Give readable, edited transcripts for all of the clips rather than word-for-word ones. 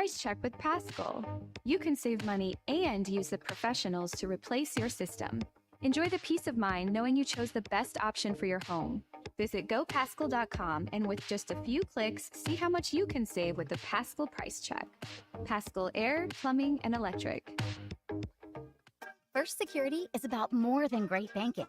price check with Paschal. You can save money and use the professionals to replace your system. Enjoy the peace of mind knowing you chose the best option for your home. Visit gopaschal.com and with just a few clicks, see how much you can save with the Paschal price check. Paschal Air, Plumbing, and Electric. First Security is about more than great banking.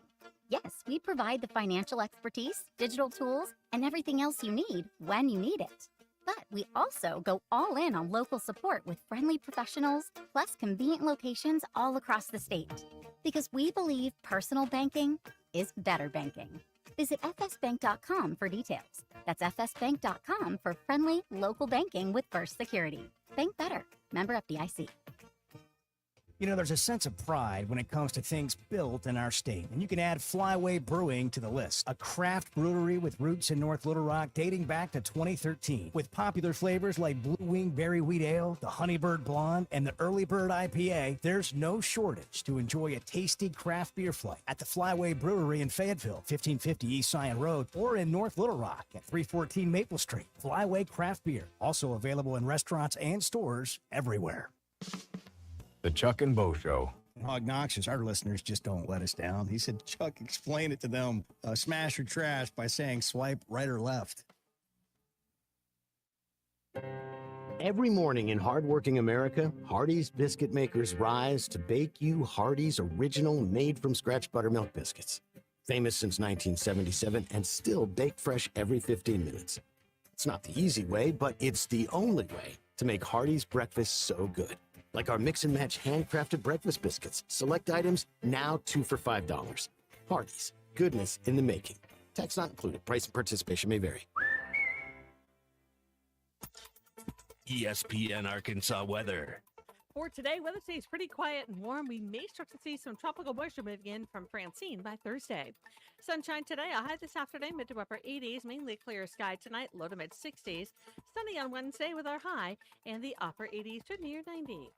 Yes, we provide the financial expertise, digital tools, and everything else you need when you need it. But we also go all in on local support with friendly professionals, plus convenient locations all across the state. Because we believe personal banking is better banking. Visit fsbank.com for details. That's fsbank.com for friendly, local banking with First Security. Bank better. Member FDIC. You know, there's a sense of pride when it comes to things built in our state, and you can add Flyway Brewing to the list, a craft brewery with roots in North Little Rock dating back to 2013. With popular flavors like Blue Wing Berry Wheat Ale, the Honeybird Blonde, and the Early Bird IPA, there's no shortage to enjoy a tasty craft beer flight at the Flyway Brewery in Fayetteville, 1550 East Scion Road, or in North Little Rock at 314 Maple Street. Flyway Craft Beer, also available in restaurants and stores everywhere. The Chuck and Bo Show. Obnoxious, our listeners just don't let us down. He said, Chuck, explain it to them. Smash or trash by saying swipe right or left. Every morning in hardworking America, Hardee's biscuit makers rise to bake you Hardee's original made-from-scratch buttermilk biscuits. Famous since 1977 and still baked fresh every 15 minutes. It's not the easy way, but it's the only way to make Hardee's breakfast so good. Like our mix and match handcrafted breakfast biscuits. Select items now 2 for $5. Hardee's, goodness in the making. Tax not included. Price and participation may vary. ESPN Arkansas weather. For today, weather stays pretty quiet and warm. We may start to see some tropical moisture moving in from Francine by Thursday. Sunshine today, a high this afternoon, mid to upper 80s, mainly clear sky tonight, low to mid 60s. Sunny on Wednesday with our high in the upper 80s to near 90.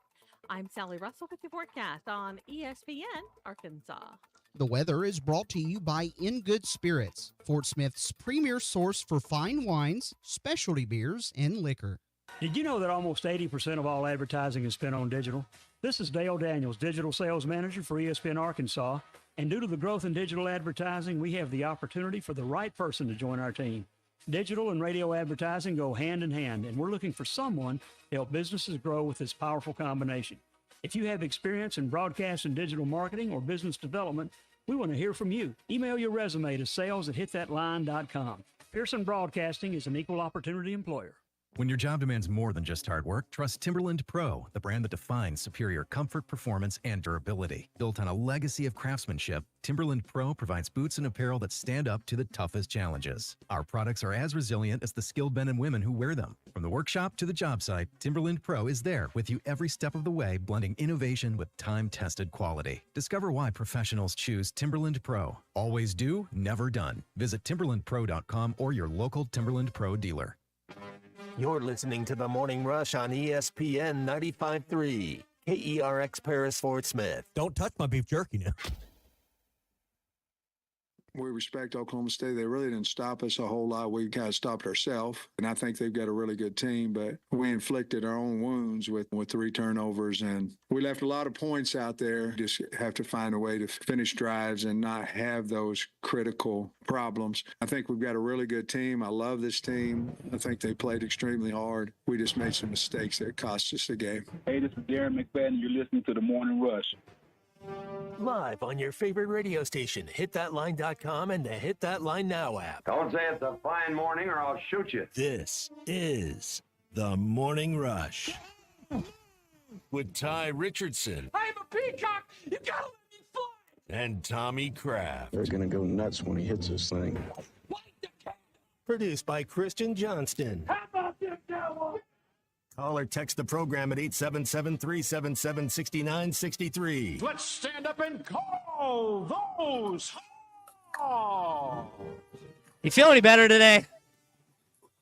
I'm Sally Russell with your forecast on ESPN Arkansas. The weather is brought to you by In Good Spirits, Fort Smith's premier source for fine wines, specialty beers, and liquor. Did you know that almost 80% of all advertising is spent on digital? This is Dale Daniels, Digital Sales Manager for ESPN Arkansas. And due to the growth in digital advertising, we have the opportunity for the right person to join our team. Digital and radio advertising go hand in hand, and we're looking for someone to help businesses grow with this powerful combination. If you have experience in broadcast and digital marketing or business development, we want to hear from you. Email your resume to sales@hitthatline.com. Pearson Broadcasting is an equal opportunity employer. When your job demands more than just hard work, trust Timberland Pro, the brand that defines superior comfort, performance, and durability. Built on a legacy of craftsmanship, Timberland Pro provides boots and apparel that stand up to the toughest challenges. Our products are as resilient as the skilled men and women who wear them. From the workshop to the job site, Timberland Pro is there with you every step of the way, blending innovation with time-tested quality. Discover why professionals choose Timberland Pro. Always do, never done. Visit timberlandpro.com or your local Timberland Pro dealer. You're listening to The Morning Rush on ESPN 95.3. KERX Paris Fort Smith. Don't touch my beef jerky now. We respect Oklahoma State. They really didn't stop us a whole lot. We kind of stopped ourselves, and I think they've got a really good team, but we inflicted our own wounds with 3 turnovers, and we left a lot of points out there. Just have to find a way to finish drives and not have those critical problems. I think we've got a really good team. I love this team. I think they played extremely hard. We just made some mistakes that cost us the game. Hey, this is Darren McFadden. You're listening to The Morning Rush. Live on your favorite radio station, hitthatline.com and the Hit That Line Now app. Don't say it's a fine morning or I'll shoot you. This is The Morning Rush with Ty Richardson. I'm a peacock. You gotta let me fly. And Tommy Kraft. They're gonna go nuts when he hits this thing. Produced by Christian Johnston. How about them Cowboys? Call or text the program at 877-377-6963. Let's stand up and call those. You feel any better today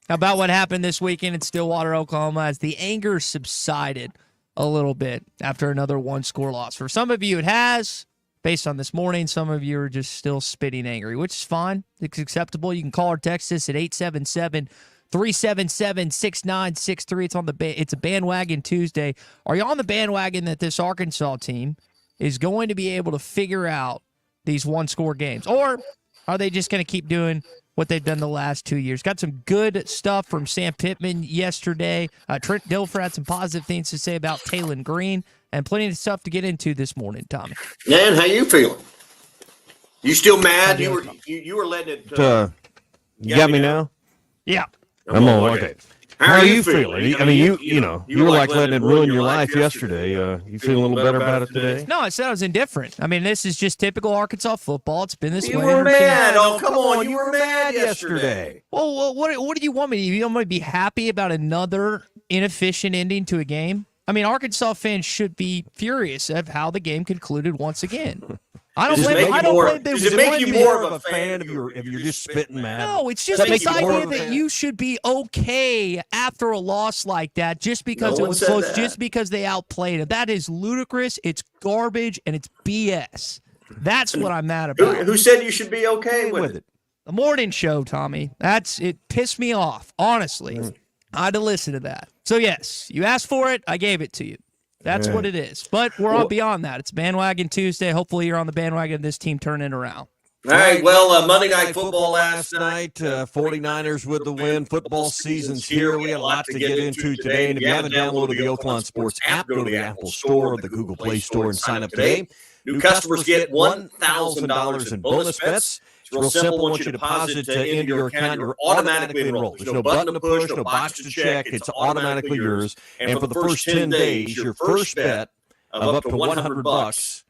about what happened this weekend in Stillwater, Oklahoma, as the anger subsided a little bit after another one-score loss? For some of you, it has. Based on this morning, some of you are just still spitting angry, which is fine. It's acceptable. You can call or text us at 877 377-6963. It's a Bandwagon Tuesday. Are you on the bandwagon that this Arkansas team is going to be able to figure out these one-score games? Or are they just going to keep doing what they've done the last 2 years? Got some good stuff from Sam Pittman yesterday. Trent Dilfer had some positive things to say about Taylon Green, and plenty of stuff to get into this morning, Tommy. Dan, how you feeling? You still mad? You were letting it. You got me now? Yeah. I'm on. Okay. How are you feeling? I mean, you were like letting it ruin your life yesterday. You feeling a little better about it today? No, I said I was indifferent. I mean, this is just typical Arkansas football. It's been this way. You were mad. Oh, come on. You were mad yesterday. Well, what do you want me to do? You want me to be happy about another inefficient ending to a game? I mean, Arkansas fans should be furious at how the game concluded once again. I don't blame them. Does it make you more of a fan if you're just spitting mad? No, it's just this idea that you should be okay after a loss like that just because it was close, just because they outplayed it. That is ludicrous. It's garbage, and it's BS. That's what I'm mad about. Who said you should be okay with it? The morning show, Tommy. It pissed me off, honestly. I had to listen to that. So, yes, you asked for it. I gave it to you. That's what it is. But we're on beyond that. It's Bandwagon Tuesday. Hopefully you're on the bandwagon of this team turning around. All right, well, Monday Night Football last night. 49ers with the win. Football season's here. We had a lot to get into today. And if you haven't downloaded the Oakland Sports app, go to the Apple Store or the Google Play Store and sign up today. New customers get $1,000 in bonus bets. It's real simple. Once you deposit into your account, you're automatically enrolled. There's no button to push, no box to check. It's automatically yours. And for the first 10 days, your first bet of up to $100,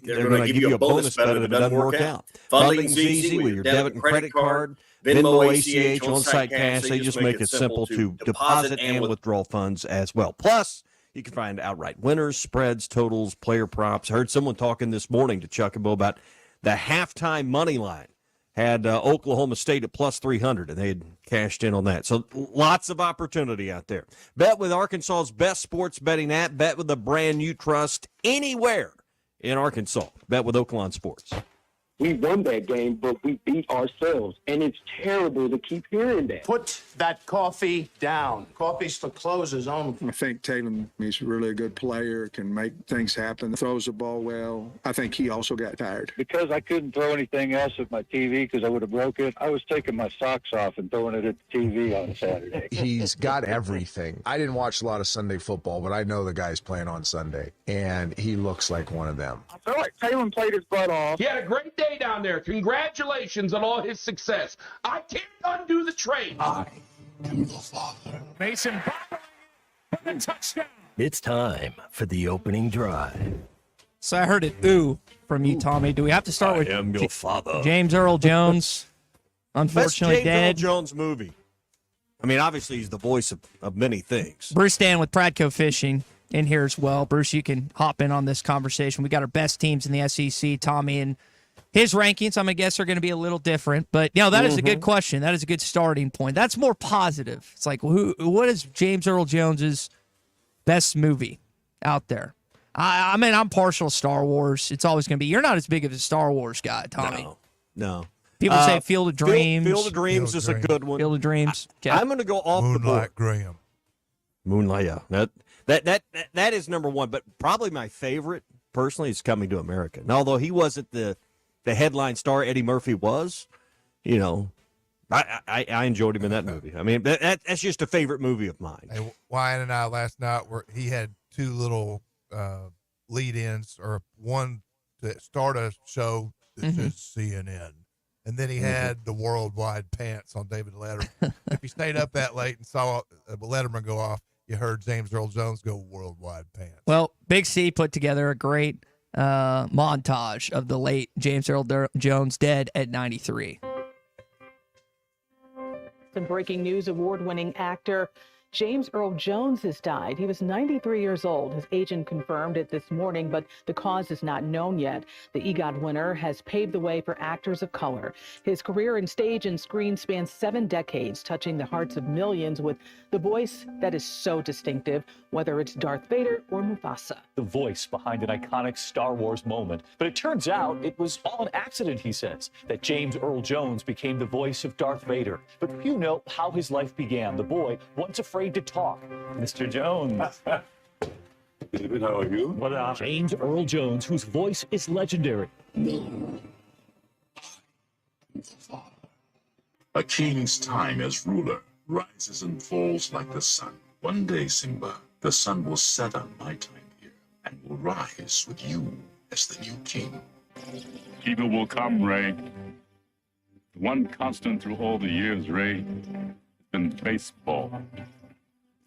they're going to give you a bonus bet if it doesn't work out. Funding's easy with your debit and credit card, Venmo, ACH, on-site cash. They just make it simple to deposit and withdraw funds as well. Plus, you can find outright winners, spreads, totals, player props. I heard someone talking this morning to Chuck and Bo about the halftime money line. Had Oklahoma State at plus 300, and they had cashed in on that. So lots of opportunity out there. Bet with Arkansas's best sports betting app. Bet with the brand you trust anywhere in Arkansas. Bet with Oakland Sports. We won that game, but we beat ourselves, and it's terrible to keep hearing that. Put that coffee down. Coffee's for closers only. I think Taylor, he's really a good player, can make things happen, throws the ball well. I think he also got tired. Because I couldn't throw anything else at my TV because I would have broke it, I was taking my socks off and throwing it at the TV on Saturday. He's got everything. I didn't watch a lot of Sunday football, but I know the guy's playing on Sunday, and he looks like one of them. I feel like Taylor played his butt off. He had a great day down there. Congratulations on all his success. I can't undo the trade. I am the father. Mason for the touchdown. It's time for the opening drive. So I heard it ooh from you, Tommy. Do we have to start with your father. James Earl Jones? Unfortunately, Best James dead. Earl Jones movie. I mean, obviously he's the voice of many things. Bruce Dan with Pradco Fishing in here as well. Bruce, you can hop in on this conversation. We got our best teams in the SEC, Tommy, and his rankings, I'm going to guess, are going to be a little different. But, that is a good question. That is a good starting point. That's more positive. It's like, what is James Earl Jones's best movie out there? I mean, I'm partial to Star Wars. It's always going to be. You're not as big of a Star Wars guy, Tommy. No. People say Field of Dreams. Field of Dreams is a good one. Field of Dreams. Okay. I'm going to go off the board. Moonlight Graham. Moonlight, yeah. That is number one. But probably my favorite, personally, is Coming to America. And although he wasn't the headline star, Eddie Murphy was, I enjoyed him in that movie. I mean, that's just a favorite movie of mine. Hey, Wyatt and I last night he had two little lead-ins, or one to start a show that says CNN, and then he had the Worldwide Pants on David Letterman. If you stayed up that late and saw Letterman go off, you heard James Earl Jones go Worldwide Pants. Well, Big C put together a great montage of the late James Earl Jones, dead at 93. Some breaking news: award-winning actor James Earl Jones has died. He was 93 years old. His agent confirmed it this morning, but the cause is not known yet. The EGOT winner has paved the way for actors of color. His career in stage and screen spans 7 decades, touching the hearts of millions with the voice that is so distinctive, whether it's Darth Vader or Mufasa. The voice behind an iconic Star Wars moment. But it turns out it was all an accident, he says, that James Earl Jones became the voice of Darth Vader. But few know how his life began. The boy, once afraid to talk. Mr. Jones. David, how are you? What up? James Earl Jones, whose voice is legendary. No. A king's time as ruler rises and falls like the sun. One day, Simba, the sun will set on my time here and will rise with you as the new king. Evil will come, Ray. The one constant through all the years, Ray, has been baseball.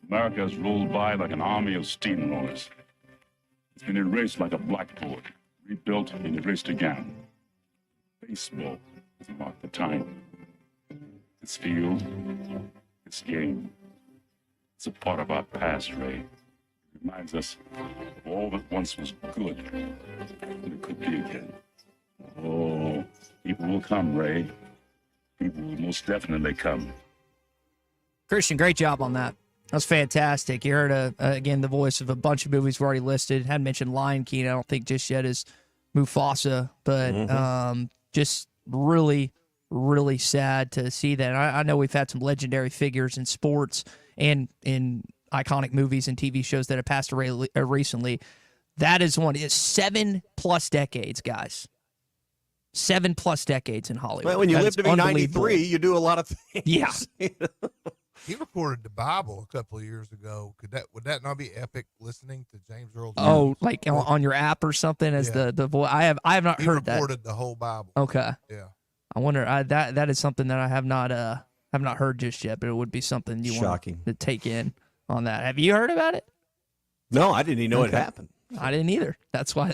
America has rolled by like an army of steamrollers. It's been erased like a blackboard, rebuilt and erased again. Baseball has marked the time. This field, this game, it's a part of our past, Ray. It reminds us of all that once was good, and it could be again. Oh, people will come, Ray. People will most definitely come. Christian, great job on that. That was fantastic. You heard, again, the voice of a bunch of movies we've already listed. Hadn't mentioned Lion King, I don't think, just yet, is Mufasa. But just really, really sad to see that. I know we've had some legendary figures in sports and in iconic movies and TV shows that have passed away recently. That is one. It's 7+ decades, guys. 7+ decades in Hollywood. Well, when you live to be 93, you do a lot of things. Yeah. He recorded the Bible a couple of years ago. Would that not be epic listening to James Earl Jones? Oh, like on your app or something as the voice. I have not heard that. He recorded the whole Bible. Okay. Yeah. I wonder that is something that I have not heard just yet, but it would be something you want to take in on that. Have you heard about it? No, I didn't even know it happened. I didn't either. That's why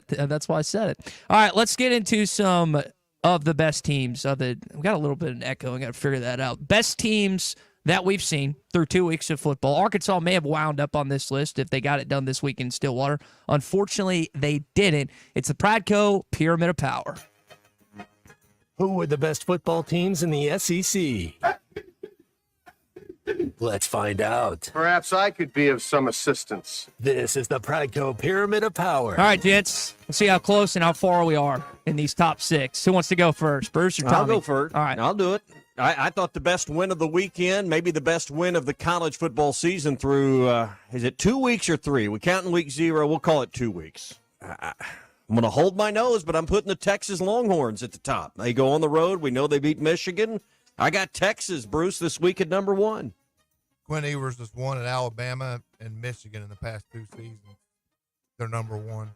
I said it. All right, let's get into some of the best teams. We got a little bit of an echo. I got to figure that out. Best teams that we've seen through 2 weeks of football. Arkansas may have wound up on this list if they got it done this week in Stillwater. Unfortunately, they didn't. It's the Pradco Pyramid of Power. Who were the best football teams in the SEC? Let's find out. Perhaps I could be of some assistance. This is the Pradco Pyramid of Power. All right, gents. Let's see how close and how far we are in these top 6. Who wants to go first? Bruce or Tommy? I'll go first. All right. I'll do it. I thought the best win of the weekend, maybe the best win of the college football season through, is it 2 weeks or 3? We're counting week 0. We'll call it 2 weeks. I'm going to hold my nose, but I'm putting the Texas Longhorns at the top. They go on the road. We know they beat Michigan. I got Texas, Bruce, this week at number 1. Quinn Ewers has won at Alabama and Michigan in the past 2 seasons. They're number 1. All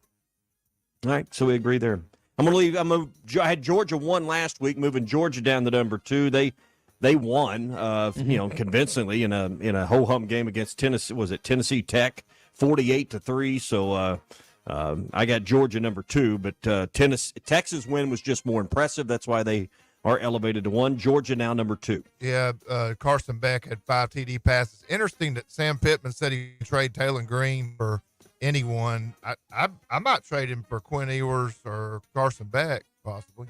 right, so we agree there. I had Georgia won last week, moving Georgia down to number 2. They won, convincingly in a ho hum game against Tennessee. Was it Tennessee Tech, 48-3? So I got Georgia number 2, but Texas win was just more impressive. That's why they are elevated to 1. Georgia now number 2. Yeah, Carson Beck had 5 TD passes. Interesting that Sam Pittman said he'd trade Taylor Green for anyone. I might trade him for Quinn Ewers or Carson Beck, possibly.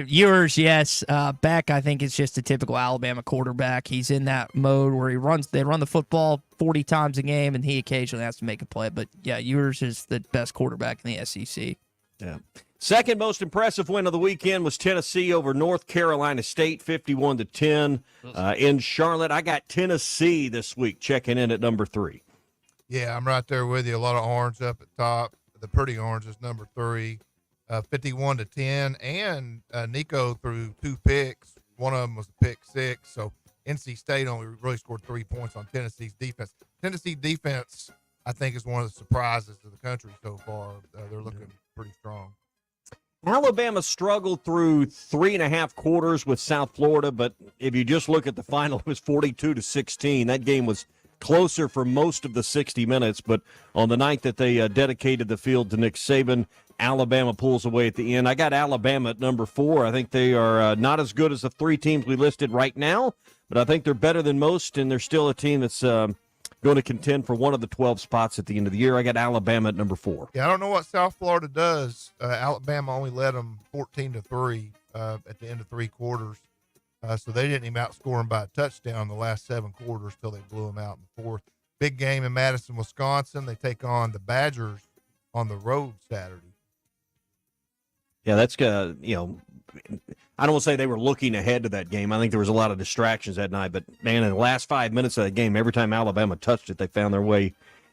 Ewers, yes. Beck, I think, is just a typical Alabama quarterback. He's in that mode where they run the football 40 times a game, and he occasionally has to make a play. But, yeah, Ewers is the best quarterback in the SEC. Yeah. Second most impressive win of the weekend was Tennessee over North Carolina State, 51-10 in Charlotte. I got Tennessee this week, checking in at number 3. Yeah, I'm right there with you. A lot of orange up at top. The pretty orange is number 3, 51-10. And Nico threw 2 picks. One of them was a pick 6. So NC State only really scored 3 points on Tennessee's defense. Tennessee defense, I think, is one of the surprises of the country so far. They're looking pretty strong. Alabama struggled through 3.5 quarters with South Florida, but if you just look at the final, it was 42-16. That game was closer for most of the 60 minutes, but on the night that they dedicated the field to Nick Saban, Alabama pulls away at the end. I got Alabama at number 4. I think they are not as good as the 3 teams we listed right now, but I think they're better than most, and they're still a team that's going to contend for one of the 12 spots at the end of the year. I got Alabama at number 4. Yeah, I don't know what South Florida does. Alabama only led them 14-3 at the end of 3 quarters. So they didn't even outscore them by a touchdown the last 7 quarters till they blew them out in the 4th. Big game in Madison, Wisconsin. They take on the Badgers on the road Saturday. Yeah, that's I don't want to say they were looking ahead to that game. I think there was a lot of distractions that night. But, man, in the last 5 minutes of that game, every time Alabama touched it, they found their way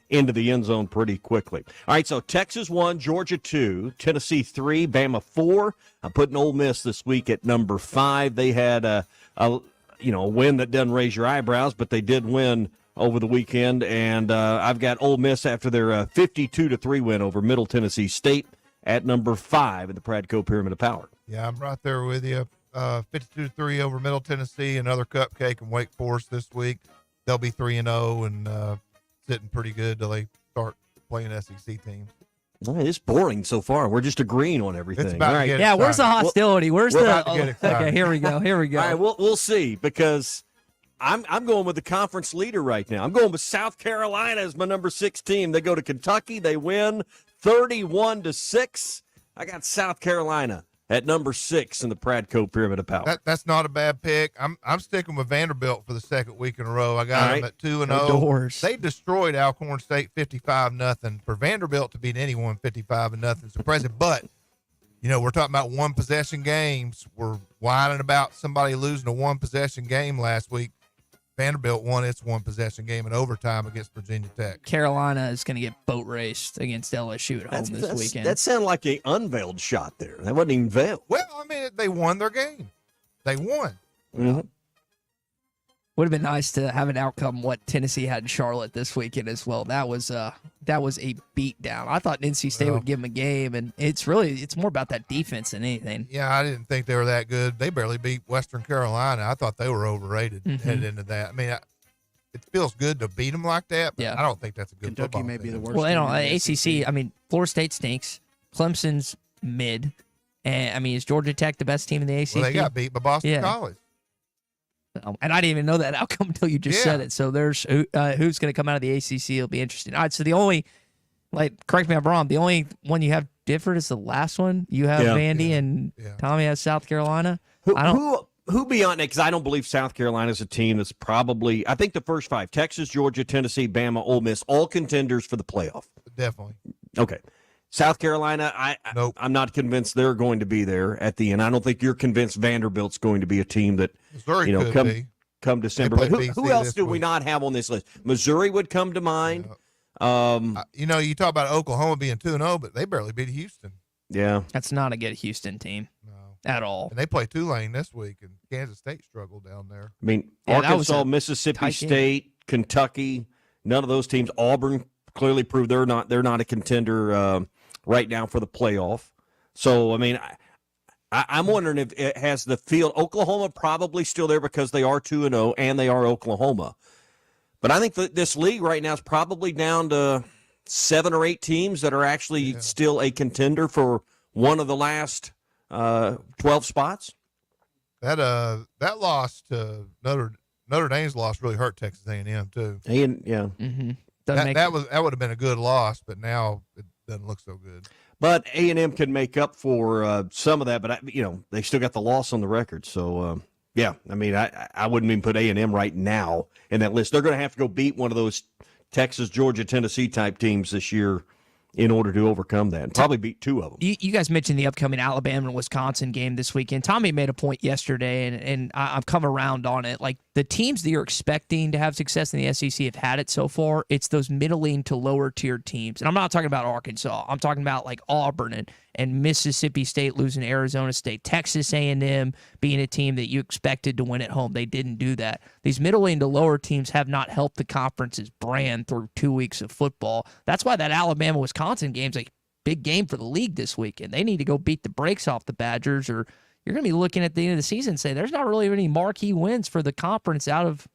into the end zone pretty quickly. All right, so Texas 1, Georgia 2, Tennessee 3, Bama 4. I'm putting Ole Miss this week at number 5. They had a win that doesn't raise your eyebrows, but they did win over the weekend. And I've got Ole Miss after their 52-3 win over Middle Tennessee State at number 5 in the Pradco Pyramid of Power. Yeah, I'm right there with you. 52-3 over Middle Tennessee, another cupcake in Wake Forest this week. They'll be 3-0 and sitting pretty good till they start playing SEC teams. It's boring so far. We're just agreeing on everything. It's about All right. to get Yeah, where's the hostility? Where's we're the? about to get excited. Okay, here we go. Here we go. All right, we'll see, because I'm going with the conference leader right now. I'm going with South Carolina as my number 6 team. They go to Kentucky. They win 31-6. I got South Carolina at number 6 in the Pradco Pyramid of Power. That's not a bad pick. I'm sticking with Vanderbilt for the second week in a row. I got them at 2-0. They destroyed Alcorn State 55-0. For Vanderbilt to beat anyone 55-0 is impressive. But we're talking about one possession games. We're whining about somebody losing a one possession game last week. Vanderbilt won its one possession game in overtime against Virginia Tech. Carolina is going to get boat raced against LSU at home this weekend. That sounded like an unveiled shot there. That wasn't even veiled. Well, I mean, they won their game. They won. Mm-hmm. Would have been nice to have an outcome what Tennessee had in Charlotte this weekend as well. That was a beatdown. I thought NC State would give them a game, and it's more about that defense than anything. Yeah, I didn't think they were that good. They barely beat Western Carolina. I thought they were overrated headed into that. I mean, it feels good to beat them like that, but I don't think that's a good Kentucky football may be team. the worst. Well, team in the ACC. I mean, Florida State stinks. Clemson's mid, and I mean, is Georgia Tech the best team in the ACC? Well, they got beat by Boston College. And I didn't even know that outcome until you just said it. So there's who's going to come out of the ACC. It'll be interesting. All right, so the only, correct me if I'm wrong, the only one you have different is the last one. You have Vandy and Tommy has South Carolina. Who beyond that? Because I don't believe South Carolina's a team that's probably, I think the first 5, Texas, Georgia, Tennessee, Bama, Ole Miss, all contenders for the playoff. Definitely. Okay. South Carolina, I'm not convinced they're going to be there at the end. I don't think you're convinced Vanderbilt's going to be a team that, Missouri come December. But who else do we not have on this list? Missouri would come to mind. You talk about Oklahoma being 2-0, but they barely beat Houston. Yeah. That's not a good Houston team at all. And they play Tulane this week, and Kansas State struggled down there. I mean, Arkansas, Mississippi State, Kentucky, none of those teams. Auburn clearly proved they're not a contender right now for the playoff. So, I mean, I'm wondering if it has the field. Oklahoma probably still there because they are 2-0 and they are Oklahoma. But I think that this league right now is probably down to 7 or 8 teams that are actually still a contender for one of the last 12 spots. That loss to Notre Dame's loss really hurt Texas A&M too. Mm-hmm. That would have been a good loss, but now it doesn't look so good. But A&M can make up for some of that, but they still got the loss on the record. So I mean, I wouldn't even put A&M right now in that list. They're going to have to go beat one of those Texas, Georgia, Tennessee type teams this year in order to overcome that, and probably beat 2 of them. You guys mentioned the upcoming Alabama and Wisconsin game this weekend. Tommy made a point yesterday, and I've come around on it. Like, the teams that you're expecting to have success in the SEC have had it so far. It's those middling to lower tier teams. And I'm not talking about Arkansas. I'm talking about like Auburn and Mississippi State losing to Arizona State, Texas A&M being a team that you expected to win at home. They didn't do that. These middling to lower teams have not helped the conference's brand through 2 weeks of football. That's why that Alabama-Wisconsin game's a big game for the league this weekend. They need to go beat the brakes off the Badgers, or you're going to be looking at the end of the season and say there's not really any marquee wins for the conference out of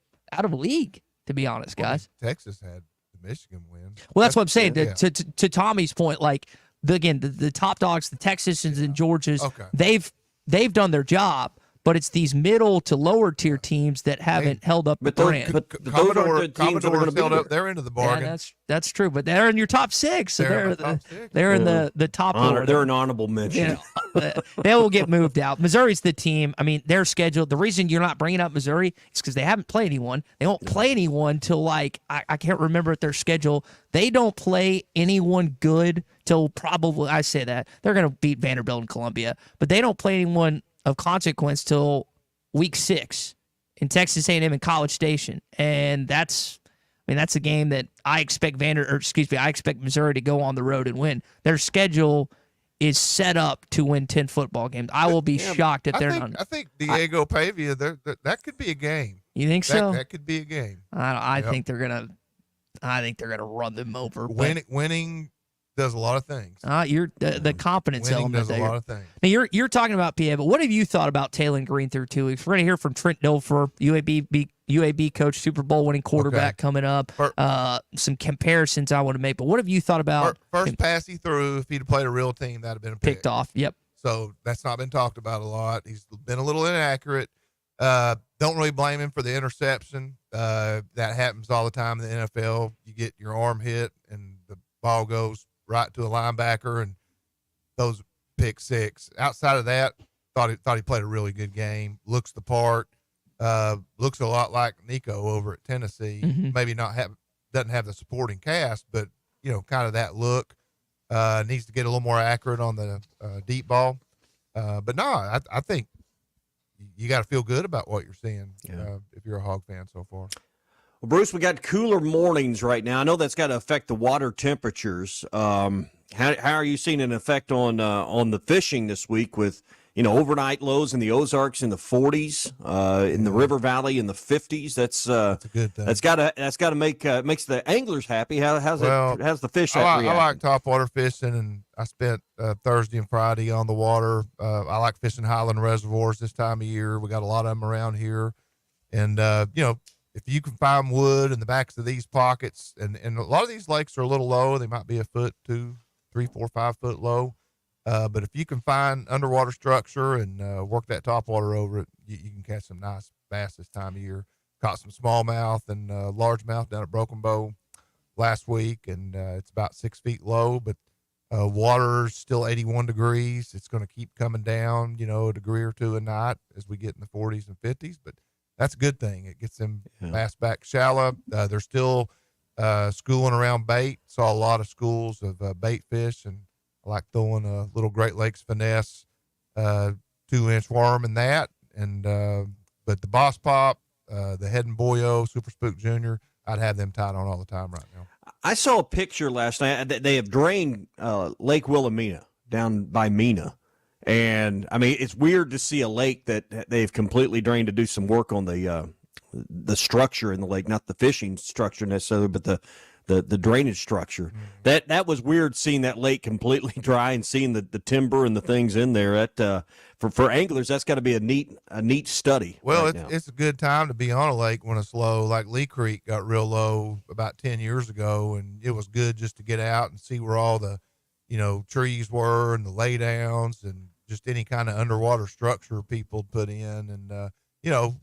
league, to be honest, guys. Texas had the Michigan win. Well, that's what I'm saying. To Tommy's point, like, the top dogs, the Texans and Georgias, they've done their job. but it's these middle to lower tier teams that haven't held up the brand. But those are the teams that are going to be held there. up their end of the bargain. Yeah, that's true, but they're in your top 6, so they're in the top Honor, order. they're an honorable mention. They will get moved out. Missouri's the team. I mean, they're scheduled. The reason you're not bringing up Missouri is because they haven't played anyone. They won't play anyone till like I can't remember their schedule. They don't play anyone good till probably, I say that they're going to beat Vanderbilt and Columbia, but they don't play anyone of consequence till week 6 in Texas A&M and College Station, and that's a game that I expect I expect Missouri to go on the road and win. Their schedule is set up to win 10 football games. I will be shocked if they're not. I think Diego Pavia, that could be a game. You think so? That could be a game. I think they're gonna run them over. Winning does a lot of things. You're the competence Winning element. does a lot of things. Now you're talking about PA, but what have you thought about Taylor Green through 2 weeks? We're going to hear from Trent Dilfer, UAB coach, Super Bowl winning quarterback coming up. Some comparisons I want to make, but what have you thought about first pass he threw? If he'd have played a real team, that'd have been a pick. Picked off. Yep. So that's not been talked about a lot. He's been a little inaccurate. Don't really blame him for the interception. That happens all the time in the NFL. You get your arm hit and the ball goes right to a linebacker, and those pick 6. Outside of that, thought he played a really good game. Looks the part. Looks a lot like Nico over at Tennessee. Mm-hmm. Maybe doesn't have the supporting cast, but kind of that look. Needs to get a little more accurate on the deep ball. But no, I think you got to feel good about what you're seeing if you're a Hog fan so far. Well, Bruce, we got cooler mornings right now. I know that's got to affect the water temperatures. How are you seeing an effect on the fishing this week with overnight lows in the Ozarks in the 40s, in the River Valley in the 50s? That's a good thing. That's got to make makes the anglers happy. How's the fish? I like topwater fishing, and I spent Thursday and Friday on the water. I like fishing Highland reservoirs this time of year. We got a lot of them around here, and if you can find wood in the backs of these pockets, and a lot of these lakes are a little low, they might be 1 foot, 2, 3, 4, 5 foot low. But if you can find underwater structure and work that topwater over it, you can catch some nice bass this time of year. Caught some smallmouth and largemouth down at Broken Bow last week, and it's about 6 feet low, but water's still 81 degrees. It's going to keep coming down, a degree or 2 a night as we get in the 40s and 50s, but that's a good thing. It gets them bass back shallow. They're still schooling around bait. Saw a lot of schools of bait fish, and I like throwing a little Great Lakes Finesse 2-inch worm in that. And but the Boss Pop, the Head and Boyo, Super Spook Jr., I'd have them tied on all the time right now. I saw a picture last night. They have drained Lake Wilhelmina down by Mena. And, I mean, it's weird to see a lake that they've completely drained to do some work on the structure in the lake, not the fishing structure necessarily, but the drainage structure. That was weird seeing that lake completely dry and seeing the timber and the things in there. For anglers, that's got to be a neat study. Well, it's a good time to be on a lake when it's low. Like Lee Creek got real low about 10 years ago, and it was good just to get out and see where all the trees were and the laydowns and just any kind of underwater structure people put in. And,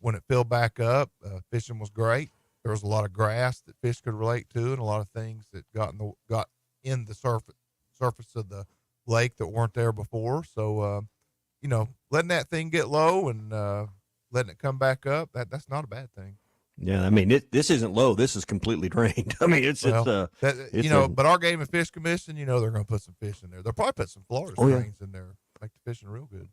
when it filled back up, fishing was great. There was a lot of grass that fish could relate to and a lot of things that got in the surface of the lake that weren't there before. So, letting that thing get low and letting it come back up, that's not a bad thing. Yeah, I mean, this isn't low. This is completely drained. I mean, but our Game and Fish Commission, they're going to put some fish in there. They'll probably put some Florida strains in there, make the fishing real good.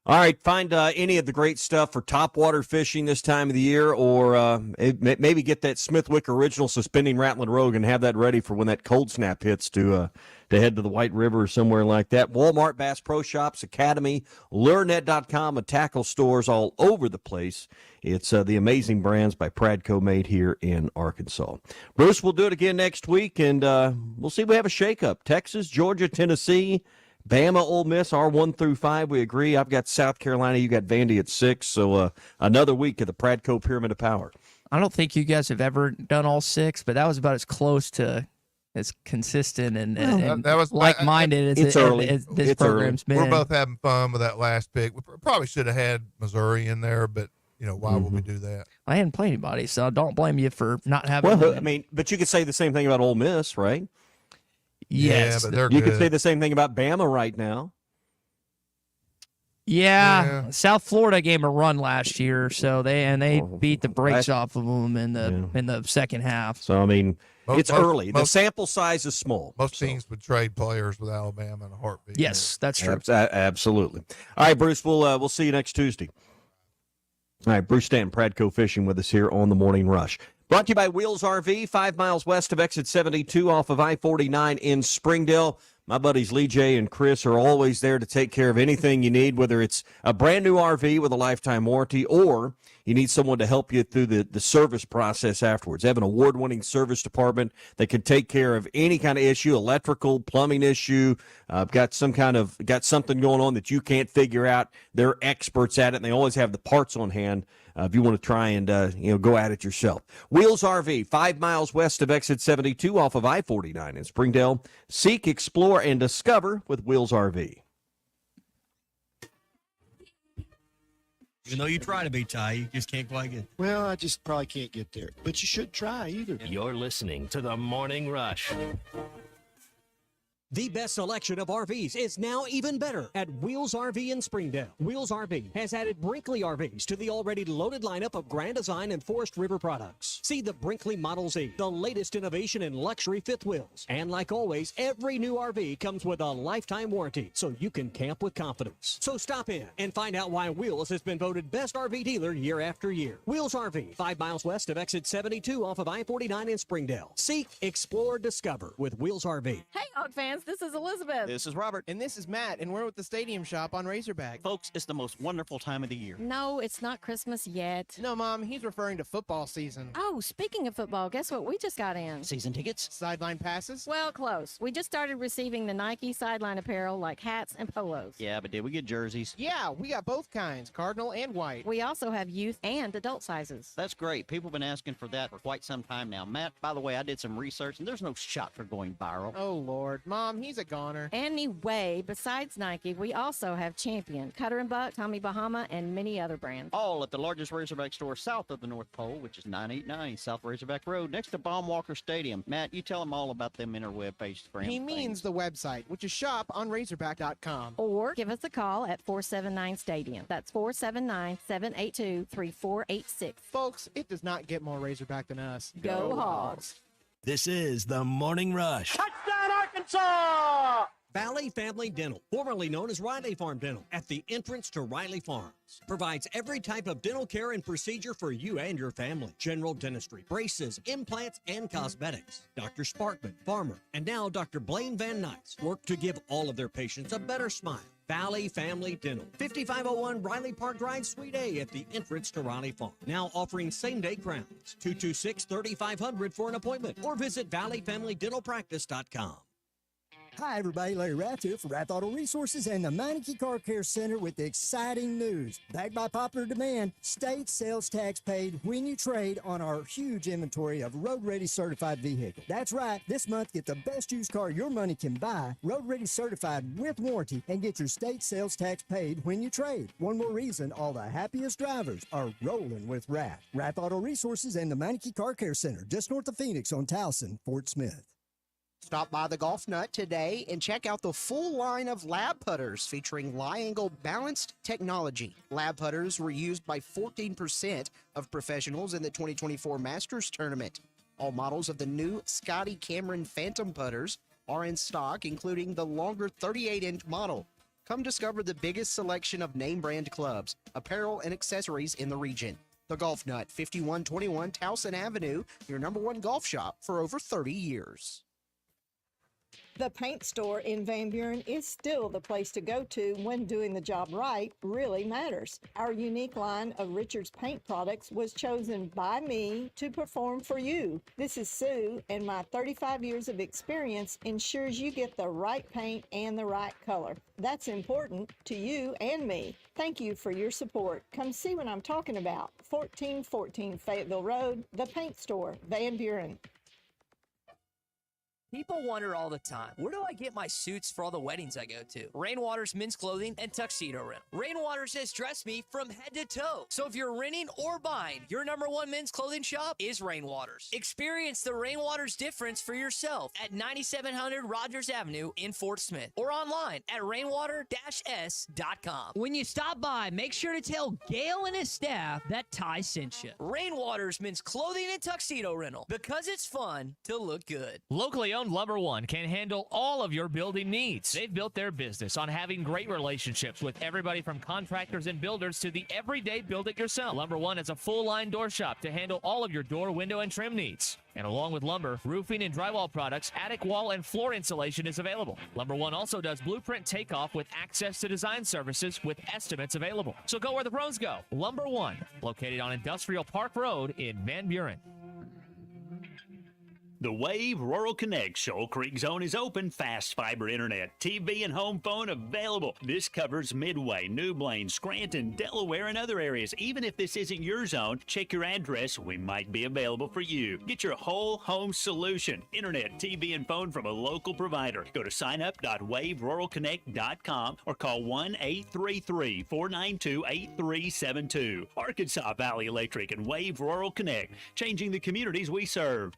All right, find any of the great stuff for topwater fishing this time of the year, or maybe get that Smithwick Original Suspending Rattling Rogue and have that ready for when that cold snap hits to head to the White River or somewhere like that. Walmart, Bass Pro Shops, Academy, LureNet.com, and tackle stores all over the place. It's the amazing brands by Pradco made here in Arkansas. Bruce, we'll do it again next week, and we'll see if we have a shakeup. Texas, Georgia, Tennessee, Bama, Ole Miss, our 1 through 5, we agree. I've got South Carolina. You got Vandy at 6. So another week of the Pradco Pyramid of Power. I don't think you guys have ever done all 6, but that was about as close to as consistent and, that was like-minded it's early. as this It's program's been. We're both having fun with that last pick. We probably should have had Missouri in there, but why would we do that? I hadn't played anybody, so I don't blame you for not having. Well, I mean, but you could say the same thing about Ole Miss, right? Yes, yeah, but they're you good. could say the same thing about Bama right now. Yeah, South Florida gave 'em a run last year, so they beat the brakes off of them in the second half. So I mean, it's early. The most- sample size is small. Most teams would trade players with Alabama in a heartbeat. Yes, that's true. Absolutely. All right, Bruce. We'll see you next Tuesday. All right, Bruce Stanton, Pradco Fishing with us here on the Morning Rush. Brought to you by Wheels RV, 5 miles west of exit 72 off of I-49 in Springdale. My buddies Lee J and Chris are always there to take care of anything you need, whether it's a brand new RV with a lifetime warranty or you need someone to help you through the service process afterwards. They have an award-winning service department that can take care of any kind of issue, electrical, plumbing issue, got something going on that you can't figure out. They're experts at it, and they always have the parts on hand if you want to try and go at it yourself. Wheels RV, 5 miles west of exit 72 off of I-49 in Springdale. Seek, explore, and discover with Wheels RV. Even though you try to be Ty, you just can't quite get. Well, I just probably can't get there. But you should try either. You're listening to the Morning Rush. The best selection of RVs is now even better at Wheels RV in Springdale. Wheels RV has added Brinkley RVs to the already loaded lineup of Grand Design and Forest River products. See the Brinkley Model Z, the latest innovation in luxury fifth wheels. And like always, every new RV comes with a lifetime warranty, so you can camp with confidence. So stop in and find out why Wheels has been voted best RV dealer year after year. Wheels RV, 5 miles west of exit 72 off of I-49 in Springdale. Seek, explore, discover with Wheels RV. Hey, Hawk fans, this is Elizabeth. This is Robert. And this is Matt, and we're with the Stadium Shop on Razorback. Folks, it's the most wonderful time of the year. No, it's not Christmas yet. No, Mom, he's referring to football season. Oh, speaking of football, guess what we just got in? Season tickets? Sideline passes? Well, close. We just started receiving the Nike sideline apparel like hats and polos. Yeah, but did we get jerseys? Yeah, we got both kinds, cardinal and white. We also have youth and adult sizes. That's great. People have been asking for that for quite some time now. Matt, by the way, I did some research, and there's no shot for going viral. Oh, Lord. Mom, he's a goner. Anyway, besides Nike, we also have Champion, Cutter and Buck, Tommy Bahama, and many other brands. All at the largest Razorback store south of the North Pole, which is 989 South Razorback Road, next to Baumwalker Stadium. Matt, you tell them all about them interweb page. He means the website, which is shop on Razorback.com. Or give us a call at 479-STADIUM. That's 479-782-3486. Folks, it does not get more Razorback than us. Go Hogs! This is the Morning Rush. Touchdown, Arkansas! Valley Family Dental, formerly known as Riley Farm Dental, at the entrance to Riley Farms, provides every type of dental care and procedure for you and your family. General dentistry, braces, implants, and cosmetics. Dr. Sparkman, Farmer, and now Dr. Blaine Van Nuys work to give all of their patients a better smile. Valley Family Dental, 5501 Riley Park Drive, Suite A at the entrance to Riley Farm. Now offering same-day crowns. 226-3500 for an appointment or visit valleyfamilydentalpractice.com. Hi, everybody. Larry Rath here for Rath Auto Resources and the Meineke Car Care Center with the exciting news. Backed by popular demand, state sales tax paid when you trade on our huge inventory of road-ready certified vehicles. That's right. This month, get the best used car your money can buy, road-ready certified with warranty, and get your state sales tax paid when you trade. One more reason all the happiest drivers are rolling with Rath. Rath Auto Resources and the Meineke Car Care Center, just north of Phoenix on Towson, Fort Smith. Stop by the Golf Nut today and check out the full line of lab putters featuring Lie-Angle balanced technology. Lab putters were used by 14% of professionals in the 2024 Masters Tournament. All models of the new Scotty Cameron Phantom putters are in stock, including the longer 38-inch model. Come discover the biggest selection of name brand clubs, apparel, and accessories in the region. The Golf Nut, 5121 Towson Avenue, your #1 golf shop for over 30 years. The paint store in Van Buren is still the place to go to when doing the job right really matters. Our unique line of Richards paint products was chosen by me to perform for you. This is Sue, and my 35 years of experience ensures you get the right paint and the right color. That's important to you and me. Thank you for your support. Come see what I'm talking about. 1414 Fayetteville Road, the paint store, Van Buren. People wonder all the time, where do I get my suits for all the weddings I go to? Rainwater's Men's Clothing and Tuxedo Rental. Rainwater's has dressed me from head to toe. So if you're renting or buying, your #1 men's clothing shop is Rainwater's. Experience the Rainwater's difference for yourself at 9700 Rogers Avenue in Fort Smith or online at rainwater-s.com. When you stop by, make sure to tell Gail and his staff that Ty sent you. Rainwater's Men's Clothing and Tuxedo Rental, because it's fun to look good. Locally owned Lumber One can handle all of your building needs. They've built their business on having great relationships with everybody from contractors and builders to the everyday build-it-yourself. Lumber One is a full-line door shop to handle all of your door, window, and trim needs. And along with lumber, roofing and drywall products, attic wall and floor insulation is available. Lumber One also does blueprint takeoff with access to design services with estimates available. So go where the pros go. Lumber One, located on Industrial Park Road in Van Buren. The Wave Rural Connect Shoal Creek Zone is open. Fast fiber internet, TV, and home phone available. This covers Midway, New Blaine, Scranton, Delaware, and other areas. Even if this isn't your zone, check your address. We might be available for you. Get your whole home solution. Internet, TV, and phone from a local provider. Go to signup.waveruralconnect.com or call 1-833-492-8372. Arkansas Valley Electric and Wave Rural Connect, changing the communities we serve.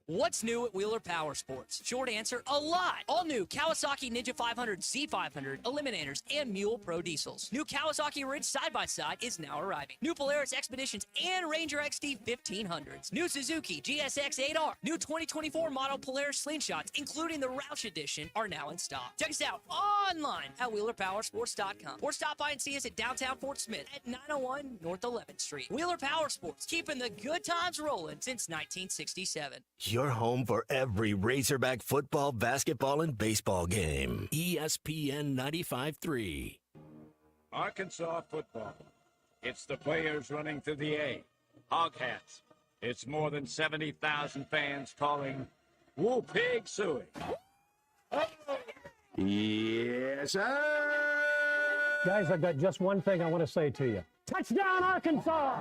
What's new at Wheeler Power Sports? Short answer, a lot. All new Kawasaki Ninja 500, Z500, Eliminators, and Mule Pro Diesels. New Kawasaki Ridge side-by-side is now arriving. New Polaris Expeditions and Ranger XD 1500s. New Suzuki GSX 8R. New 2024 model Polaris Slingshots, including the Roush Edition, are now in stock. Check us out online at WheelerPowersports.com or stop by and see us at downtown Fort Smith at 901 North 11th Street. Wheeler Power Sports, keeping the good times rolling since 1967. Your home for every Razorback football, basketball, and baseball game. ESPN 95.3. Arkansas football. It's the players running to the A. Hog hats. It's more than 70,000 fans calling Woo Pig Suey. Yes, sir. Guys, I've got just one thing I want to say to you. Touchdown, Arkansas!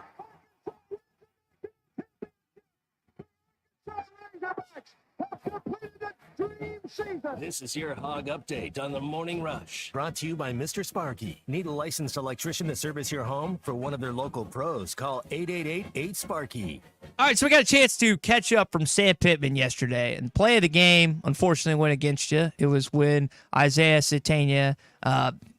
This is your Hog Update on the Morning Rush. Brought to you by Mr. Sparky. Need a licensed electrician to service your home? For one of their local pros, call 888-8-SPARKY. All right, so we got a chance to catch up from Sam Pittman yesterday. And play of the game, unfortunately, went against you. It was when Isaiah Satania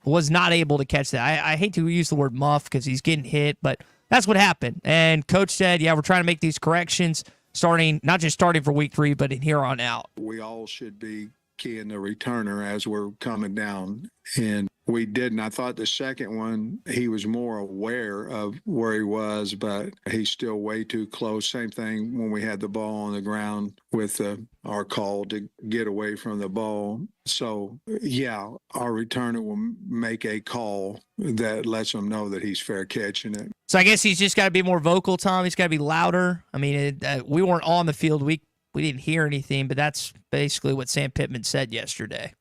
was not able to catch that. I hate to use the word muff because he's getting hit, but that's what happened. And Coach said, yeah, we're trying to make these corrections. Not just starting for week 3, but in here on out. We all should be keying the returner as we're coming down. And we didn't. I thought the second one, he was more aware of where he was, but he's still way too close. Same thing when we had the ball on the ground with our call to get away from the ball. So, yeah, our returner will make a call that lets him know that he's fair catching it. So I guess he's just got to be more vocal, Tom. He's got to be louder. I mean, we weren't on the field. We didn't hear anything, but that's basically what Sam Pittman said yesterday.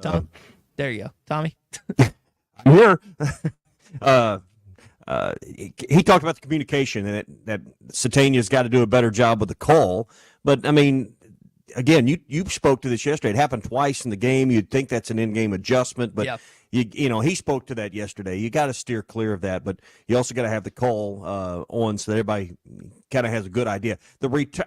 Tom, there you go, Tommy. Here, he talked about the communication and that Satania's got to do a better job with the call. But I mean, again, you spoke to this yesterday. It happened twice in the game. You'd think that's an in-game adjustment, but yep. You know, he spoke to that yesterday. You got to steer clear of that, but you also got to have the call on so that everybody kind of has a good idea.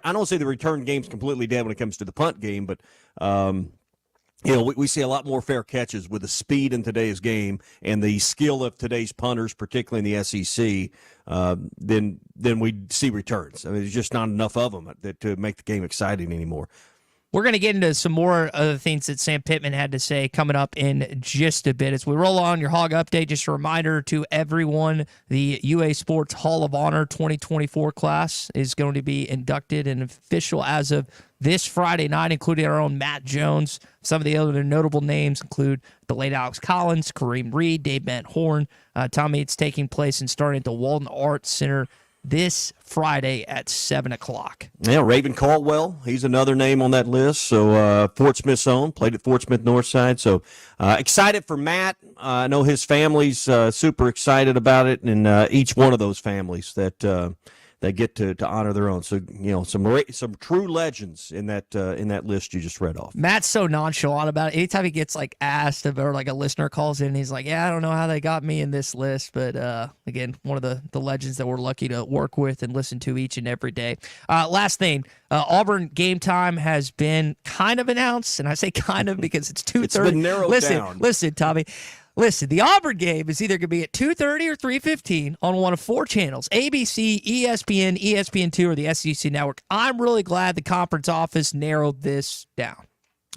I don't say the return game's completely dead when it comes to the punt game, but you know, we see a lot more fair catches with the speed in today's game and the skill of today's punters, particularly in the SEC, than we see returns. I mean, there's just not enough of them to make the game exciting anymore. We're going to get into some more of the things that Sam Pittman had to say coming up in just a bit. As we roll on your Hog Update, just a reminder to everyone, the UA Sports Hall of Honor 2024 class is going to be inducted and official as of this Friday night, including our own Matt Jones. Some of the other notable names include the late Alex Collins, Kareem Reed, Dave Van Horn. Tommy, it's taking place and starting at the Walton Arts Center this Friday at 7 o'clock. Yeah, Raven Caldwell, he's another name on that list. So Fort Smith's own, played at Fort Smith Northside. So excited for Matt. I know his family's super excited about it, and each one of those families that that get to honor their own. So, some true legends in that list you just read off. Matt's so nonchalant about it. Anytime he gets asked or a listener calls in, he's like, yeah, I don't know how they got me in this list. But again, one of the legends that we're lucky to work with and listen to each and every day. Last thing, Auburn game time has been kind of announced, and I say kind of because it's 2:30. It's been narrowed down. Listen, Tommy. Listen, the Auburn game is either going to be at 2:30 or 3:15 on one of 4 channels, ABC, ESPN, ESPN2, or the SEC Network. I'm really glad the conference office narrowed this down.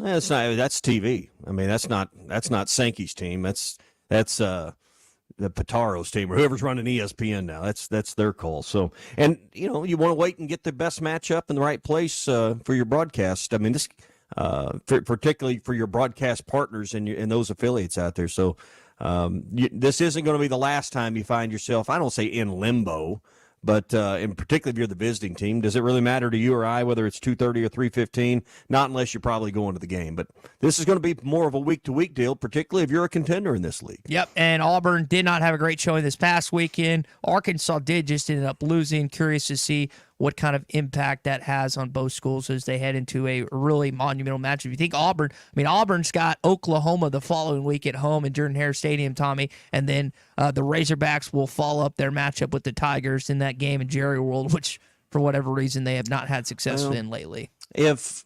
That's TV. I mean, that's not Sankey's team. That's the Pataro's team or whoever's running ESPN now. That's their call. So, and you want to wait and get the best matchup in the right place for your broadcast. I mean, this particularly for your broadcast partners and those affiliates out there. So this isn't going to be the last time you find yourself, I don't say in limbo, but in particular if you're the visiting team. Does it really matter to you or I whether it's 2:30 or 3:15? Not unless you're probably going to the game. But this is going to be more of a week-to-week deal, particularly if you're a contender in this league. Yep, and Auburn did not have a great showing this past weekend. Arkansas just ended up losing. Curious to see what kind of impact that has on both schools as they head into a really monumental match. If you think Auburn's got Oklahoma the following week at home in Jordan-Hare Stadium, Tommy, and then the Razorbacks will follow up their matchup with the Tigers in that game in Jerry World, which for whatever reason they have not had success in lately. If,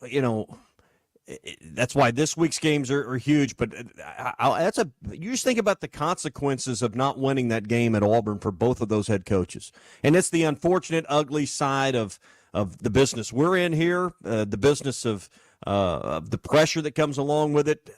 that's why this week's games are huge, but you just think about the consequences of not winning that game at Auburn for both of those head coaches. And it's the unfortunate, ugly side of the business we're in here, the business of the pressure that comes along with it.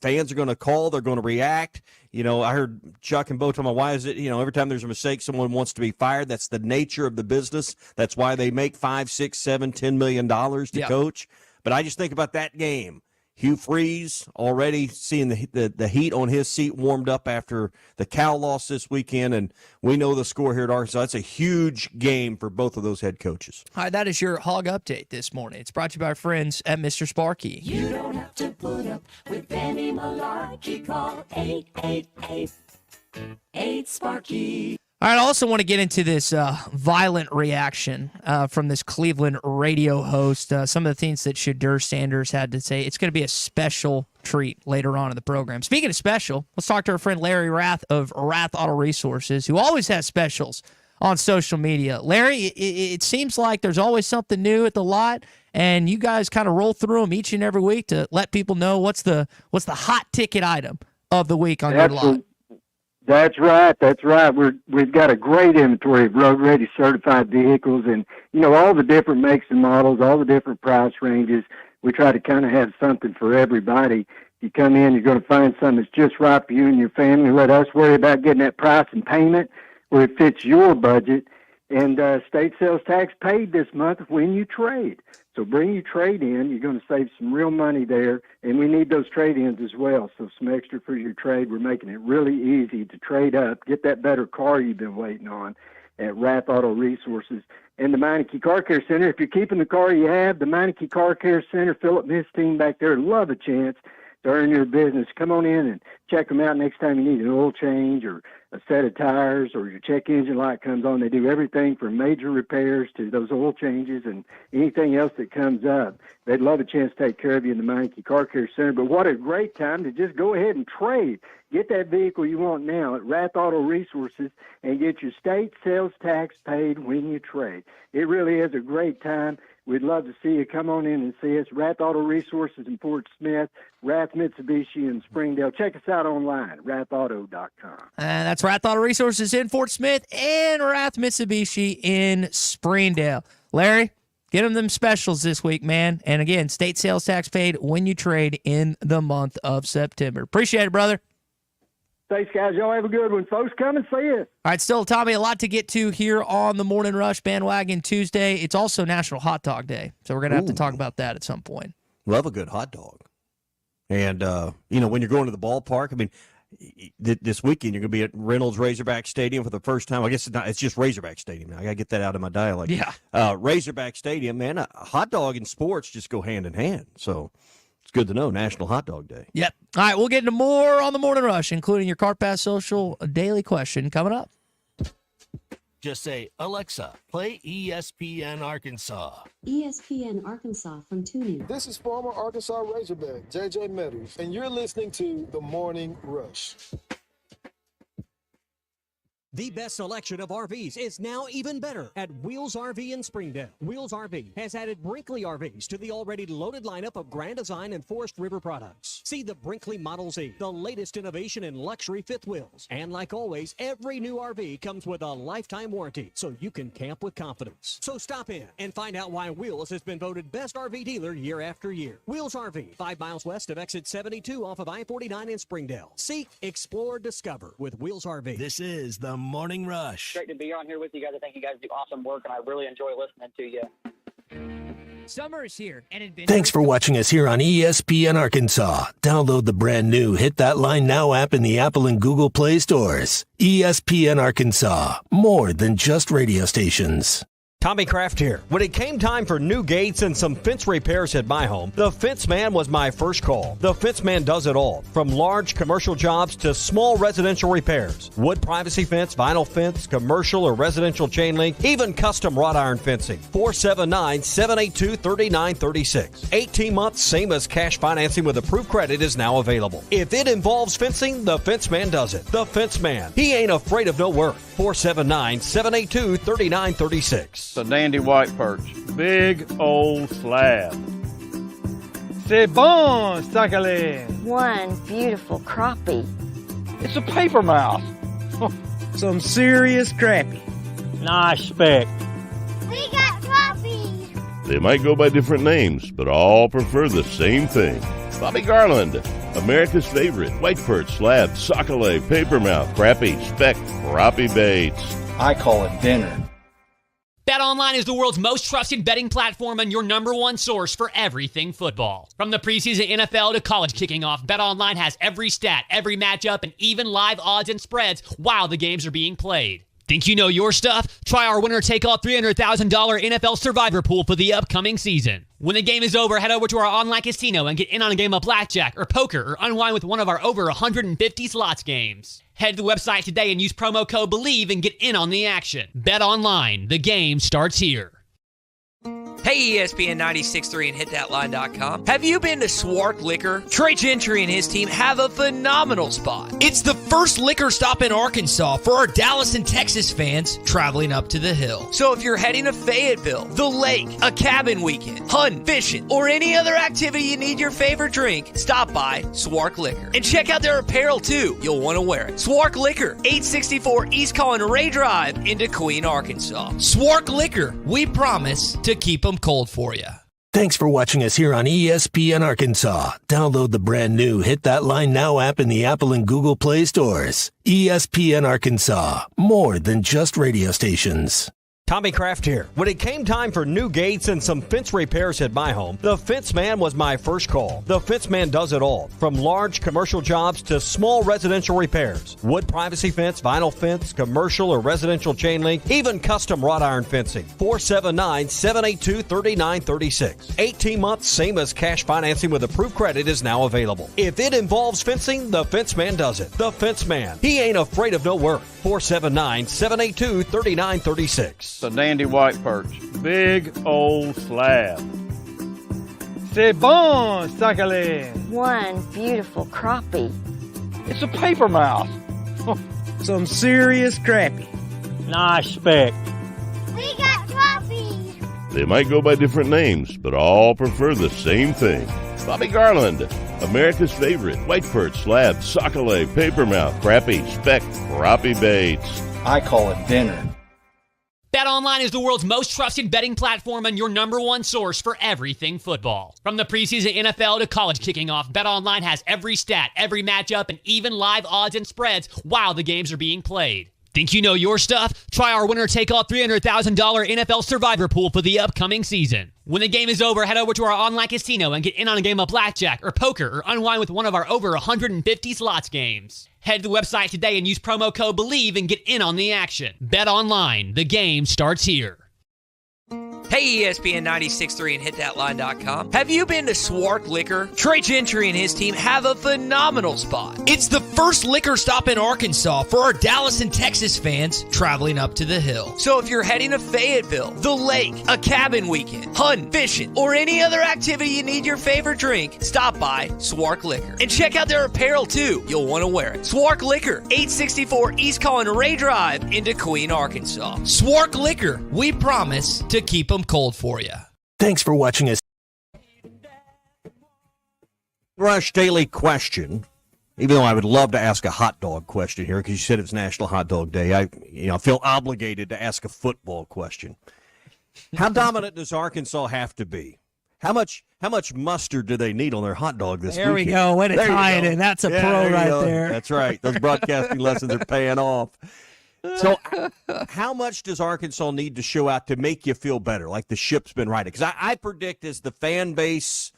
Fans are going to call, they're going to react. I heard Chuck and Bo talking about why is it, every time there's a mistake, someone wants to be fired. That's the nature of the business. That's why they make $5, $6, $7, $10 million to coach. But I just think about that game. Hugh Freeze already seeing the heat on his seat warmed up after the Cal loss this weekend, and we know the score here at Arkansas. It's a huge game for both of those head coaches. Hi, that is your Hog Update this morning. It's brought to you by our friends at Mr. Sparky. You don't have to put up with any malarkey. Call 888-8-SPARKY. All right, I also want to get into this violent reaction from this Cleveland radio host. Some of the things that Shadur Sanders had to say. It's going to be a special treat later on in the program. Speaking of special, let's talk to our friend Larry Rath of Rath Auto Resources, who always has specials on social media. Larry, it seems like there's always something new at the lot, and you guys kind of roll through them each and every week to let people know what's the hot ticket item of the week on your lot. That's right. We've got a great inventory of road-ready certified vehicles, and all the different makes and models, all the different price ranges. We try to kind of have something for everybody. You come in, you're going to find something that's just right for you and your family. Let us worry about getting that price and payment where it fits your budget. And state sales tax paid this month when you trade. So bring your trade in. You're going to save some real money there, and we need those trade-ins as well. So some extra for your trade. We're making it really easy to trade up, get that better car you've been waiting on at Rath Auto Resources and the Meineke Car Care Center. If you're keeping the car you have, the Meineke Car Care Center, Philip and his team back there love a chance to earn your business. Come on in and check them out next time you need an oil change or a set of tires or your check engine light comes on. They do everything from major repairs to those oil changes and anything else that comes up. They'd love a chance to take care of you in the Meineke Car Care Center. But what a great time to just go ahead and trade. Get that vehicle you want now at Rath Auto Resources and get your state sales tax paid when you trade. It really is a great time. We'd love to see you. Come on in and see us. Rath Auto Resources in Fort Smith, Rath Mitsubishi in Springdale. Check us out online, rathauto.com. That's Rath Auto Resources in Fort Smith and Rath Mitsubishi in Springdale. Larry, get them specials this week, man. And again, state sales tax paid when you trade in the month of September. Appreciate it, brother. Thanks, guys. Y'all have a good one. Folks, come and see us. All right, still, Tommy, a lot to get to here on the Morning Rush Bandwagon Tuesday. It's also National Hot Dog Day, so we're going to have to talk about that at some point. Love a good hot dog. And, when you're going to the ballpark, I mean, this weekend you're going to be at Reynolds Razorback Stadium for the first time. I guess it's just Razorback Stadium now. I got to get that out of my dialect. Yeah. Razorback Stadium, man, a hot dog and sports just go hand in hand. So it's good to know, National Hot Dog Day. Yep. All right, we'll get into more on the Morning Rush, including your Cart Pass Social daily question coming up. Just say, Alexa, play ESPN Arkansas. ESPN Arkansas from TuneIn. This is former Arkansas Razorback J.J. Meadows, and you're listening to The Morning Rush. The best selection of RVs is now even better at Wheels RV in Springdale. Wheels RV has added Brinkley RVs to the already loaded lineup of Grand Design and Forest River products. See the Brinkley Model Z, the latest innovation in luxury fifth wheels. And like always, every new RV comes with a lifetime warranty, so you can camp with confidence. So stop in and find out why Wheels has been voted best RV dealer year after year. Wheels RV, 5 miles west of exit 72 off of I-49 in Springdale. Seek, explore, discover with Wheels RV. This is the Morning Rush. Great to be on here with you guys. I think you guys do awesome work, and I really enjoy listening to you. Summer is here, and adventure. Thanks for watching us here on ESPN Arkansas. Download the brand new Hit That Line Now app in the Apple and Google Play stores. ESPN Arkansas, more than just radio stations. Tommy Kraft here. When it came time for new gates and some fence repairs at my home, the Fence Man was my first call. The Fence Man does it all, from large commercial jobs to small residential repairs. Wood privacy fence, vinyl fence, commercial or residential chain link, even custom wrought iron fencing. 479-782-3936. 18 months, same as cash financing with approved credit is now available. If it involves fencing, the Fence Man does it. The Fence Man. He ain't afraid of no work. 479-782-3936. A dandy white perch. Big old slab. C'est bon, sacalé. One beautiful crappie. It's a paper mouse. Some serious crappie. Nice speck. We got crappie. They might go by different names, but all prefer the same thing. Bobby Garland, America's favorite. White perch, slab, sockeye, papermouth, crappie, speck, crappie baits. I call it dinner. BetOnline is the world's most trusted betting platform and your number one source for everything football. From the preseason NFL to college kicking off, BetOnline has every stat, every matchup, and even live odds and spreads while the games are being played. Think you know your stuff? Try our winner-take-all $300,000 NFL Survivor Pool for the upcoming season. When the game is over, head over to our online casino and get in on a game of blackjack or poker or unwind with one of our over 150 slots games. Head to the website today and use promo code BELIEVE and get in on the action. Bet online. The game starts here. Hey, ESPN 96.3 and HitThatLine.com. Have you been to Swark Liquor? Trey Gentry and his team have a phenomenal spot. It's the first liquor stop in Arkansas for our Dallas and Texas fans traveling up to the hill. So if you're heading to Fayetteville, the lake, a cabin weekend, hunting, fishing, or any other activity you need your favorite drink, stop by Swark Liquor. And check out their apparel too. You'll want to wear it. Swark Liquor, 864 East Collin Ray Drive into Queen, Arkansas. Swark Liquor, we promise to keep them cold for you. Thanks for watching us here on ESPN Arkansas. Download the brand new Hit That Line Now app in the Apple and Google Play stores. ESPN Arkansas, more than just radio stations. Tommy Kraft here. When it came time for new gates and some fence repairs at my home, the Fence Man was my first call. The Fence Man does it all, from large commercial jobs to small residential repairs. Wood privacy fence, vinyl fence, commercial or residential chain link, even custom wrought iron fencing. 479-782-3936. 18 months, same as cash financing with approved credit is now available. If it involves fencing, the Fence Man does it. The Fence Man. He ain't afraid of no work. 479-782-3936. It's a dandy white perch. Big old slab. C'est bon, sacalé. One beautiful crappie. It's a paper mouse. Some serious crappie. Nice speck. We got crappie. They might go by different names, but all prefer the same thing. Bobby Garland, America's favorite. White perch, slab, sockeye, papermouth, crappie, speck, crappie baits. I call it dinner. BetOnline is the world's most trusted betting platform and your number one source for everything football. From the preseason NFL to college kicking off, BetOnline has every stat, every matchup, and even live odds and spreads while the games are being played. Think you know your stuff? Try our winner-take-all $300,000 NFL Survivor Pool for the upcoming season. When the game is over, head over to our online casino and get in on a game of blackjack or poker or unwind with one of our over 150 slots games. Head to the website today and use promo code BELIEVE and get in on the action. Bet online. The game starts here. Hey, ESPN 96.3 and hitthatline.com. Have you been to Swark Liquor? Trey Gentry and his team have a phenomenal spot. It's the first liquor stop in Arkansas for our Dallas and Texas fans traveling up to the hill. So if you're heading to Fayetteville, the lake, a cabin weekend, hunting, fishing, or any other activity you need your favorite drink, stop by Swark Liquor. And check out their apparel too. You'll want to wear it. Swark Liquor, 864 East Collin Ray Drive into Queen, Arkansas. Swark Liquor, we promise to keep them cold for you. Thanks for watching us. Rush Daily Question. Even though I would love to ask a hot dog question here because you said it's National Hot Dog Day, I feel obligated to ask a football question. How dominant does Arkansas have to be? How much mustard do they need on their hot dog this weekend? There we go. Way to tie it in. That's a pro right there. That's right. Those broadcasting lessons are paying off. So how much does Arkansas need to show out to make you feel better, like the ship's been righted? Because I predict as the fan base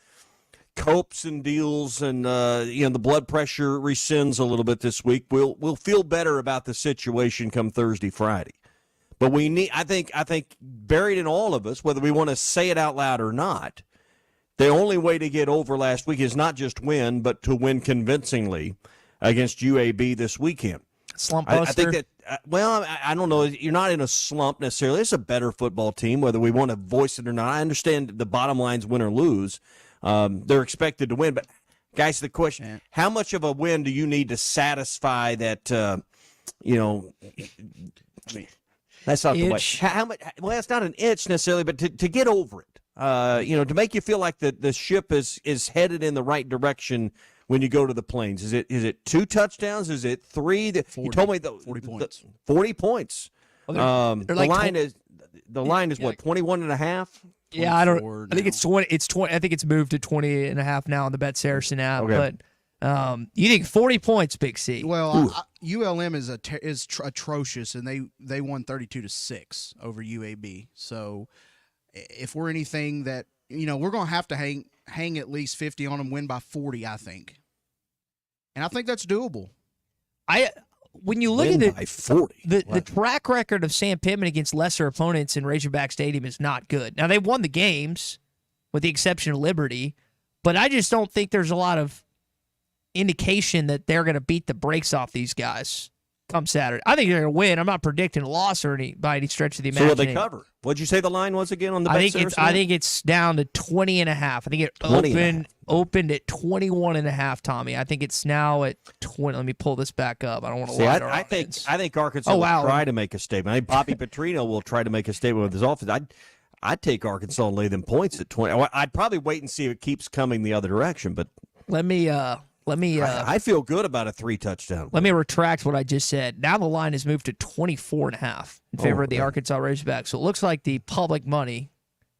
copes and deals and the blood pressure rescinds a little bit this week, we'll feel better about the situation come Thursday, Friday. But we need, I think buried in all of us, whether we want to say it out loud or not, the only way to get over last week is not just win, but to win convincingly against UAB this weekend. Slump buster. I think that, I don't know. You're not in a slump necessarily. It's a better football team, whether we want to voice it or not. I understand the bottom line's win or lose. They're expected to win. But, guys, the question, how much of a win do you need to satisfy that, that's not the way. How much? Well, it's not an itch necessarily, but to get over it, to make you feel like the ship is headed in the right direction when you go to the Plains. Is it 2 touchdowns? Is it 3? You told me 40 points. 40 points. Well, they're the line is what, 21.5? Yeah, I think it's 20. It's 20. I think it's moved to 20.5 now on the Bet Saracen app. Okay. But you think 40 points, Big C? Well, ULM is atrocious, and they won 32-6 over UAB. So if we're anything that we're going to have to hang at least 50 on them, win by 40, I think, and I think that's doable. When you look Win at by 40. The track record of Sam Pittman against lesser opponents in Razorback Stadium is not good. Now, they won the games, with the exception of Liberty, but I just don't think there's a lot of indication that they're going to beat the brakes off these guys come Saturday. I think they're going to win. I'm not predicting a loss by any stretch of the imagination. So will they cover? What'd you say the line was again on the I think it's down to 20.5. I think it opened at 21.5, Tommy. I think it's now at 20. Let me pull this back up. I don't want to lie to our audience. I think Arkansas will try to make a statement. I think Bobby Petrino will try to make a statement with his offense. I'd take Arkansas and lay them points at 20. I'd probably wait and see if it keeps coming the other direction, but let me I feel good about a 3-touchdown. Let me retract what I just said. Now the line has moved to 24.5 in favor of the Arkansas Razorbacks. So it looks like the public money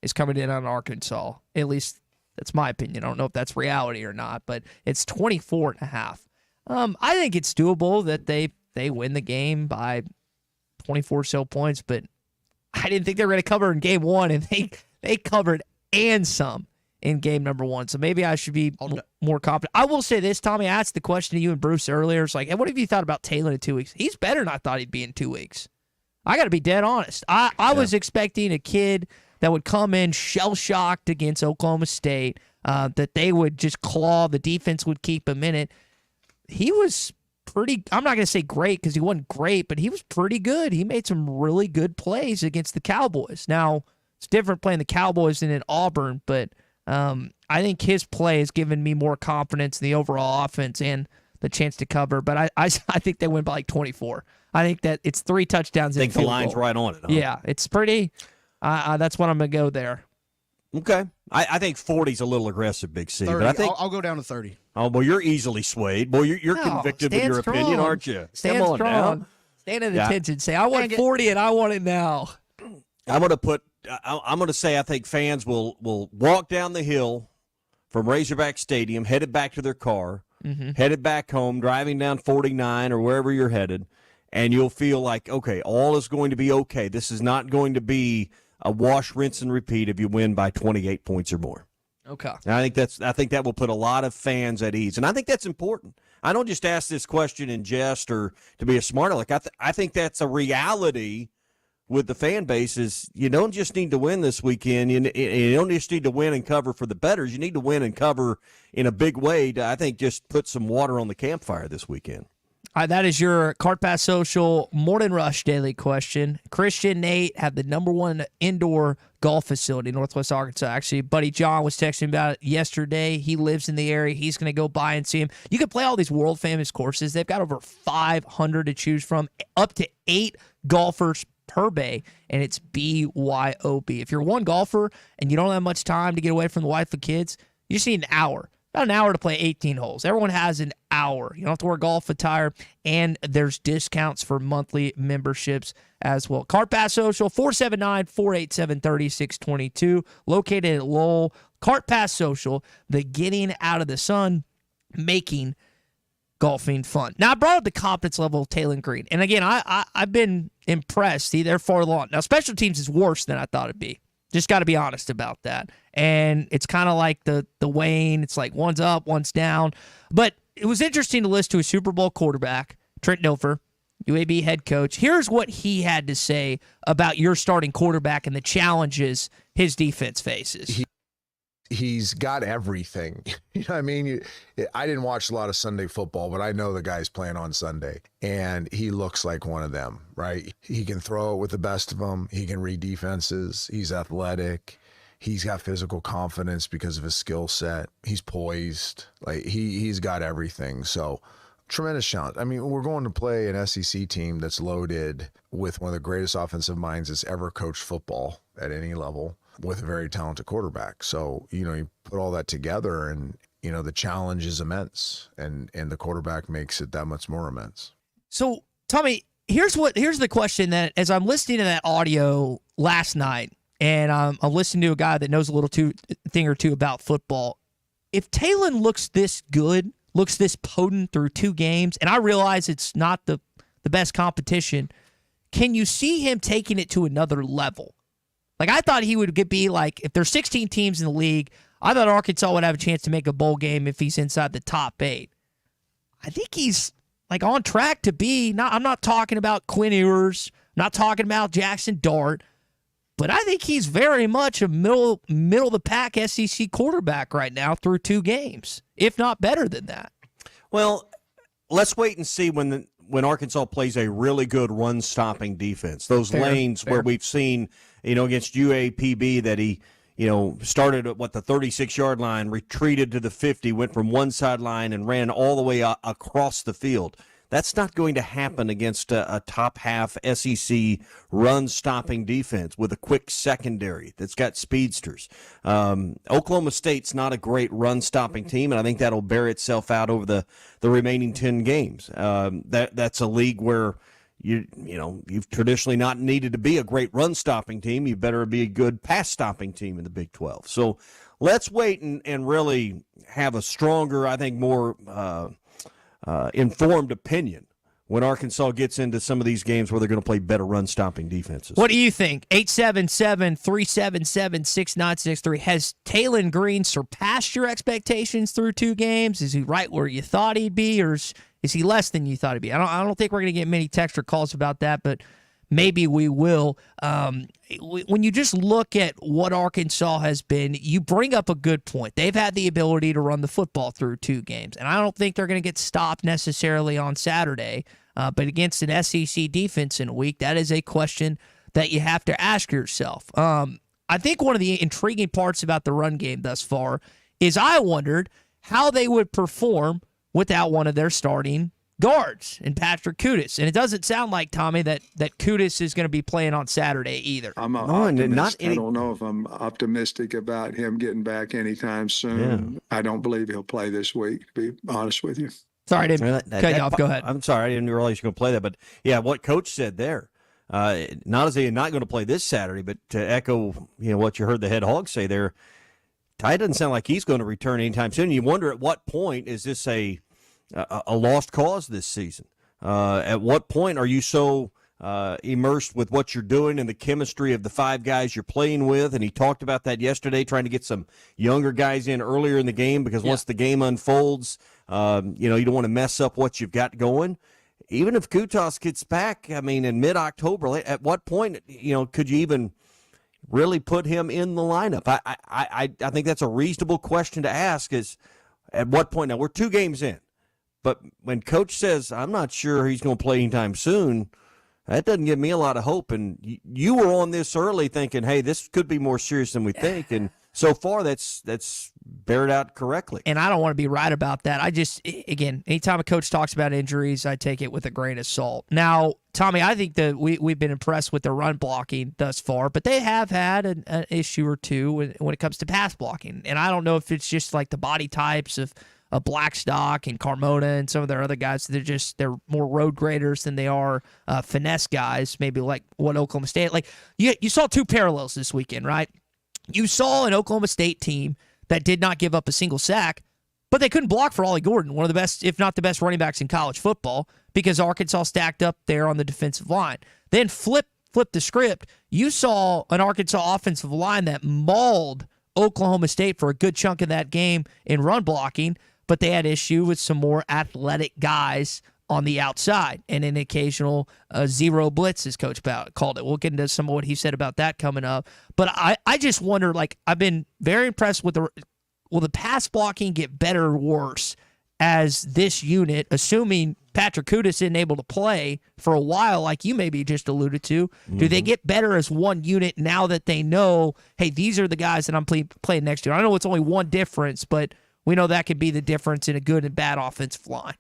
is coming in on Arkansas. At least that's my opinion. I don't know if that's reality or not, but it's 24.5. I think it's doable that they win the game by 24 so points, but I didn't think they were going to cover in game 1, and they covered and some in game number 1. So maybe I should be more confident. I will say this, Tommy. I asked the question to you and Bruce earlier. It's like, hey, what have you thought about Taylor in 2 weeks? He's better than I thought he'd be in 2 weeks. I got to be dead honest. I was expecting a kid that would come in shell-shocked against Oklahoma State, that they would just claw, the defense would keep him in it. He was pretty, I'm not going to say great because he wasn't great, but he was pretty good. He made some really good plays against the Cowboys. Now, it's different playing the Cowboys than in Auburn, but I think his play has given me more confidence in the overall offense and the chance to cover. But I think they win by like 24. I think that it's 3 touchdowns. I think the line's right on it. Huh? Yeah, it's pretty. That's what I'm going to go there. Okay. I think 40's a little aggressive, Big C. 30. But I think I'll go down to 30. Oh, boy, you're easily swayed. Boy, you're convicted with your opinion, aren't you? Stand Come on strong. now. Stand at attention. Say, I want 40 and I want it now. I'm going to say I think fans will walk down the hill from Razorback Stadium, headed back to their car, headed back home, driving down 49 or wherever you're headed, and you'll feel like, okay, all is going to be okay. This is not going to be a wash, rinse, and repeat if you win by 28 points or more. Okay. And I think that will put a lot of fans at ease, and I think that's important. I don't just ask this question in jest or to be a smart aleck. I think that's a reality with the fan base is you don't just need to win this weekend. You don't just need to win and cover for the bettors. You need to win and cover in a big way to, I think, just put some water on the campfire this weekend. That is your Cart Pass Social Morning Rush daily question. Christian, Nate have the #1 indoor golf facility in Northwest Arkansas. Actually, buddy John was texting about it yesterday. He lives in the area. He's going to go by and see him. You can play all these world famous courses. They've got over 500 to choose from, up to 8 golfers per bay, and it's BYOB. If you're one golfer and you don't have much time to get away from the wife and kids, you just need an hour. About an hour to play 18 holes. Everyone has an hour. You don't have to wear golf attire, and there's discounts for monthly memberships as well. Cart Pass Social, 479-487-3622, located at Lowell. Cart Pass Social, the getting out of the sun, making golfing fun. Now, I brought up the confidence level of Taylor Green, and again, I've been impressed. They're far along. Now, special teams is worse than I thought it'd be. Just got to be honest about that. And it's kind of like the Wayne. It's like one's up, one's down. But it was interesting to listen to a Super Bowl quarterback, Trent Dilfer, UAB head coach. Here's what he had to say about your starting quarterback and the challenges his defense faces. He's got everything. You know what I mean? I didn't watch a lot of Sunday football, but I know the guy's playing on Sunday, and he looks like one of them, right? He can throw it with the best of them. He can read defenses. He's athletic. He's got physical confidence because of his skill set. He's poised. Like he's got everything. So tremendous challenge. I mean, we're going to play an SEC team that's loaded with one of the greatest offensive minds that's ever coached football at any level, with a very talented quarterback. So, you put all that together and, the challenge is immense, and the quarterback makes it that much more immense. So, Tommy, here's the question that, as I'm listening to that audio last night, and I'm listening to a guy that knows a little thing or two about football, if Talon looks this good, looks this potent through 2 games, and I realize it's not the best competition, can you see him taking it to another level? Like, I thought he would be like, if there's 16 teams in the league, I thought Arkansas would have a chance to make a bowl game if he's inside the top 8. I think he's like on track to be, I'm not talking about Quinn Ewers, not talking about Jackson Dart, but I think he's very much a middle of the pack SEC quarterback right now through 2 games, if not better than that. Well, let's wait and see when Arkansas plays a really good run-stopping defense. Those lanes where we've seen, against UAPB that he, started at the 36-yard line, retreated to the 50, went from one sideline and ran all the way across the field. That's not going to happen against a top-half SEC run-stopping defense with a quick secondary that's got speedsters. Oklahoma State's not a great run-stopping team, and I think that'll bear itself out over the remaining 10 games. That's a league where you've traditionally not needed to be a great run-stopping team. You better be a good pass-stopping team in the Big 12. So let's wait and really have a stronger, I think, more informed opinion when Arkansas gets into some of these games where they're going to play better run-stopping defenses. What do you think? 877-377-6963. Has Taylon Green surpassed your expectations through 2 games? Is he right where you thought he'd be, or is he less than you thought he'd be? I don't think we're going to get many text or calls about that, but maybe we will. When you just look at what Arkansas has been, you bring up a good point. They've had the ability to run the football through 2 games, and I don't think they're going to get stopped necessarily on Saturday. But against an SEC defense in a week, that is a question that you have to ask yourself. I think one of the intriguing parts about the run game thus far is I wondered how they would perform without one of their starting guards in Patrick Kudus. And it doesn't sound like, Tommy, that Kudus is going to be playing on Saturday either. I don't know if I'm optimistic about him getting back anytime soon. Yeah. I don't believe he'll play this week, to be honest with you. Sorry, I didn't cut you off. Go ahead. I'm sorry. I didn't realize you were going to play that. But, yeah, what Coach said there, not as he's not going to play this Saturday, but to echo what you heard the head hog say there, Ty doesn't sound like he's going to return anytime soon. You wonder at what point is this a lost cause this season? At what point are you so immersed with what you're doing and the chemistry of the 5 guys you're playing with? And he talked about that yesterday, trying to get some younger guys in earlier in the game because once the game unfolds, you don't want to mess up what you've got going. even if Kutas gets back, I mean, in mid-October, at what point, could you even really put him in the lineup? I think that's a reasonable question to ask is at what point. Now, we're 2 games in, but when Coach says, I'm not sure he's going to play anytime soon, that doesn't give me a lot of hope. And you were on this early thinking, hey, this could be more serious than we think. And so far, that's bared out correctly. And I don't want to be right about that. I just, again, anytime a coach talks about injuries, I take it with a grain of salt. Now, Tommy, I think that we've been impressed with their run blocking thus far, but they have had an issue or two when it comes to pass blocking. And I don't know if it's just like the body types of Blackstock and Carmona and some of their other guys. They're more road graders than they are finesse guys, maybe like what Oklahoma State. Like you saw 2 parallels this weekend, right? You saw an Oklahoma State team that did not give up a single sack, but they couldn't block for Ollie Gordon, one of the best, if not the best running backs in college football, because Arkansas stacked up there on the defensive line. Then flip the script. You saw an Arkansas offensive line that mauled Oklahoma State for a good chunk of that game in run blocking, but they had issue with some more athletic guys on the outside and an occasional zero blitz, as Coach called it. We'll get into some of what he said about that coming up. But I just wonder, I've been very impressed with will the pass blocking get better or worse as this unit, assuming Patrick Kutas isn't able to play for a while, like you maybe just alluded to, do they get better as one unit now that they know, hey, these are the guys that I'm playing next year? I know it's only one difference, but we know that could be the difference in a good and bad offensive line.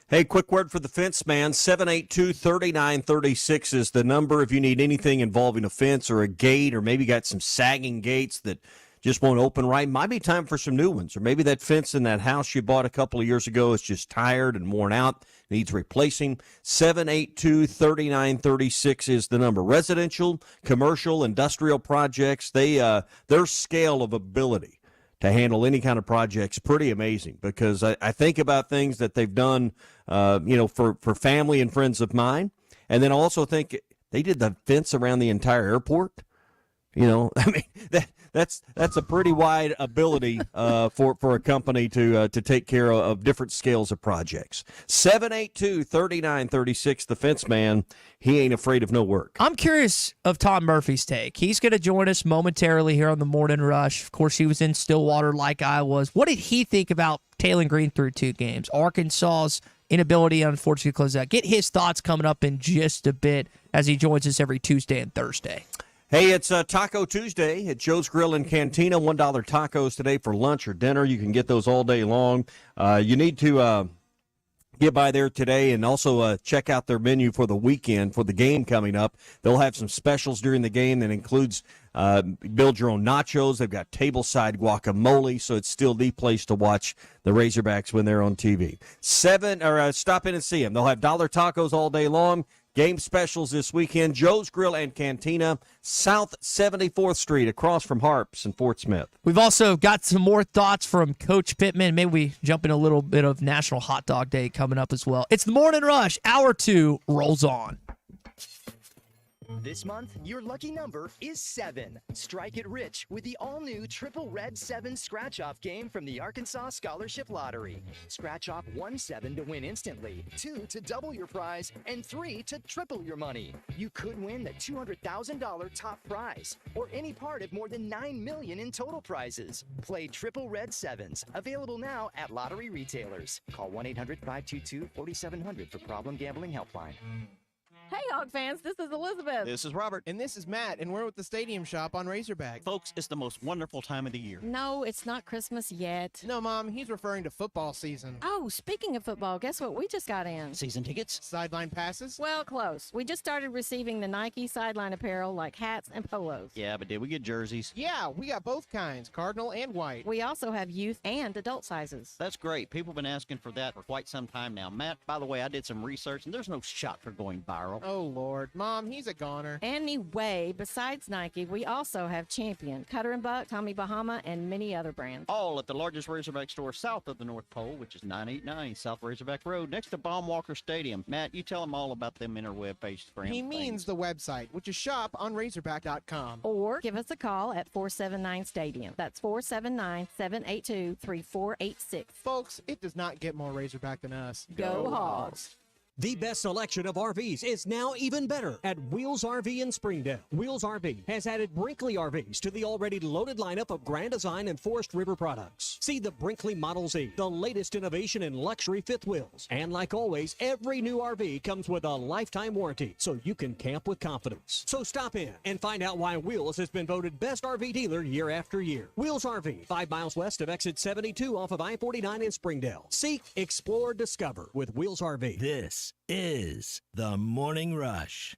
Hey, quick word for the fence man. 782-3936 is the number if you need anything involving a fence or a gate, or maybe got some sagging gates that just won't open right. Might be time for some new ones, or maybe that fence in that house you bought a couple of years ago is just tired and worn out, needs replacing. 782-3936 is the number. Residential, commercial, industrial projects, their scale of ability to handle any kind of project's pretty amazing, because I think about things that they've done, for family and friends of mine, and then I also think they did the fence around the entire airport. That's a pretty wide ability for a company to take care of different scales of projects. 782-3936, the fence man, he ain't afraid of no work. I'm curious of Tom Murphy's take. He's going to join us momentarily here on the Morning Rush. Of course, he was in Stillwater like I was. What did he think about Taylor Green through 2 games? Arkansas's inability, unfortunately, to close out. Get his thoughts coming up in just a bit as he joins us every Tuesday and Thursday. Hey, it's Taco Tuesday at Joe's Grill and Cantina. $1 tacos today for lunch or dinner. You can get those all day long. You need to get by there today and also check out their menu for the weekend, for the game coming up. They'll have some specials during the game that includes build your own nachos. They've got tableside guacamole, so it's still the place to watch the Razorbacks when they're on TV. Stop in and see them. They'll have $1 tacos all day long. Game specials this weekend, Joe's Grill and Cantina, South 74th Street, across from Harps in Fort Smith. We've also got some more thoughts from Coach Pittman. Maybe we jump in a little bit of National Hot Dog Day coming up as well. It's the Morning Rush. Hour 2 rolls on. This month, your lucky number is 7. Strike it rich with the all-new Triple Red 7 scratch-off game from the Arkansas Scholarship Lottery. Scratch off 1 7 to win instantly, 2 to double your prize, and 3 to triple your money. You could win the $200,000 top prize, or any part of more than $9 million in total prizes. Play Triple Red 7s, available now at lottery retailers. Call 1-800-522-4700 for Problem Gambling Helpline. Hey, Hog fans, this is Elizabeth. This is Robert. And this is Matt, and we're with the Stadium Shop on Razorback. Folks, it's the most wonderful time of the year. No, it's not Christmas yet. No, Mom, he's referring to football season. Oh, speaking of football, guess what we just got in? Season tickets? Sideline passes? Well, close. We just started receiving the Nike sideline apparel like hats and polos. Yeah, but did we get jerseys? Yeah, we got both kinds, cardinal and white. We also have youth and adult sizes. That's great. People have been asking for that for quite some time now. Matt, by the way, I did some research, and there's no shot for going viral. Oh, Lord. Mom, he's a goner. Anyway, besides Nike, we also have Champion, Cutter & Buck, Tommy Bahama, and many other brands. All at the largest Razorback store south of the North Pole, which is 989 South Razorback Road, next to Baumwalker Stadium. Matt, you tell them all about them interweb pages for him. He means the website, which is shoponrazorback.com. Or give us a call at 479-STADIUM. That's 479-782-3486. Folks, it does not get more Razorback than us. Go Hogs! The best selection of RVs is now even better at Wheels RV in Springdale. Wheels RV has added Brinkley RVs to the already loaded lineup of Grand Design and Forest River products. See the Brinkley Model Z, the latest innovation in luxury fifth wheels. And like always, every new RV comes with a lifetime warranty, so you can camp with confidence. So stop in and find out why Wheels has been voted best RV dealer year after year. Wheels RV, 5 miles west of exit 72 off of I-49 in Springdale. Seek, explore, discover with Wheels RV. This is the Morning Rush.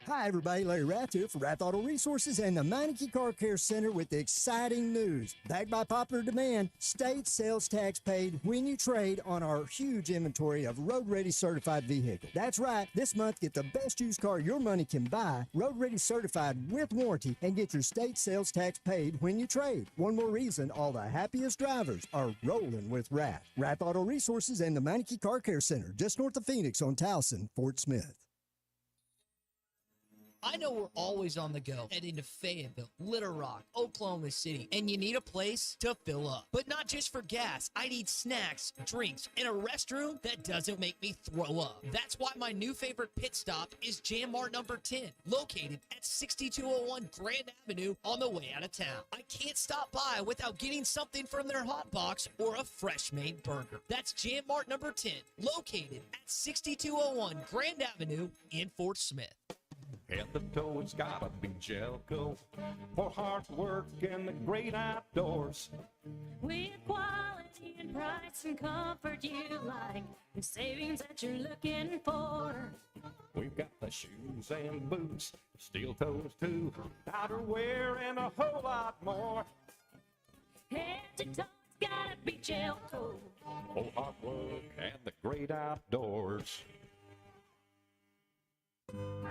Hi, everybody. Larry Rath here for Rath Auto Resources and the Meineke Car Care Center with exciting news. Backed by popular demand, state sales tax paid when you trade on our huge inventory of road-ready certified vehicles. That's right. This month, get the best used car your money can buy, road-ready certified with warranty, and get your state sales tax paid when you trade. One more reason all the happiest drivers are rolling with Rath. Rath Auto Resources and the Meineke Car Care Center, just north of Phoenix on Towson, Fort Smith. I know we're always on the go, heading to Fayetteville, Little Rock, Oklahoma City, and you need a place to fill up. But not just for gas. I need snacks, drinks, and a restroom that doesn't make me throw up. That's why my new favorite pit stop is Jam Mart number 10, located at 6201 Grand Avenue on the way out of town. I can't stop by without getting something from their hot box or a fresh-made burger. That's Jam Mart number 10, located at 6201 Grand Avenue in Fort Smith. Head to toe, it's gotta be Jelco for hard work and the great outdoors. With quality and price and comfort you like, and savings that you're looking for. We've got the shoes and boots, steel toes too, outerwear and a whole lot more. Head to toe, it's gotta be Jelco. For hard work and the great outdoors.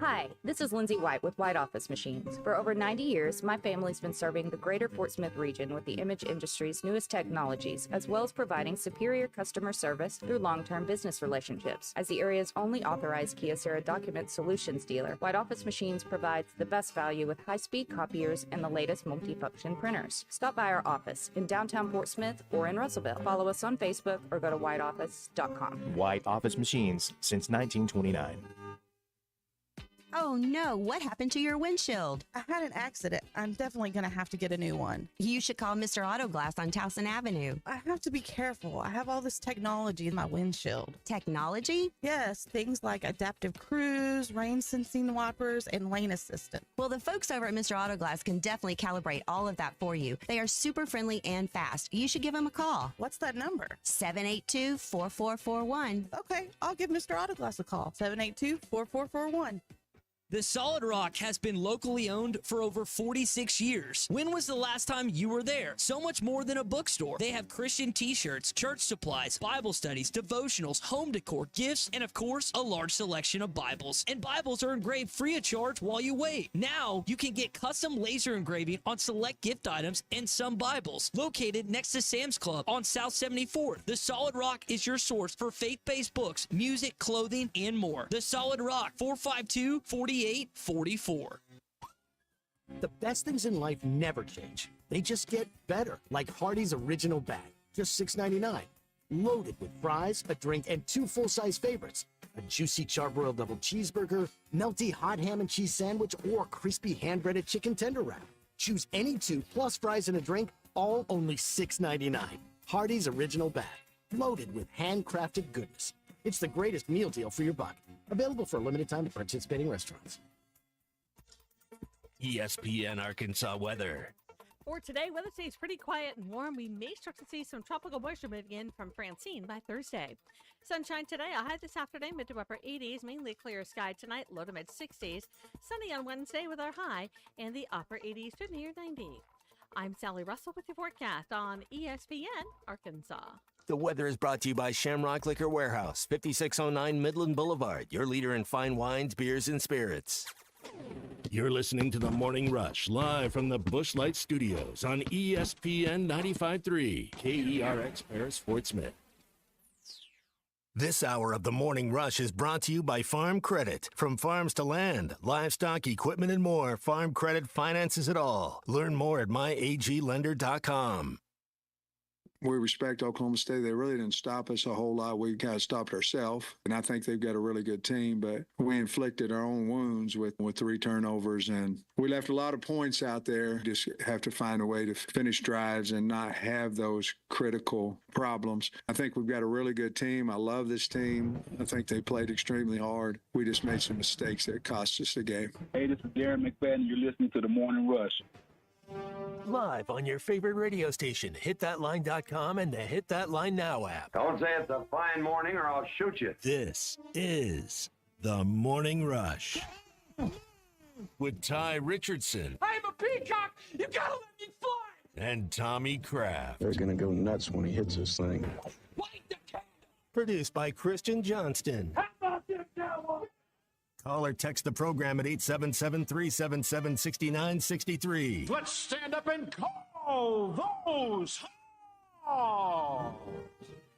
Hi, this is Lindsay White with White Office Machines. For over 90 years, my family's been serving the greater Fort Smith region with the image industry's newest technologies, as well as providing superior customer service through long-term business relationships. As the area's only authorized Kyocera document solutions dealer, White Office Machines provides the best value with high-speed copiers and the latest multifunction printers. Stop by our office in downtown Fort Smith or in Russellville. Follow us on Facebook or go to whiteoffice.com. White Office Machines since 1929. Oh no, what happened to your windshield? I had an accident. I'm definitely going to have to get a new one. You should call Mr. Auto Glass on Towson Avenue. I have to be careful. I have all this technology in my windshield. Technology? Yes, things like adaptive cruise, rain sensing wipers, and lane assistant. Well, the folks over at Mr. Auto Glass can definitely calibrate all of that for you. They are super friendly and fast. You should give them a call. What's that number? 782-4441. Okay, I'll give Mr. Auto Glass a call. 782-4441. The Solid Rock has been locally owned for over 46 years. When was the last time you were there? So much more than a bookstore. They have Christian t-shirts, church supplies, Bible studies, devotionals, home decor, gifts, and of course, a large selection of Bibles. And Bibles are engraved free of charge while you wait. Now, you can get custom laser engraving on select gift items and some Bibles. Located next to Sam's Club on South 74th, The Solid Rock is your source for faith-based books, music, clothing, and more. The Solid Rock, 452-4844. The best things in life never change. They just get better, like Hardee's Original Bag, just $6.99. Loaded with fries, a drink, and 2 full-size favorites. A juicy charbroiled double cheeseburger, melty hot ham and cheese sandwich, or crispy hand-breaded chicken tender wrap. Choose any 2 plus fries and a drink, all only $6.99. Hardee's Original Bag, loaded with handcrafted goodness. It's the greatest meal deal for your buck. Available for a limited time at participating restaurants. ESPN Arkansas weather. For today, weather stays pretty quiet and warm. We may start to see some tropical moisture moving in from Francine by Thursday. Sunshine today, a high this afternoon, mid to upper 80s, mainly clear sky tonight, low to mid 60s. Sunny on Wednesday with our high in the upper 80s to near 90. I'm Sally Russell with your forecast on ESPN Arkansas. The weather is brought to you by Shamrock Liquor Warehouse, 5609 Midland Boulevard, your leader in fine wines, beers, and spirits. You're listening to The Morning Rush, live from the Busch Light Studios on ESPN 95.3, KERX Paris, Fort Smith. This hour of The Morning Rush is brought to you by Farm Credit. From farms to land, livestock, equipment, and more, Farm Credit finances it all. Learn more at myaglender.com. We respect Oklahoma State. They really didn't stop us a whole lot. We kind of stopped ourselves, and I think they've got a really good team, but we inflicted our own wounds with 3 turnovers, and we left a lot of points out there. Just have to find a way to finish drives and not have those critical problems. I think we've got a really good team. I love this team. I think they played extremely hard. We just made some mistakes that cost us the game. Hey, this is Darren McFadden. You're listening to The Morning Rush. Live on your favorite radio station, hitthatline.com and the Hit That Line Now app. Don't say it's a fine morning or I'll shoot you. This is The Morning Rush with Ty Richardson I'm a peacock. You gotta let me fly. and Tommy Kraft. They're going to go nuts when he hits this thing. Produced by Christian Johnston. How about them Cowboys? Call or text the program at 877-377-6963. Let's stand up and call those Hogs.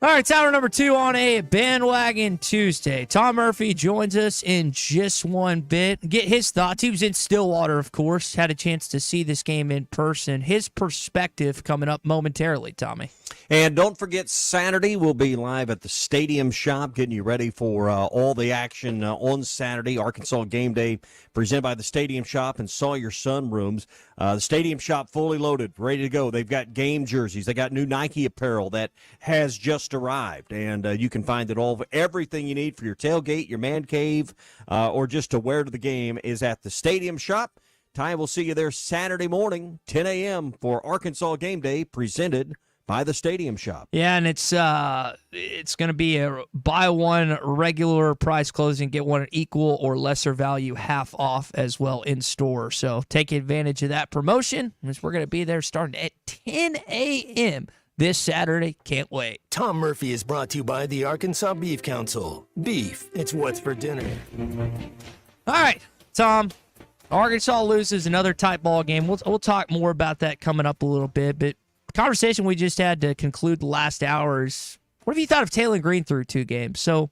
All right, it's hour number 2 on a Bandwagon Tuesday. Tom Murphy joins us in just one bit. Get his thoughts. He was in Stillwater, of course. Had a chance to see this game in person. His perspective coming up momentarily, Tommy. And don't forget, Saturday we'll be live at the Stadium Shop, getting you ready for all the action on Saturday. Arkansas Game Day presented by the Stadium Shop and Sawyer Sunrooms. The Stadium Shop fully loaded, ready to go. They've got game jerseys. They got new Nike apparel that has just arrived, and you can find it all. Everything you need for your tailgate, your man cave, or just to wear to the game is at the Stadium Shop. Ty will see you there Saturday morning, 10 a.m. for Arkansas Game Day, presented by the Stadium Shop. Yeah, and it's going to be a buy one regular price closing, get one equal or lesser value half off as well in store. So take advantage of that promotion, as we're going to be there starting at 10 a.m. this Saturday. Can't wait. Tom Murphy is brought to you by the Arkansas Beef Council. Beef, it's what's for dinner. All right, Tom. Arkansas loses another tight ball game. We'll talk more about that coming up a little bit, but conversation we just had to conclude the last hours. What have you thought of Taylor Green through 2 games? So,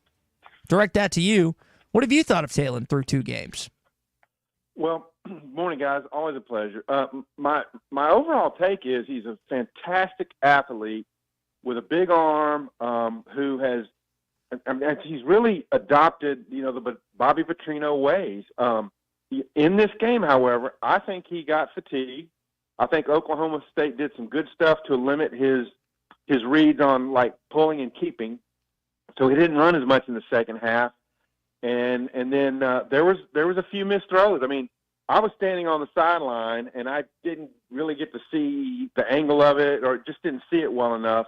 direct that to you. What have you thought of Taylor through 2 games? Well, morning, guys. Always a pleasure. My overall take is he's a fantastic athlete with a big arm who has he's really adopted, the Bobby Petrino ways. In this game, however, I think he got fatigued. I think Oklahoma State did some good stuff to limit his reads on like pulling and keeping, so he didn't run as much in the second half. And then there was a few missed throws. I mean, I was standing on the sideline and I didn't really get to see the angle of it, or just didn't see it well enough.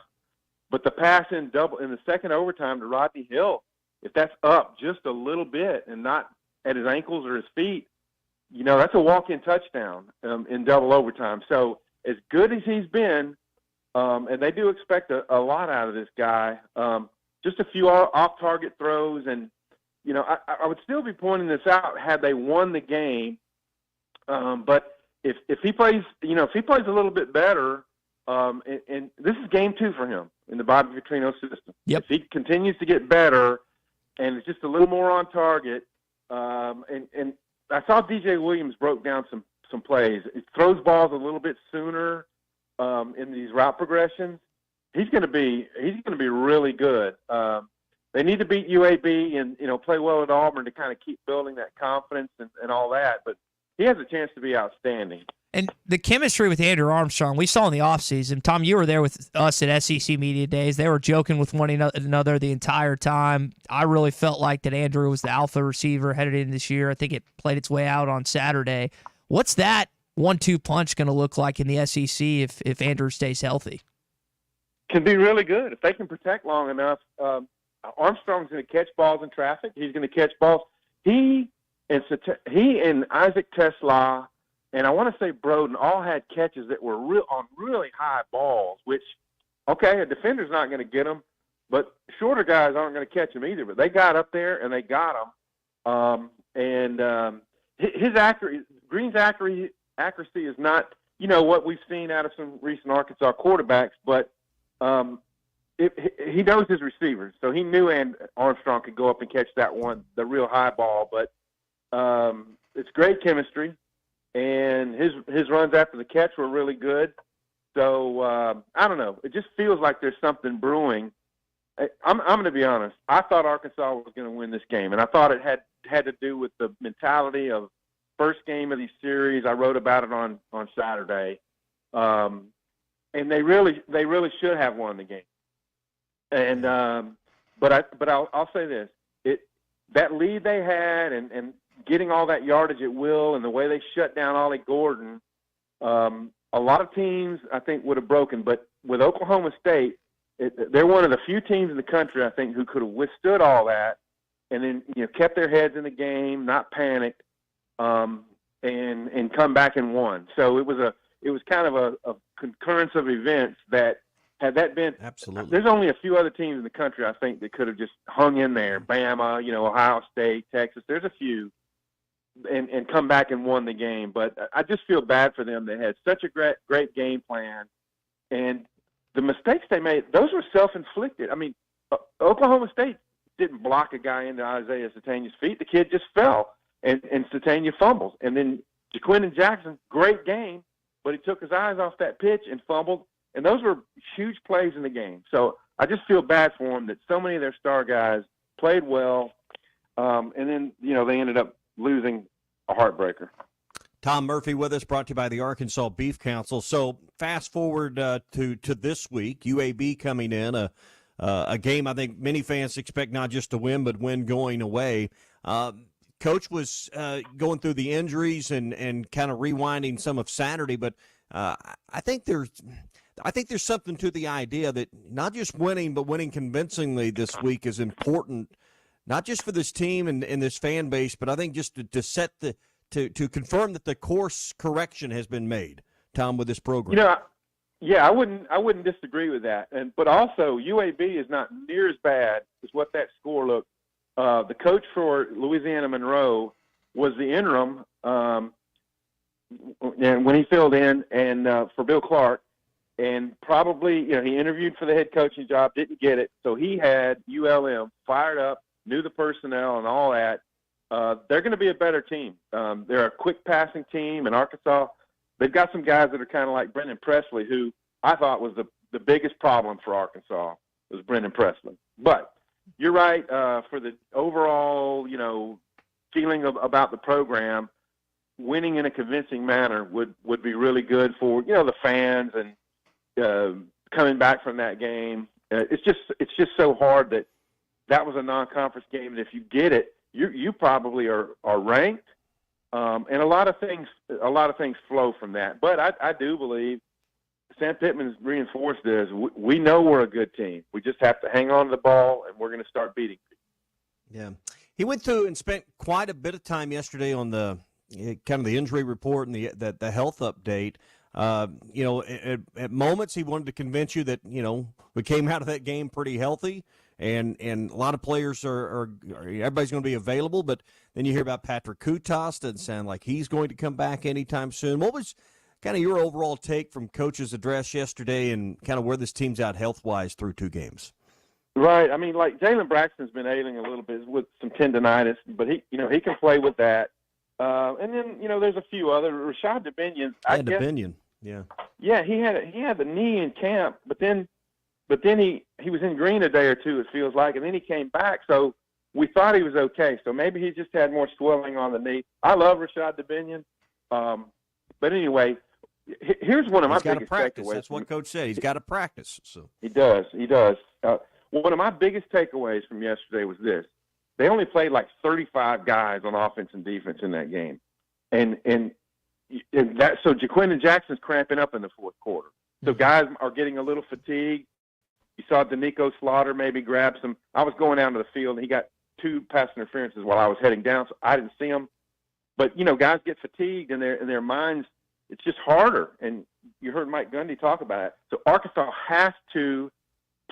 But the pass in the second overtime to Rodney Hill, if that's up just a little bit and not at his ankles or his feet, that's a walk-in touchdown in double overtime. So as good as he's been, and they do expect a lot out of this guy, just a few off-target throws. And, I would still be pointing this out had they won the game. But if he plays, if he plays a little bit better, and this is game 2 for him in the Bobby Petrino system. Yep. If he continues to get better and it's just a little more on target, and I saw DJ Williams broke down some plays. He throws balls a little bit sooner in these route progressions. He's going to be really good. They need to beat UAB and play well at Auburn to kind of keep building that confidence and all that. But he has a chance to be outstanding. And the chemistry with Andrew Armstrong, we saw in the offseason. Tom, you were there with us at SEC Media Days. They were joking with one another the entire time. I really felt like that Andrew was the alpha receiver headed in this year. I think it played its way out on Saturday. What's that 1-2 punch going to look like in the SEC if Andrew stays healthy? Can be really good. If they can protect long enough, Armstrong's going to catch balls in traffic. He's going to catch balls. He and Isaac Tesla, and I want to say Broden, all had catches that were on really high balls, which, okay, a defender's not going to get them, but shorter guys aren't going to catch them either. But they got up there, and they got them. His accuracy, Green's accuracy is not, what we've seen out of some recent Arkansas quarterbacks, but he knows his receivers. So he knew Armstrong could go up and catch that one, the real high ball. But it's great chemistry. And his runs after the catch were really good. So I don't know. It just feels like there's something brewing. I'm going to be honest. I thought Arkansas was going to win this game, and I thought it had to do with the mentality of first game of the series. I wrote about it on Saturday, and they really should have won the game. And but I'll say this: that lead they had, and getting all that yardage at will, and the way they shut down Ollie Gordon, a lot of teams I think would have broken. But with Oklahoma State, they're one of the few teams in the country I think who could have withstood all that, and then kept their heads in the game, not panicked, and come back and won. So it was kind of a concurrence of events that, had that been, absolutely, there's only a few other teams in the country I think that could have just hung in there. Bama, Ohio State, Texas. There's a few, and come back and won the game. But I just feel bad for them. They had such a great game plan, and the mistakes they made, those were self-inflicted. I mean, Oklahoma State didn't block a guy into Isaiah Sategna's feet. The kid just fell, and Sategna fumbles. And then Jaquindon Jackson, great game, but he took his eyes off that pitch and fumbled. And those were huge plays in the game. So I just feel bad for them that so many of their star guys played well, and then, they ended up losing a heartbreaker. Tom Murphy with us, brought to you by the Arkansas Beef Council. So fast forward to this week, UAB coming in, a game I think many fans expect not just to win, but win going away. Coach was going through the injuries and kind of rewinding some of Saturday, but I think there's something to the idea that not just winning, but winning convincingly this week is important, not just for this team and this fan base, but I think just to set to confirm that the course correction has been made, Tom, with this program. I wouldn't disagree with that. But also UAB is not near as bad as what that score looked. The coach for Louisiana Monroe was the interim, and when he filled in and for Bill Clark, and probably he interviewed for the head coaching job, didn't get it, so he had ULM fired up, knew the personnel and all that. They're going to be a better team. They're a quick passing team, and Arkansas, they've got some guys that are kind of like Brendan Presley, who I thought was the biggest problem for Arkansas was Brendan Presley. But you're right, for the overall, feeling about the program, winning in a convincing manner would be really good for, the fans and coming back from that game. It's just so hard that was a non-conference game, and if you get it, you probably are ranked, and a lot of things flow from that. But I do believe Sam Pittman's reinforced this. We know we're a good team. We just have to hang on to the ball, and we're going to start beating people. Yeah, he went through and spent quite a bit of time yesterday on the kind of the injury report and the health update. At moments he wanted to convince you that we came out of that game pretty healthy. And a lot of players are everybody's going to be available, but then you hear about Patrick Kutas. Doesn't sound like he's going to come back anytime soon. What was kind of your overall take from Coach's address yesterday and kind of where this team's at health-wise through 2 games? Right. I mean, like Jalen Braxton's been ailing a little bit with some tendonitis, but he can play with that. And then, there's a few other. Rashad Dubinion. Dubinion, yeah. Yeah, he had the knee in camp, but then he was in green a day or two, it feels like, and then he came back. So we thought he was okay. So maybe he just had more swelling on the knee. I love Rashad Dubinion. But anyway, here's one of my biggest takeaways. That's what Coach said. He's got to practice. So He does. One of my biggest takeaways from yesterday was this. They only played like 35 guys on offense and defense in that game. And so Jaquindon Jackson's cramping up in the fourth quarter. So guys are getting a little fatigued. You saw Danico Slaughter maybe grab some. I was going down to the field, and he got 2 pass interferences while I was heading down, so I didn't see him. But, guys get fatigued in their minds. It's just harder. And you heard Mike Gundy talk about it. So Arkansas has to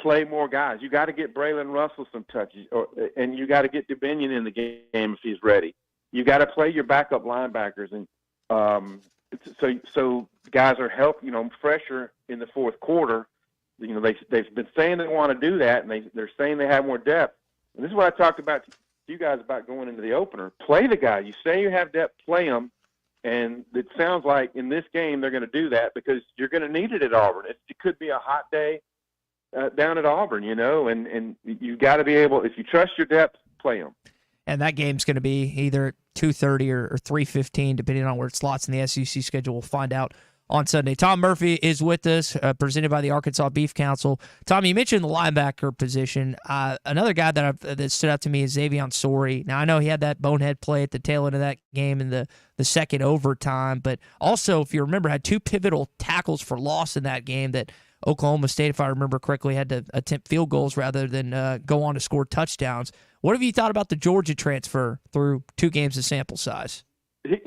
play more guys. You got to get Braylon Russell some touches, and you got to get Dubinion in the game if he's ready. You got to play your backup linebackers, and so guys are fresher in the fourth quarter. They've been saying they want to do that, and they're saying they have more depth. And this is what I talked about to you guys about going into the opener. Play the guy. You say you have depth, play him, And it sounds like in this game they're going to do that because you're going to need it at Auburn. It could be a hot day down at Auburn, and you got to be able, if you trust your depth, play them. And that game's going to be either 2:30 or 3:15, depending on where it slots in the SEC schedule. We'll find out on Sunday. Tom Murphy is with us, presented by the Arkansas Beef Council. Tom, you mentioned the linebacker position. Another guy that stood out to me is Xavier Sorey. Now, I know he had that bonehead play at the tail end of that game in the second overtime, but also, if you remember, had 2 pivotal tackles for loss in that game that Oklahoma State, if I remember correctly, had to attempt field goals rather than go on to score touchdowns. What have you thought about the Georgia transfer through 2 games of sample size?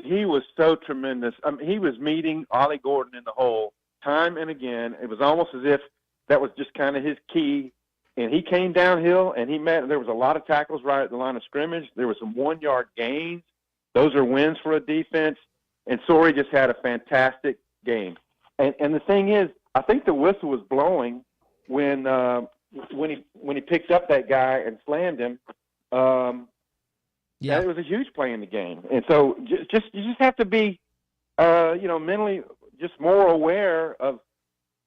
He was so tremendous. He was meeting Ollie Gordon in the hole time and again. It was almost as if that was just kind of his key. And he came downhill, and there was a lot of tackles right at the line of scrimmage. There were some 1-yard gains. Those are wins for a defense. And Sorey just had a fantastic game. And the thing is, I think the whistle was blowing when he picked up that guy and slammed him. Yeah, it was a huge play in the game, and so you just have to be, mentally just more aware of,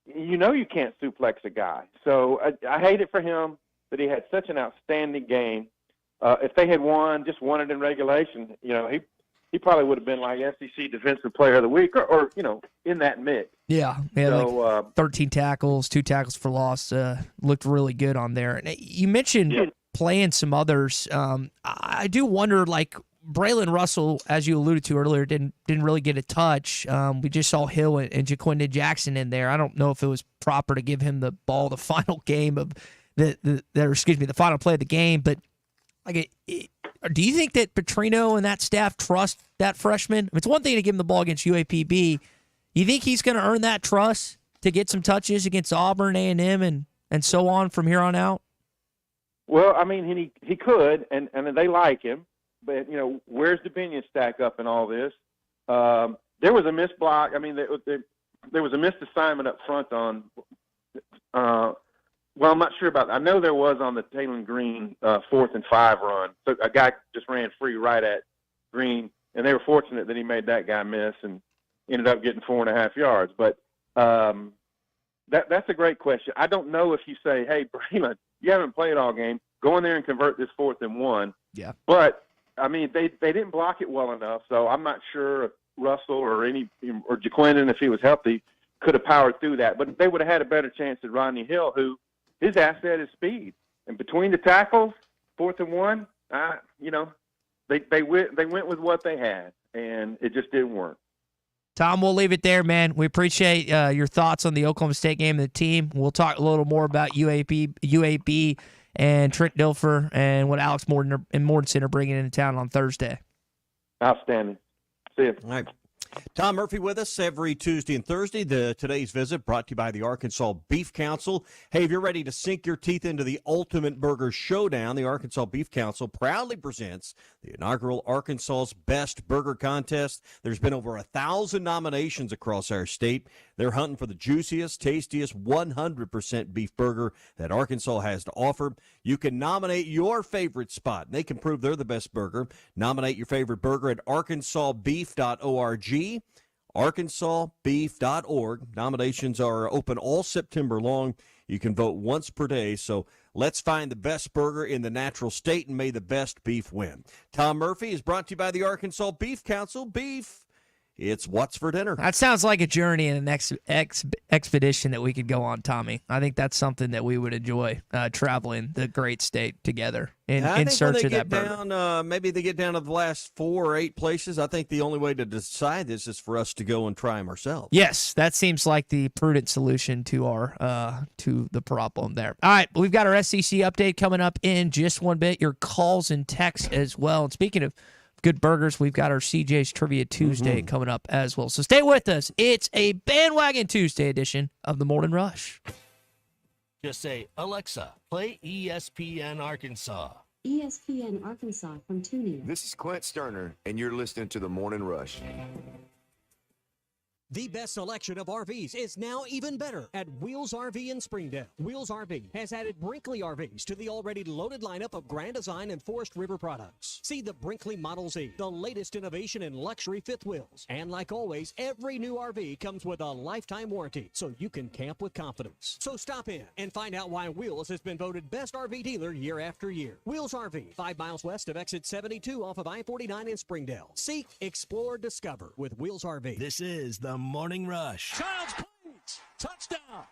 you can't suplex a guy. So I hate it for him that he had such an outstanding game. If they had won it in regulation, he probably would have been like SEC Defensive Player of the Week, or in that mix. Yeah, So, like 13 tackles, 2 tackles for loss. Looked really good on there. And you mentioned playing some others. I do wonder, like Braylon Russell, as you alluded to earlier, didn't really get a touch. We just saw Hill and Jaquindon Jackson in there. I don't know if it was proper to give him the ball the final game of the final play of the game, but like, do you think that Petrino and that staff trust that freshman? It's one thing to give him the ball against UAPB. You think he's going to earn that trust to get some touches against Auburn, A&M, and so on from here on out? Well, I mean, he could, and they like him, but where's the Binion stack up in all this? There was a missed block. I mean, there was a missed assignment up front on. Well, I'm not sure about that. I know there was on the Taylor Green 4th and 5 run. So a guy just ran free right at Green, and they were fortunate that he made that guy miss and ended up getting 4.5 yards. But that's a great question. I don't know if you say, hey, Braylon, you haven't played all game. Go in there and convert this 4th and 1. Yeah. But, I mean, they didn't block it well enough, so I'm not sure if Russell or Jaquindon, if he was healthy, could have powered through that. But they would have had a better chance at Rodney Hill, who his asset is speed. And between the tackles, 4th and 1, they went with what they had, and it just didn't work. Tom, we'll leave it there, man. We appreciate your thoughts on the Oklahoma State game and the team. We'll talk a little more about UAB and Trent Dilfer and what Alex Mortensen are bringing into town on Thursday. Outstanding. See you. All right. Tom Murphy with us every Tuesday and Thursday. Today's visit brought to you by the Arkansas Beef Council. Hey, if you're ready to sink your teeth into the ultimate burger showdown, the Arkansas Beef Council proudly presents the inaugural Arkansas's Best Burger Contest. There's been over 1,000 nominations across our state. They're hunting for the juiciest, tastiest 100% beef burger that Arkansas has to offer. You can nominate your favorite spot, and they can prove they're the best burger. Nominate your favorite burger at arkansasbeef.org. arkansasbeef.org. Nominations are open all September long. You can vote once per day, so let's find the best burger in the natural state, and may the best beef win. Tom Murphy is brought to you by the Arkansas Beef Council. Beef, it's what's for dinner. That sounds like a journey and an expedition that we could go on, Tommy. I think that's something that we would enjoy, traveling the great state together in search of that burger. Maybe they get down to the last 4 or 8 places. I think the only way to decide this is for us to go and try them ourselves. Yes, that seems like the prudent solution to our to the problem there. All right, we've got our SEC update coming up in just one bit. Your calls and texts as well. And speaking of good burgers, we've got our CJ's Trivia Tuesday coming up as well. So stay with us. It's a Bandwagon Tuesday edition of the Morning Rush. Just say, Alexa, play ESPN Arkansas. ESPN Arkansas from TuneIn. This is Clint Sterner, and you're listening to The Morning Rush. The best selection of RVs is now even better at Wheels RV in Springdale. Wheels RV has added Brinkley RVs to the already loaded lineup of Grand Design and Forest River products. See the Brinkley Model Z, the latest innovation in luxury fifth wheels. And like always, every new RV comes with a lifetime warranty, so you can camp with confidence. So stop in and find out why Wheels has been voted best RV dealer year after year. Wheels RV, 5 miles west of exit 72 off of I-49 in Springdale. Seek, explore, discover with Wheels RV. This is the Morning Rush. Child's Plains, touchdown.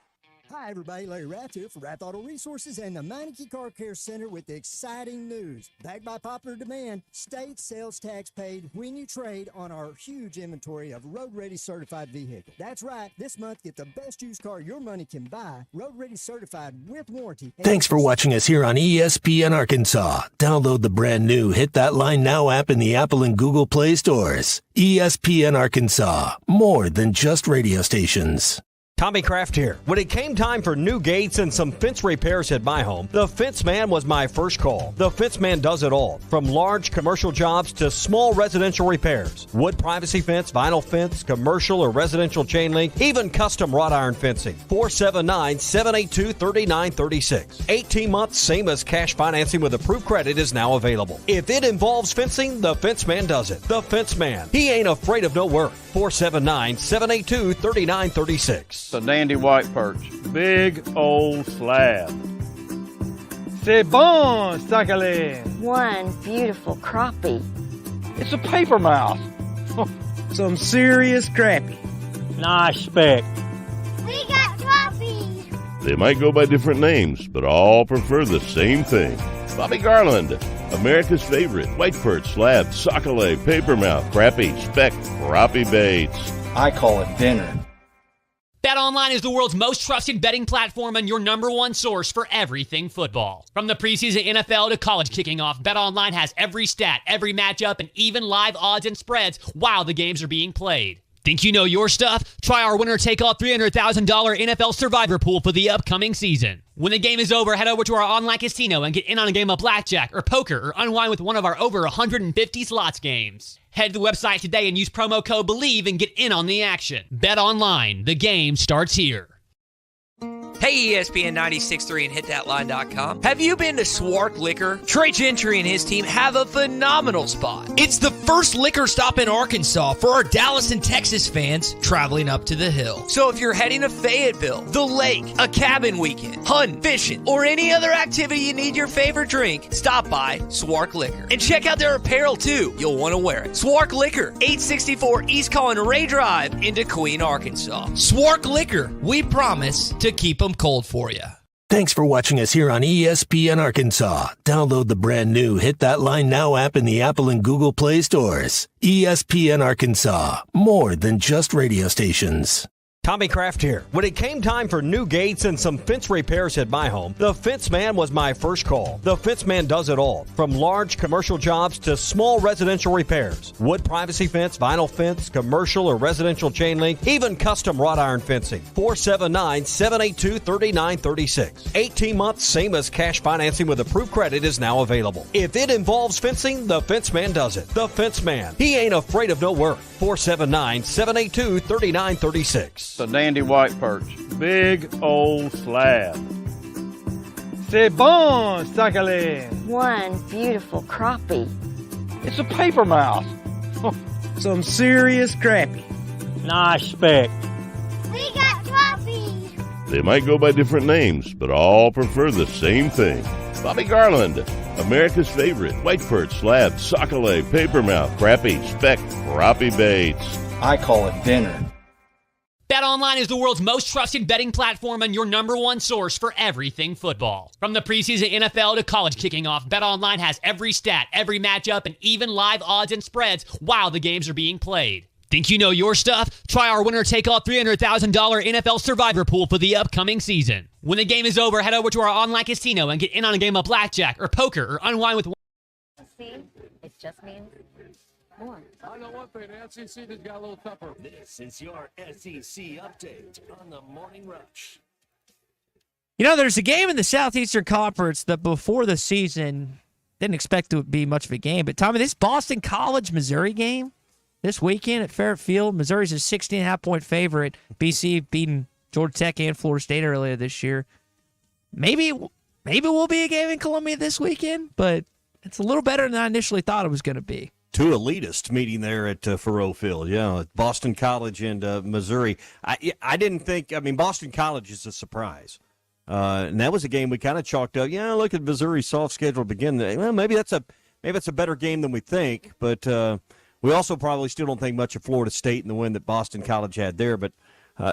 Hi, everybody. Larry Rath here for Rath Auto Resources and the Meineke Car Care Center with exciting news. Backed by popular demand, state sales tax paid when you trade on our huge inventory of road-ready certified vehicles. That's right. This month, get the best used car your money can buy, road-ready certified with warranty. Thanks for watching us here on ESPN Arkansas. Download the brand new Hit That Line Now app in the Apple and Google Play stores. ESPN Arkansas, more than just radio stations. Tommy Kraft here. When it came time for new gates and some fence repairs at my home, the Fence Man was my first call. The Fence Man does it all, from large commercial jobs to small residential repairs. Wood privacy fence, vinyl fence, commercial or residential chain link, even custom wrought iron fencing. 479-782-3936. 18 months, same as cash financing with approved credit is now available. If it involves fencing, the Fence Man does it. The Fence Man. He ain't afraid of no work. 479-782-3936. A dandy white perch. Big old slab. C'est bon, sacalé. One beautiful crappie. It's a paper mouse. Some serious crappie. Nice speck. We got crappies. They might go by different names, but all prefer the same thing. Bobby Garland, America's favorite white perch, slab, sockeye, papermouth, crappie, speck, crappie baits. I call it dinner. BetOnline is the world's most trusted betting platform and your number one source for everything football. From the preseason NFL to college kicking off, BetOnline has every stat, every matchup, and even live odds and spreads while the games are being played. Think you know your stuff? Try our winner-take-all $300,000 NFL Survivor Pool for the upcoming season. When the game is over, head over to our online casino and get in on a game of blackjack or poker or unwind with one of our over 150 slots games. Head to the website today and use promo code BELIEVE and get in on the action. Bet online. The game starts here. Hey, ESPN 96.3 and HitThatLine.com. Have you been to Swark Liquor? Trey Gentry and his team have a phenomenal spot. It's the first liquor stop in Arkansas for our Dallas and Texas fans traveling up to the hill. So if you're heading to Fayetteville, the lake, a cabin weekend, hunting, fishing, or any other activity you need your favorite drink, stop by Swark Liquor. And check out their apparel too. You'll want to wear it. Swark Liquor, 864 East Collin Ray Drive into Queen, Arkansas. Swark Liquor, we promise to keep them cold for you. Thanks for watching us here on ESPN Arkansas. Download the brand new Hit That Line Now app in the Apple and Google Play stores. ESPN Arkansas, more than just radio stations. Tommy Kraft here. When it came time for new gates and some fence repairs at my home, the Fence Man was my first call. The Fence Man does it all, from large commercial jobs to small residential repairs. Wood privacy fence, vinyl fence, commercial or residential chain link, even custom wrought iron fencing. 479-782-3936. 18 months, same as cash financing with approved credit is now available. If it involves fencing, the Fence Man does it. The Fence Man. He ain't afraid of no work. 479-782-3936. A dandy white perch. Big old slab. C'est bon, sacalé. One beautiful crappie. It's a paper mouse. Some serious crappie. Nice speck. We got crappies. They might go by different names, but all prefer the same thing. Bobby Garland, America's favorite white perch, slab, sockeye, papermouth, crappie, speck, crappie baits. I call it dinner. BetOnline is the world's most trusted betting platform and your number one source for everything football. From the preseason NFL to college kicking off, BetOnline has every stat, every matchup, and even live odds and spreads while the games are being played. Think you know your stuff? Try our winner-take-all $300,000 NFL Survivor Pool for the upcoming season. When the game is over, head over to our online casino and get in on a game of blackjack or poker or unwind with... See, it just means more. I know one thing, the SEC just got a little tougher. This is your SEC update on the Morning Rush. You know, there's a game in the Southeastern Conference that before the season didn't expect it to be much of a game. But, Tommy, this Boston College-Missouri game, this weekend at Fairfield Field. Missouri's a 16.5-point favorite. BC beating Georgia Tech and Florida State earlier this year. Maybe we'll be a game in Columbia this weekend, but it's a little better than I initially thought it was going to be. Two elitists meeting there at Fairfield Field. Yeah, Boston College and Missouri. I didn't think. I mean, Boston College is a surprise, and that was a game we kind of chalked up. Yeah, look at Missouri's soft schedule to begin. Well, maybe that's a better game than we think. But we also probably still don't think much of Florida State and the win that Boston College had there. But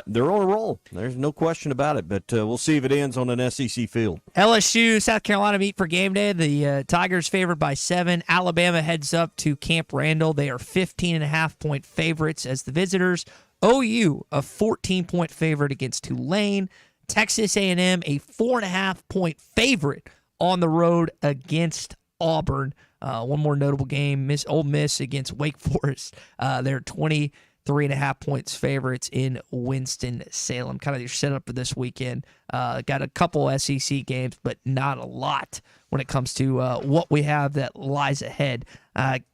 they're on a roll. There's no question about it. But we'll see if it ends on an SEC field. LSU, South Carolina meet for game day. The Tigers favored by 7. Alabama heads up to Camp Randall. They are 15.5-point favorites as the visitors. OU, a 14-point favorite against Tulane. Texas A&M, a 4.5-point favorite on the road against Auburn. One more notable game, Ole Miss against Wake Forest. They're 23.5 points favorites in Winston-Salem. Kind of your setup for this weekend. Got a couple SEC games, but not a lot when it comes to what we have that lies ahead.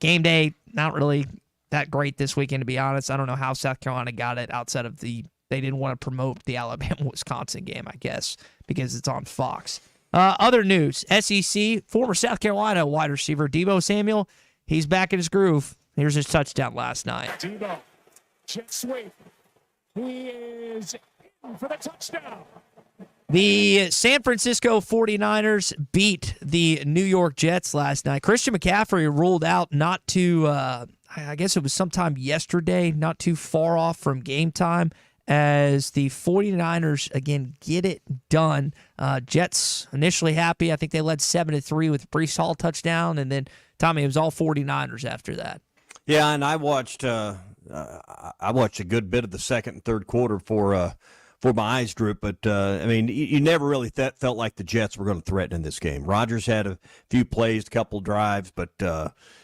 Game day, not really that great this weekend, to be honest. I don't know how South Carolina got it outside of they didn't want to promote the Alabama-Wisconsin game, I guess, because it's on Fox. Other news, SEC, former South Carolina wide receiver Deebo Samuel, he's back in his groove. Here's his touchdown last night. Deebo, jet sweep. He is in for the touchdown. The San Francisco 49ers beat the New York Jets last night. Christian McCaffrey ruled out not too, I guess it was sometime yesterday, not too far off from game time, as the 49ers, again, get it done. Jets initially happy. I think they led 7-3 with Breece Hall touchdown, and then, Tommy, it was all 49ers after that. Yeah, and I watched a good bit of the second and third quarter for my eyes droop, but I mean, you never really felt like the Jets were going to threaten in this game. Rodgers had a few plays, a couple drives, but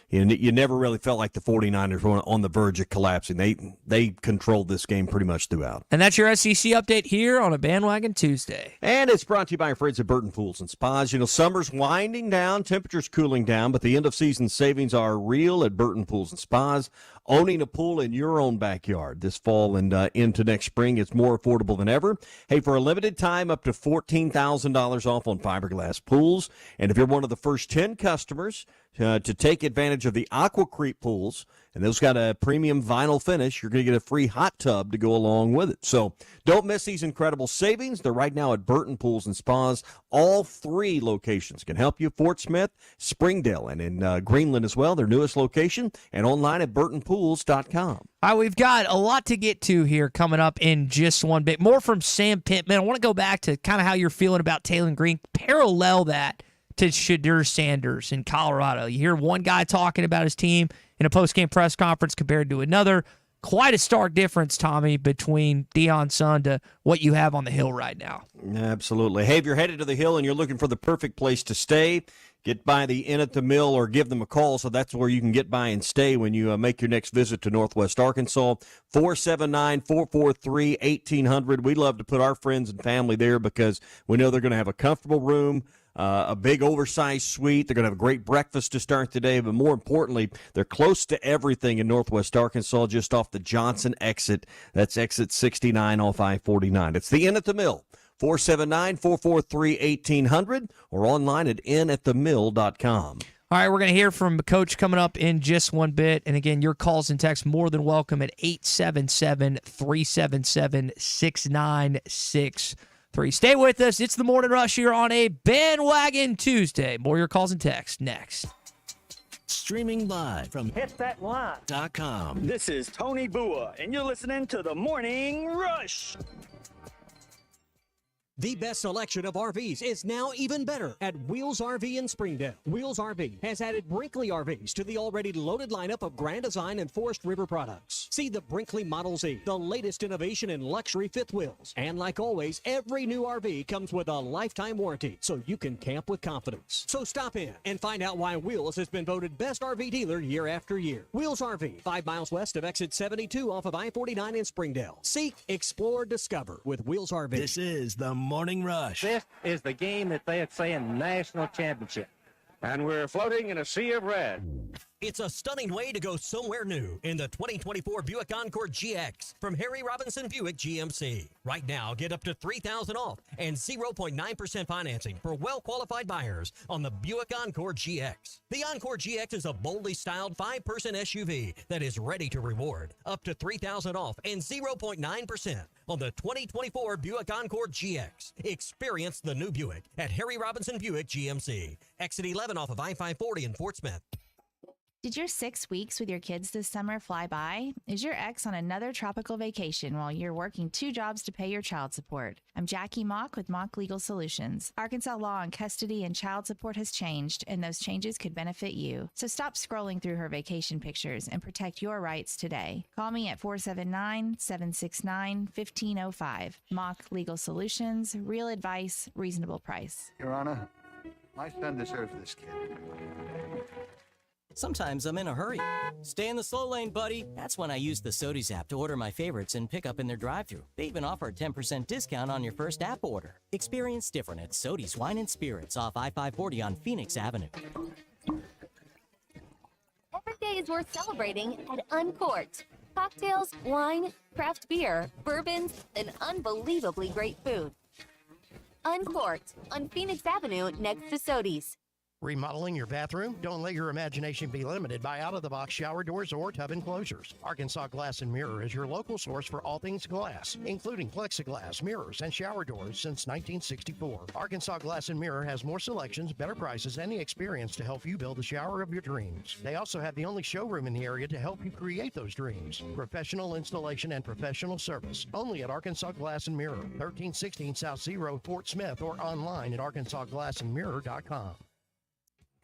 you never really felt like the 49ers were on the verge of collapsing. They controlled this game pretty much throughout. And that's your SEC update here on a Bandwagon Tuesday. And it's brought to you by our friends at Burton Pools and Spas. You know, summer's winding down, temperatures cooling down, but the end-of-season savings are real at Burton Pools and Spas. Owning a pool in your own backyard this fall and into next spring, it's more affordable than ever. Hey, for a limited time, up to $14,000 off on fiberglass pools. And if you're one of the first 10 customers to take advantage of the AquaCrete pools, and those got a premium vinyl finish, you're going to get a free hot tub to go along with it. So don't miss these incredible savings. They're right now at Burton Pools and Spas. All 3 locations can help you: Fort Smith, Springdale, and in Greenland as well, their newest location, and online at burtonpools.com. All right, we've got a lot to get to here coming up in just one bit. More from Sam Pittman. I want to go back to kind of how you're feeling about Taylor Green. Parallel that to Shadur Sanders in Colorado. You hear one guy talking about his team in a post-game press conference compared to another. Quite a stark difference, Tommy, between Deion's son to what you have on the Hill right now. Absolutely. Hey, if you're headed to the Hill and you're looking for the perfect place to stay, get by the Inn at the Mill or give them a call. So that's where you can get by and stay when you make your next visit to Northwest Arkansas. 479-443-1800. We love to put our friends and family there because we know they're going to have a comfortable room, a big oversized suite. They're going to have a great breakfast to start the day, but more importantly, they're close to everything in Northwest Arkansas, just off the Johnson exit. That's exit 69 off I-49. It's the Inn at the Mill, 479-443-1800, or online at innatthemill.com. All right, we're going to hear from Coach coming up in just one bit. And again, your calls and texts more than welcome at 877-377-6963. Stay with us. It's the Morning Rush here on a Bandwagon Tuesday. More of your calls and texts next. Streaming live from hitthatline.com. This is Tony Bua, and you're listening to the Morning Rush. The best selection of RVs is now even better at Wheels RV in Springdale. Wheels RV has added Brinkley RVs to the already loaded lineup of Grand Design and Forest River products. See the Brinkley Model Z, the latest innovation in luxury fifth wheels. And like always, every new RV comes with a lifetime warranty, so you can camp with confidence. So stop in and find out why Wheels has been voted best RV dealer year after year. Wheels RV, 5 miles west of exit 72 off of I-49 in Springdale. Seek, explore, discover with Wheels RV. This is the Morning Rush. This is the game that they are saying national championship. And we're floating in a sea of red. It's a stunning way to go somewhere new in the 2024 Buick Encore GX from Harry Robinson Buick GMC. Right now, get up to $3,000 off and 0.9% financing for well-qualified buyers on the Buick Encore GX. The Encore GX is a boldly styled 5-person SUV that is ready to reward. Up to $3,000 off and 0.9% on the 2024 Buick Encore GX. Experience the new Buick at Harry Robinson Buick GMC. Exit 11 off of I-540 in Fort Smith. Did your 6 weeks with your kids this summer fly by? Is your ex on another tropical vacation while you're working 2 jobs to pay your child support? I'm Jackie Mock with Mock Legal Solutions. Arkansas law on custody and child support has changed, and those changes could benefit you. So stop scrolling through her vacation pictures and protect your rights today. Call me at 479-769-1505. Mock Legal Solutions, real advice, reasonable price. Your Honor, my son deserves this kid. Sometimes I'm in a hurry. Stay in the slow lane, buddy. That's when I use the Sodies app to order my favorites and pick up in their drive-thru. They even offer a 10% discount on your first app order. Experience different at Sodies Wine and Spirits off I-540 on Phoenix Avenue. Every day is worth celebrating at Uncorked. Cocktails, wine, craft beer, bourbons, and unbelievably great food. Uncorked on Phoenix Avenue next to Sodies. Remodeling your bathroom? Don't let your imagination be limited by out-of-the-box shower doors or tub enclosures. Arkansas Glass and Mirror is your local source for all things glass, including plexiglass, mirrors, and shower doors since 1964. Arkansas Glass and Mirror has more selections, better prices, and the experience to help you build the shower of your dreams. They also have the only showroom in the area to help you create those dreams. Professional installation and professional service. Only at Arkansas Glass and Mirror, 1316 South Zero, Fort Smith, or online at arkansasglassandmirror.com.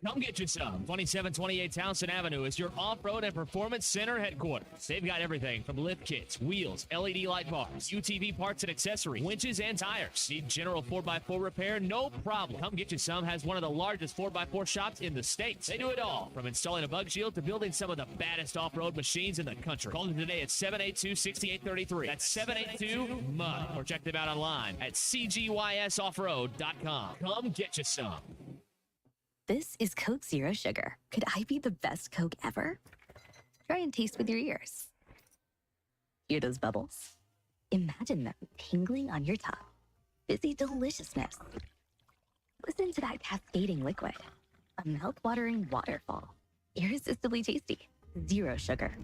Come get you some. 2728 Townsend Avenue is your off-road and performance center headquarters. They've got everything from lift kits, wheels, LED light bars, UTV parts and accessories, winches and tires. Need general 4x4 repair? No problem. Come Get You Some has one of the largest 4x4 shops in the States. They do it all, from installing a bug shield to building some of the baddest off-road machines in the country. Call them today at 782-6833. That's 782-MUD. Or check them out online at cgysoffroad.com. Come get you some. This is Coke Zero Sugar. Could I be the best Coke ever? Try and taste with your ears. Hear those bubbles? Imagine them tingling on your tongue. Fizzy deliciousness. Listen to that cascading liquid. A mouth-watering waterfall. Irresistibly tasty. Zero sugar.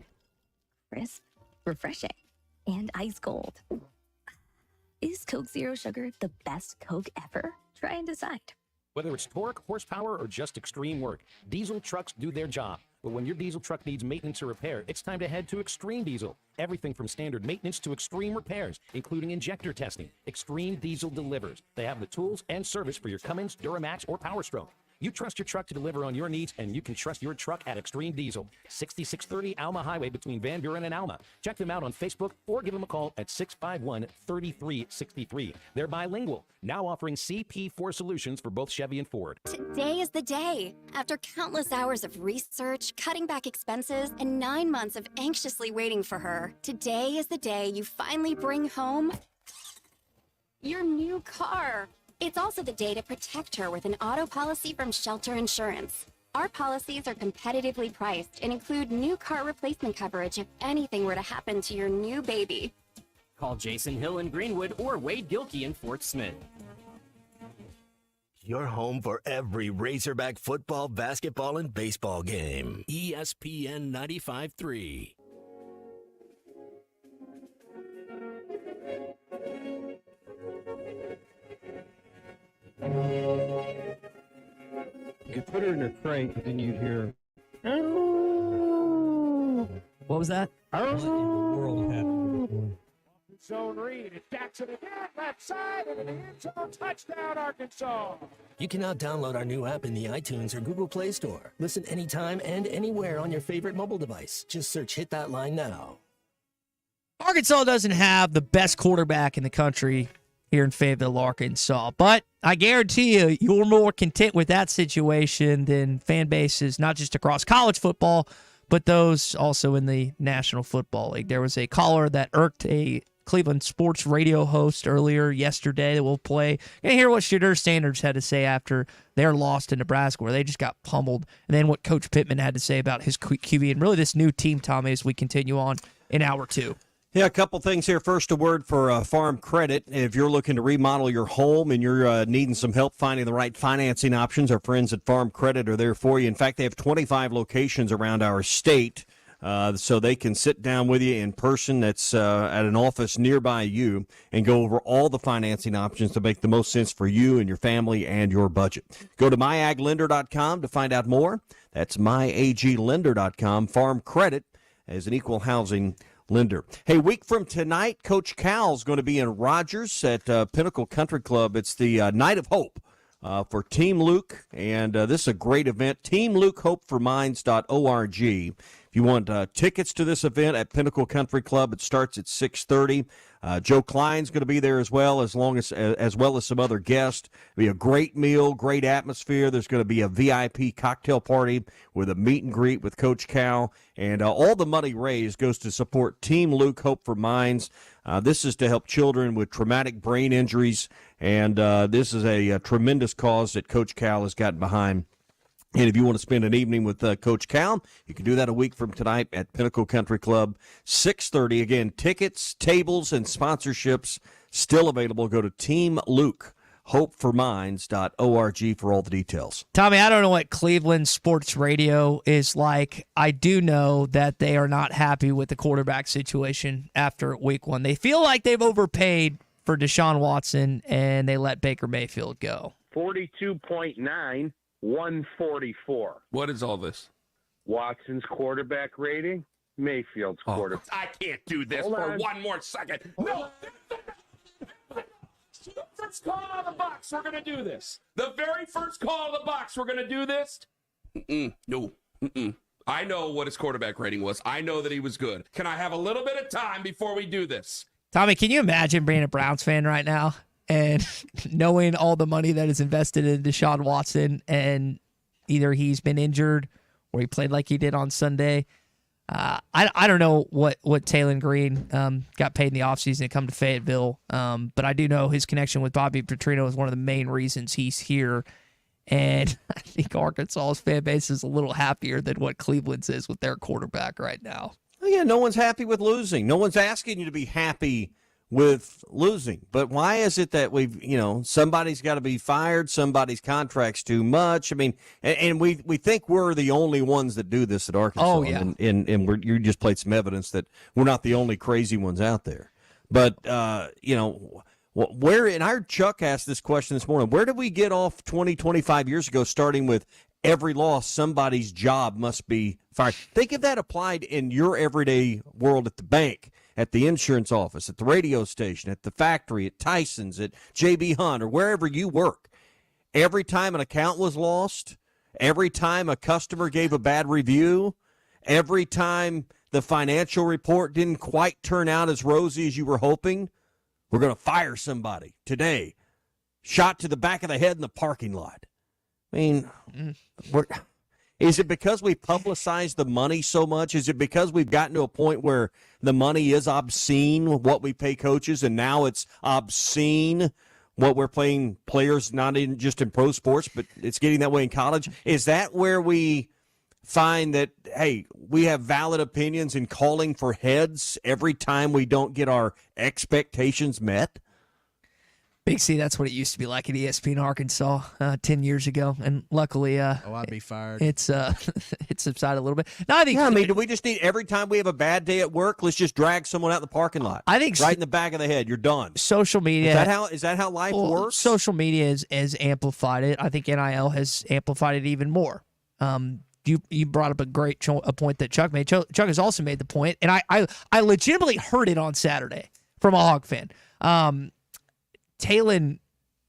Crisp, refreshing, and ice cold. Is Coke Zero Sugar the best Coke ever? Try and decide. Whether it's torque, horsepower, or just extreme work, diesel trucks do their job. But when your diesel truck needs maintenance or repair, it's time to head to Extreme Diesel. Everything from standard maintenance to extreme repairs, including injector testing. Extreme Diesel delivers. They have the tools and service for your Cummins, Duramax, or Power Stroke. You trust your truck to deliver on your needs, and you can trust your truck at Extreme Diesel. 6630 Alma Highway between Van Buren and Alma. Check them out on Facebook or give them a call at 651-3363. They're bilingual, now offering CP4 solutions for both Chevy and Ford. Today is the day. After countless hours of research, cutting back expenses, and 9 months of anxiously waiting for her, today is the day you finally bring home your new car. It's also the day to protect her with an auto policy from Shelter Insurance. Our policies are competitively priced and include new car replacement coverage if anything were to happen to your new baby. Call Jason Hill in Greenwood or Wade Gilkey in Fort Smith. Your home for every Razorback football, basketball, and baseball game. ESPN 95.3. You put her in a crate, and then you'd hear. What was that? Zone read. It's Jackson again, left side, and the end zone touchdown, Arkansas. You can now download our new app in the iTunes or Google Play Store. Listen anytime and anywhere on your favorite mobile device. Just search Hit That Line now. Arkansas doesn't have the best quarterback in the country here in Fayetteville, Arkansas. But I guarantee you, you're more content with that situation than fan bases, not just across college football, but those also in the National Football League. There was a caller that irked a Cleveland sports radio host earlier yesterday that we'll play. Gonna hear what Shadur Sanders had to say after their loss to Nebraska, where they just got pummeled, and then what Coach Pittman had to say about his QB and really this new team, Tommy, as we continue on in hour 2. Yeah, a couple things here. First, a word for Farm Credit. If you're looking to remodel your home and you're needing some help finding the right financing options, our friends at Farm Credit are there for you. In fact, they have 25 locations around our state, so they can sit down with you in person. That's at an office nearby you and go over all the financing options to make the most sense for you and your family and your budget. Go to myaglender.com to find out more. That's myaglender.com. Farm Credit as an equal housing lender. Hey, week from tonight, Coach Cal's going to be in Rogers at Pinnacle Country Club. It's the Night of Hope for Team Luke, and this is a great event. TeamLukeHopeForMinds.org. If you want tickets to this event at Pinnacle Country Club, it starts at 6:30. Joe Klein's going to be there as well as some other guests. It'll be a great meal, great atmosphere. There's going to be a VIP cocktail party with a meet and greet with Coach Cal, and all the money raised goes to support Team Luke Hope for Minds. This is to help children with traumatic brain injuries, and this is a tremendous cause that Coach Cal has gotten behind. And if you want to spend an evening with Coach Cal, you can do that a week from tonight at Pinnacle Country Club, 6:30. Again, tickets, tables, and sponsorships still available. Go to TeamLukeHopeForMinds.org for all the details. Tommy, I don't know what Cleveland sports radio is like. I do know that they are not happy with the quarterback situation after week 1. They feel like they've overpaid for Deshaun Watson, and they let Baker Mayfield go. 42.9. 144. What is all this? Watson's quarterback rating, Mayfield's quarterback. I can't do this one more second. No. The first call on the box, we're going to do this. The very first call on the box, we're going to do this. No. I know what his quarterback rating was. I know that he was good. Can I have a little bit of time before we do this? Tommy, can you imagine being a Browns fan right now and knowing all the money that is invested in Deshaun Watson, and either he's been injured or he played like he did on Sunday? I don't know what Taylon Green got paid in the offseason to come to Fayetteville, but I do know his connection with Bobby Petrino is one of the main reasons he's here. And I think Arkansas's fan base is a little happier than what Cleveland's is with their quarterback right now. Well, yeah, no one's happy with losing. No one's asking you to be happy with losing. But why is it that somebody's got to be fired, somebody's contract's too much? I mean, and we think we're the only ones that do this at Arkansas. Oh, yeah. And you just played some evidence that we're not the only crazy ones out there. But, where, and our Chuck asked this question this morning, where did we get off 20, 25 years ago, starting with every loss, somebody's job must be fired? Think if that applied in your everyday world at the bank, at the insurance office, at the radio station, at the factory, at Tyson's, at J.B. Hunt, or wherever you work. Every time an account was lost, every time a customer gave a bad review, every time the financial report didn't quite turn out as rosy as you were hoping, we're going to fire somebody today. Shot to the back of the head in the parking lot. I mean, is it because we publicize the money so much? Is it because we've gotten to a point where the money is obscene, what we pay coaches, and now it's obscene what we're paying players, not just in pro sports, but it's getting that way in college? Is that where we find that, hey, we have valid opinions in calling for heads every time we don't get our expectations met? Big C, that's what it used to be like at ESPN Arkansas 10 years ago, and luckily, I'd be fired. It's subsided a little bit. No, do we just need every time we have a bad day at work, let's just drag someone out in the parking lot? I think right in the back of the head, you're done. Social media is that how life works? Social media has amplified it. I think NIL has amplified it even more. You brought up a point that Chuck made. Chuck has also made the point, and I legitimately heard it on Saturday from a Hog fan. Taylon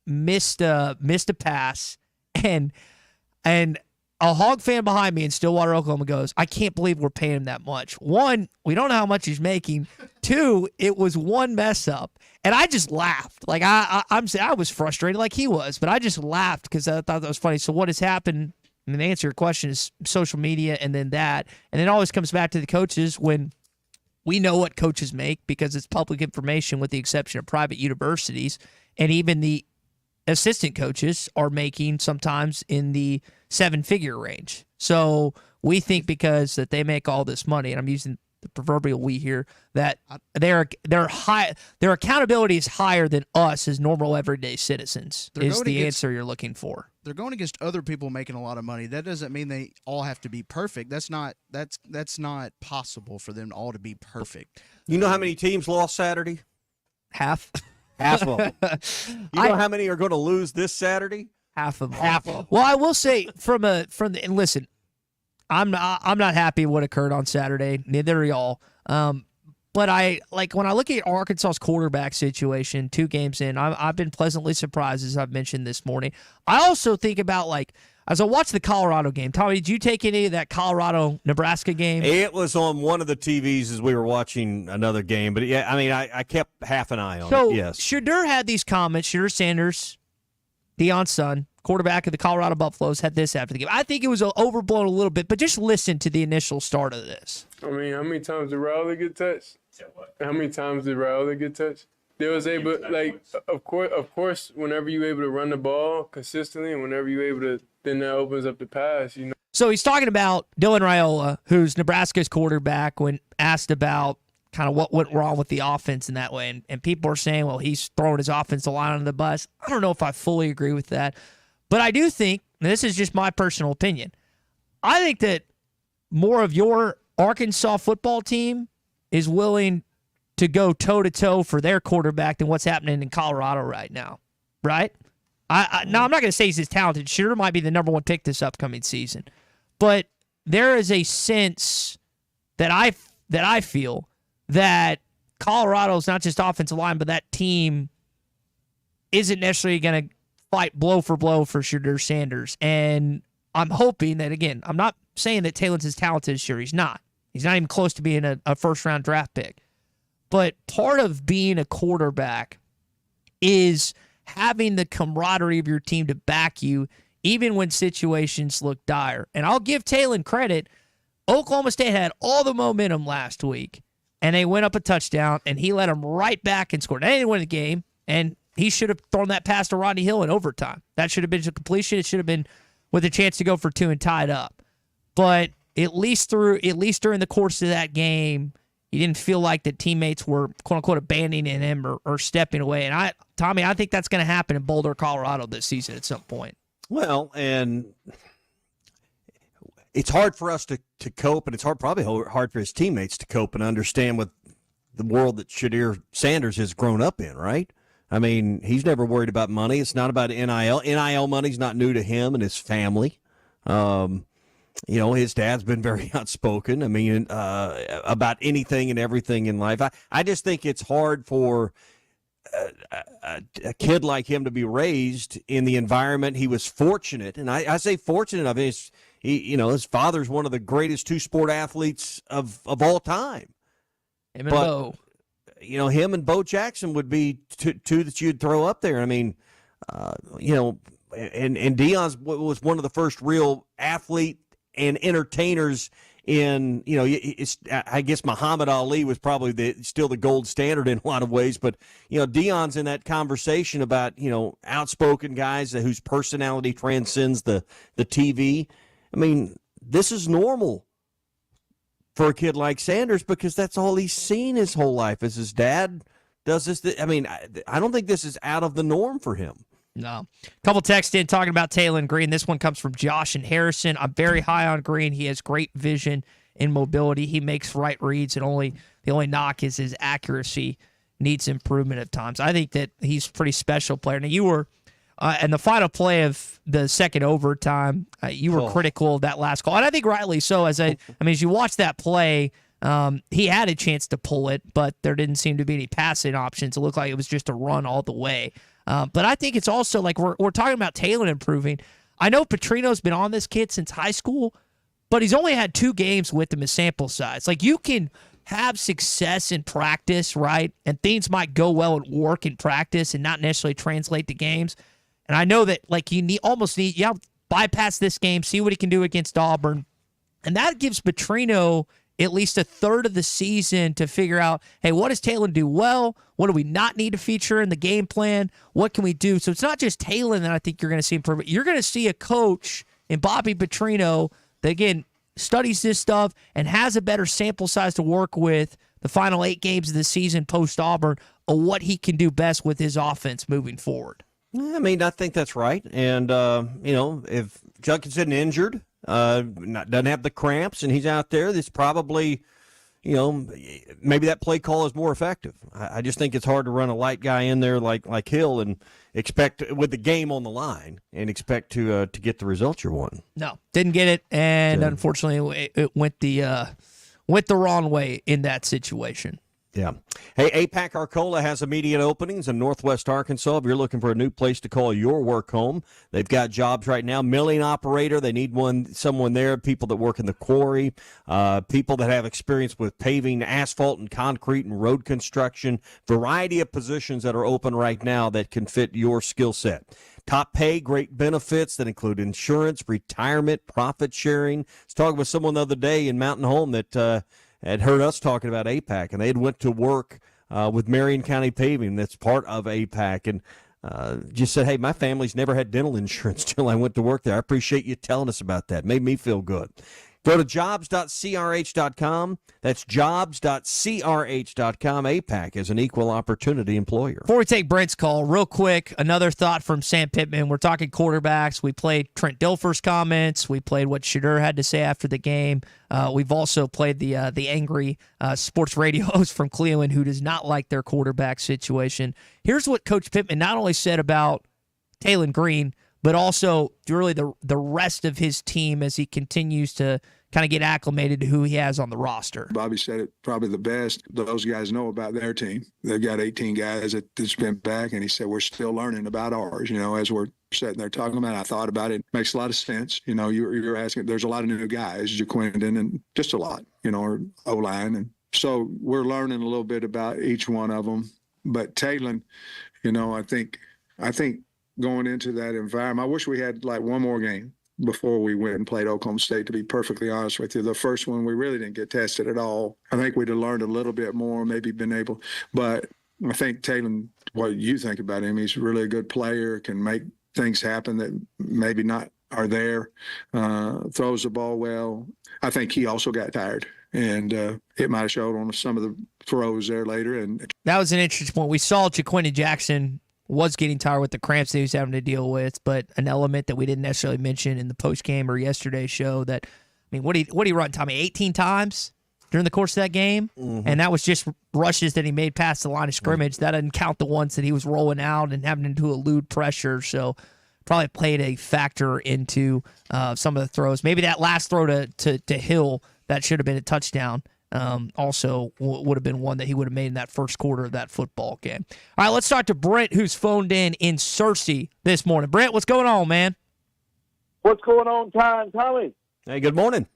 missed a pass, and a Hog fan behind me in Stillwater, Oklahoma goes, I can't believe we're paying him that much. One, we don't know how much he's making. Two, it was one mess up, and I just laughed. Like I was frustrated like he was, but I just laughed because I thought that was funny. So what has happened? I mean, the answer to your question is social media, and then that, and then it always comes back to the coaches when we know what coaches make because it's public information with the exception of private universities. And even the assistant coaches are making sometimes in the 7-figure range. So we think because that they make all this money, and I'm using the proverbial we here, that their accountability is higher than us as normal everyday citizens is the answer you're looking for. They're going against other people making a lot of money. That doesn't mean they all have to be perfect. That's not possible for them all to be perfect. You know how many teams lost Saturday? Half. Half of them. You know how many are going to lose this Saturday? Half of them. Half of them. Well, I will say and listen, I'm not happy what occurred on Saturday. Neither are y'all. But when I look at Arkansas's quarterback situation, 2 games in, I've been pleasantly surprised, as I've mentioned this morning. I also think about, as I watch the Colorado game, Tommy, did you take any of that Colorado-Nebraska game? It was on one of the TVs as we were watching another game. But, yeah, I mean, I kept half an eye on it, yes. Shedeur had these comments. Shedeur Sanders, Deion's son, quarterback of the Colorado Buffaloes, had this after the game. I think it was overblown a little bit, but just listen to the initial start of this. I mean, how many times did Riley get touched? How many times did Riley get touched? They was able, of course, whenever you're able to run the ball consistently and whenever you're able to, then that opens up the pass, you know. So he's talking about Dylan Raiola, who's Nebraska's quarterback, when asked about kind of what went wrong with the offense in that way. And people are saying, well, he's throwing his offensive line on the bus. I don't know if I fully agree with that. But I do think, and this is just my personal opinion, I think that more of your Arkansas football team is willing to go toe-to-toe for their quarterback than what's happening in Colorado right now, right? Now, I'm not going to say he's as talented. Sure, might be the number 1 pick this upcoming season. But there is a sense that I feel that Colorado's not just offensive line, but that team isn't necessarily going to fight blow for Shedeur Sanders. And I'm hoping that, again, I'm not saying that Taylor's as talented as Shedeur. He's not. He's not even close to being a first-round draft pick. But part of being a quarterback is having the camaraderie of your team to back you, even when situations look dire. And I'll give Taylor credit. Oklahoma State had all the momentum last week, and they went up a touchdown, and he led them right back and scored. They didn't win the game, and he should have thrown that pass to Rodney Hill in overtime. That should have been a completion. It should have been with a chance to go for 2 and tied up. But at least during the course of that game, he didn't feel like the teammates were, quote-unquote, abandoning him or stepping away. And Tommy, I think that's going to happen in Boulder, Colorado this season at some point. Well, and it's hard for us to cope, and it's probably hard for his teammates to cope and understand with the world that Shedeur Sanders has grown up in, right? I mean, he's never worried about money. It's not about NIL. NIL money's not new to him and his family. His dad's been very outspoken. I mean, about anything and everything in life. I just think it's hard for a kid like him to be raised in the environment. He was fortunate, and I say fortunate of his. His father's one of the greatest 2-sport athletes of all time. Him and Bo. Him and Bo Jackson would be two that you'd throw up there. I mean, and Deion's was one of the first real athlete and entertainers in, I guess Muhammad Ali was probably still the gold standard in a lot of ways, but, Deion's in that conversation about, outspoken guys whose personality transcends the TV. I mean, this is normal for a kid like Sanders because that's all he's seen his whole life as his dad does this. I mean, I don't think this is out of the norm for him. No. A couple texts in talking about Taylor Green. This one comes from Josh and Harrison. I'm very high on Green. He has great vision and mobility. He makes right reads, and the only knock is his accuracy needs improvement at times. I think that he's a pretty special player. Now, you were in the final play of the second overtime, you were critical of that last call, and I think rightly so. As you watch that play, he had a chance to pull it, but there didn't seem to be any passing options. It looked like it was just a run all the way. But I think it's also like we're talking about Taylor improving. I know Petrino's been on this kid since high school, but he's only had 2 games with him as sample size. Like, you can have success in practice, right? And things might go well at work in practice and not necessarily translate to games. And I know that, like, you bypass this game, see what he can do against Auburn. And that gives Petrino at least a third of the season to figure out, hey, what does Talon do well? What do we not need to feature in the game plan? What can we do? So it's not just Talon that I think you're going to see improvement. You're going to see a coach in Bobby Petrino that, again, studies this stuff and has a better sample size to work with the final 8 games of the season post-Auburn of what he can do best with his offense moving forward. I mean, I think that's right. And, if Judkins isn't injured, doesn't have the cramps, and he's out there, that's probably, maybe that play call is more effective. I just think it's hard to run a light guy in there like Hill and expect, with the game on the line, and expect to get the results you want. No, didn't get it, and unfortunately it went the wrong way in that situation. Yeah. Hey, APAC Arcola has immediate openings in Northwest Arkansas. If you're looking for a new place to call your work home, they've got jobs right now. Milling operator, they need someone there. People that work in the quarry, people that have experience with paving, asphalt and concrete and road construction. Variety of positions that are open right now that can fit your skill set. Top pay, great benefits that include insurance, retirement, profit sharing. I was talking with someone the other day in Mountain Home that had heard us talking about APAC, and they had went to work with Marion County Paving. That's part of APAC, and just said, hey, my family's never had dental insurance till I went to work there. I appreciate you telling us about that. Made me feel good. Go to jobs.crh.com. That's jobs.crh.com. APAC is an equal opportunity employer. Before we take Brent's call, real quick, another thought from Sam Pittman. We're talking quarterbacks. We played Trent Dilfer's comments. We played what Shadur had to say after the game. We've also played the angry sports radio host from Cleveland who does not like their quarterback situation. Here's what Coach Pittman not only said about Talon Green, but also really the rest of his team as he continues to kind of get acclimated to who he has on the roster. Bobby said it probably the best. Those guys know about their team. They've got 18 guys that's been back, and he said we're still learning about ours. As we're sitting there talking about it, I thought about it. Makes a lot of sense. You're asking, there's a lot of new guys, Jaquindon, and just a lot, or O-line. And so we're learning a little bit about each one of them. But Talon, I think going into that environment, I wish we had like one more game before we went and played Oklahoma State, to be perfectly honest with you. The first one, we really didn't get tested at all. I think we'd have learned a little bit more, maybe been able. But I think Talon, what you think about him, he's really a good player, can make things happen that maybe not are there, throws the ball well. I think he also got tired, and it might have showed on some of the throws there later. And that was an interesting point. We saw Jaquindon Jackson was getting tired with the cramps that he was having to deal with, but an element that we didn't necessarily mention in the post-game or yesterday's show that, what did he run, Tommy, 18 times during the course of that game? Mm-hmm. And that was just rushes that he made past the line of scrimmage. That doesn't count the ones that he was rolling out and having to elude pressure, so probably played a factor into some of the throws. Maybe that last throw to Hill, that should have been a touchdown. Also would have been one that he would have made in that first quarter of that football game. All right, let's talk to Brent, who's phoned in Searcy this morning. Brent, what's going on, man? What's going on, Ty and Tommy? Hey, good morning.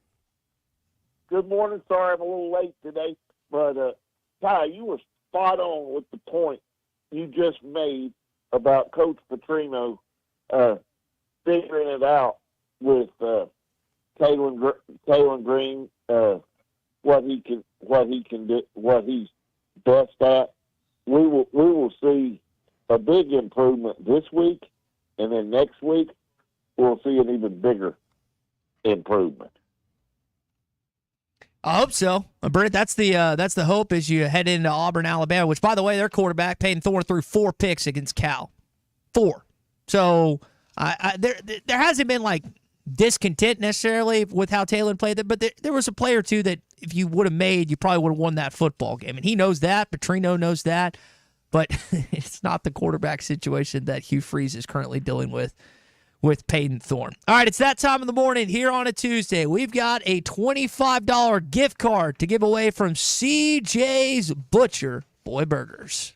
Good morning. Sorry I'm a little late today, but Ty, you were spot on with the point you just made about Coach Petrino figuring it out with Talon Green. What he can do, what he's best at. We will see a big improvement this week, and then next week we'll see an even bigger improvement. I hope so, Brent. That's the hope as you head into Auburn, Alabama. Which, by the way, their quarterback Peyton Thorne threw 4 picks against Cal, 4. So there hasn't been like discontent necessarily with how Talon played it, but there was a play or two that if you would have made, you probably would have won that football game. And he knows that. Petrino knows that. But it's not the quarterback situation that Hugh Freeze is currently dealing with Peyton Thorne. All right, it's that time of the morning here on a Tuesday. We've got a $25 gift card to give away from CJ's Butcher Boy Burgers.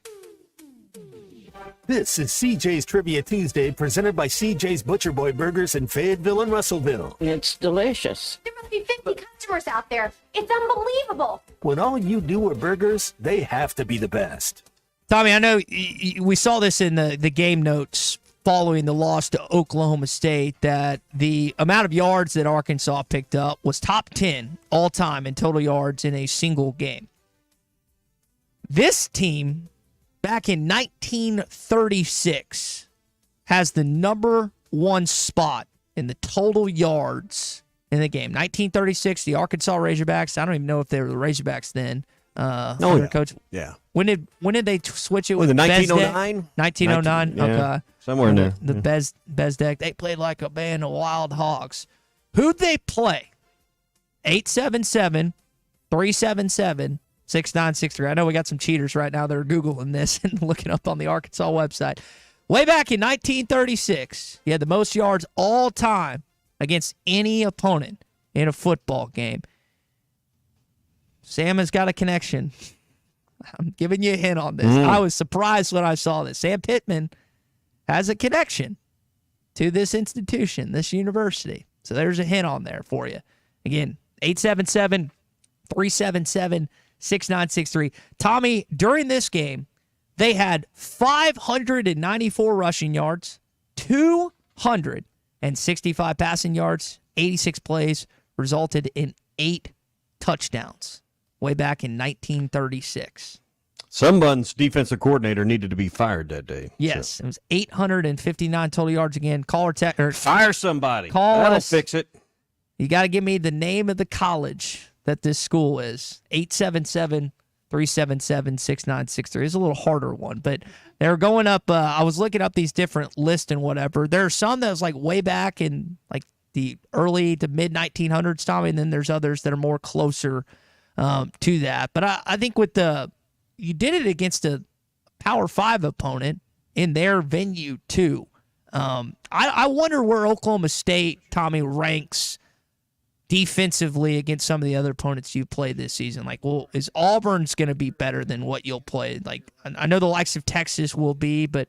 This is CJ's Trivia Tuesday, presented by CJ's Butcher Boy Burgers in Fayetteville and Russellville. It's delicious. There must be 50 customers out there. It's unbelievable. When all you do are burgers, they have to be the best. Tommy, I know we saw this in the game notes following the loss to Oklahoma State that the amount of yards that Arkansas picked up was top 10 all time in total yards in a single game. This team, back in 1936, has the number one spot in the total yards in the game. 1936, the Arkansas Razorbacks. I don't even know if they were the Razorbacks then. Coach. Yeah. When did they switch it Was with it 1909? 1909. Yeah, Okay. somewhere in there. The Bezdek. They played like a band of wild hogs. Who'd they play? 877-377-6963. I know we got some cheaters right now that are Googling this and looking up on the Arkansas website. Way back in 1936, he had the most yards all time against any opponent in a football game. Sam has got a connection. I'm giving you a hint on this. I was surprised when I saw this. Sam Pittman has a connection to this institution, this university. So there's a hint on there for you. Again, 877-377-6963. Tommy, during this game, they had 594 rushing yards, 265 passing yards, 86 plays, resulted in 8 touchdowns. Way back in 1936. Sunbun's defensive coordinator needed to be fired that day. Yes, so. It was 859 total yards again. Call or text. Fire somebody. Call That'll us. fix it. You got to give me the name of the college that this school is. 877-377-6963. It's a little harder one, but they're going up. I was looking up these different lists and whatever. There are some that was like way back in like the early to mid 1900s, Tommy, and then there's others that are more closer to that. But I think with you did it against a Power 5 opponent in their venue too. I wonder where Oklahoma State, Tommy, ranks defensively against some of the other opponents you played this season. Like, well, is Auburn's going to be better than what you'll play? Like, I know the likes of Texas will be, but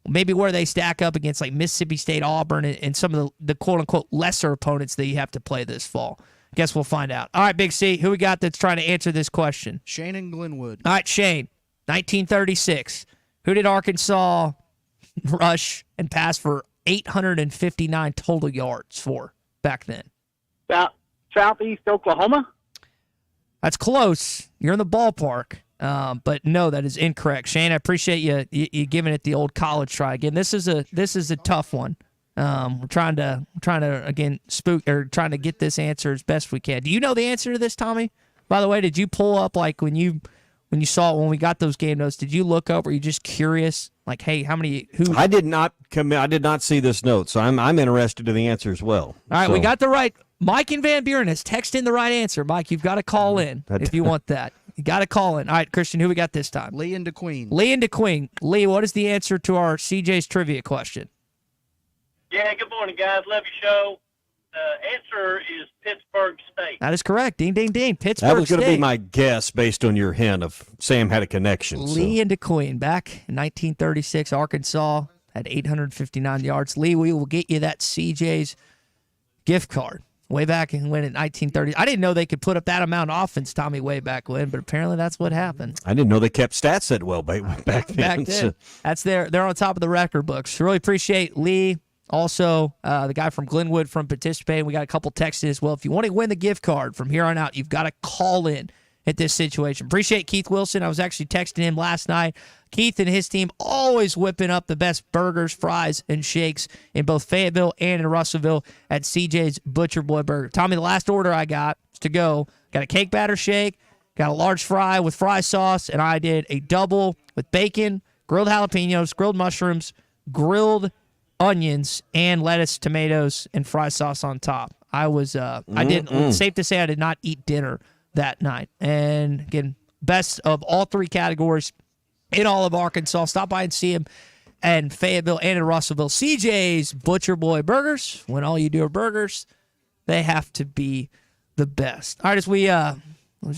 maybe where they stack up against like Mississippi State, Auburn, and some of the quote-unquote lesser opponents that you have to play this fall. Guess we'll find out. All right, Big C, who we got that's trying to answer this question? Shane and Glenwood. All right, Shane, 1936. Who did Arkansas rush and pass for 859 total yards for back then? Southeast Oklahoma? That's close. You're in the ballpark. But no, that is incorrect. Shane, I appreciate you giving it the old college try again. This is a tough one. We're trying to again trying to get this answer as best we can. Do you know the answer to this, Tommy? By the way, did you pull up like when you saw it when we got those game notes? Did you look up? Were you just curious? Like, hey, who? I did not see this note, so I'm interested in the answer as well. All right, we got the right. Mike and Van Buren has texted in the right answer. Mike, you've got to call in if you want that. You got to call in. All right, Christian, who we got this time? Lee and DeQueen. Lee, what is the answer to our CJ's trivia question? Yeah, good morning, guys. Love your show. Answer is Pittsburgh State. That is correct. Ding, ding, ding. Pittsburgh State. That was going to be my guess based on your hint of Sam had a connection. Lee and DeQueen. Back in 1936, Arkansas had 859 yards. Lee, we will get you that CJ's gift card. Way back when in 1930. I didn't know they could put up that amount of offense, Tommy, way back when, but apparently that's what happened. I didn't know they kept stats that well back then. Back then. That's they're on top of the record books. Really appreciate Lee. Also, the guy from Glenwood from participating. We got a couple texts as well. If you want to win the gift card from here on out, you've got to call in at this situation. Appreciate Keith Wilson. I was actually texting him last night. Keith and his team always whipping up the best burgers, fries, and shakes in both Fayetteville and in Russellville at CJ's Butcher Boy Burger. Tommy, the last order I got to go, got a cake batter shake, got a large fry with fry sauce, and I did a double with bacon, grilled jalapenos, grilled mushrooms, grilled onions, and lettuce, tomatoes, and fry sauce on top. Safe to say I did not eat dinner that night. And again, best of all three categories in all of Arkansas. Stop by and see him in Fayetteville and in Russellville. CJ's Butcher Boy Burgers. When all you do are burgers, they have to be the best. All right, as we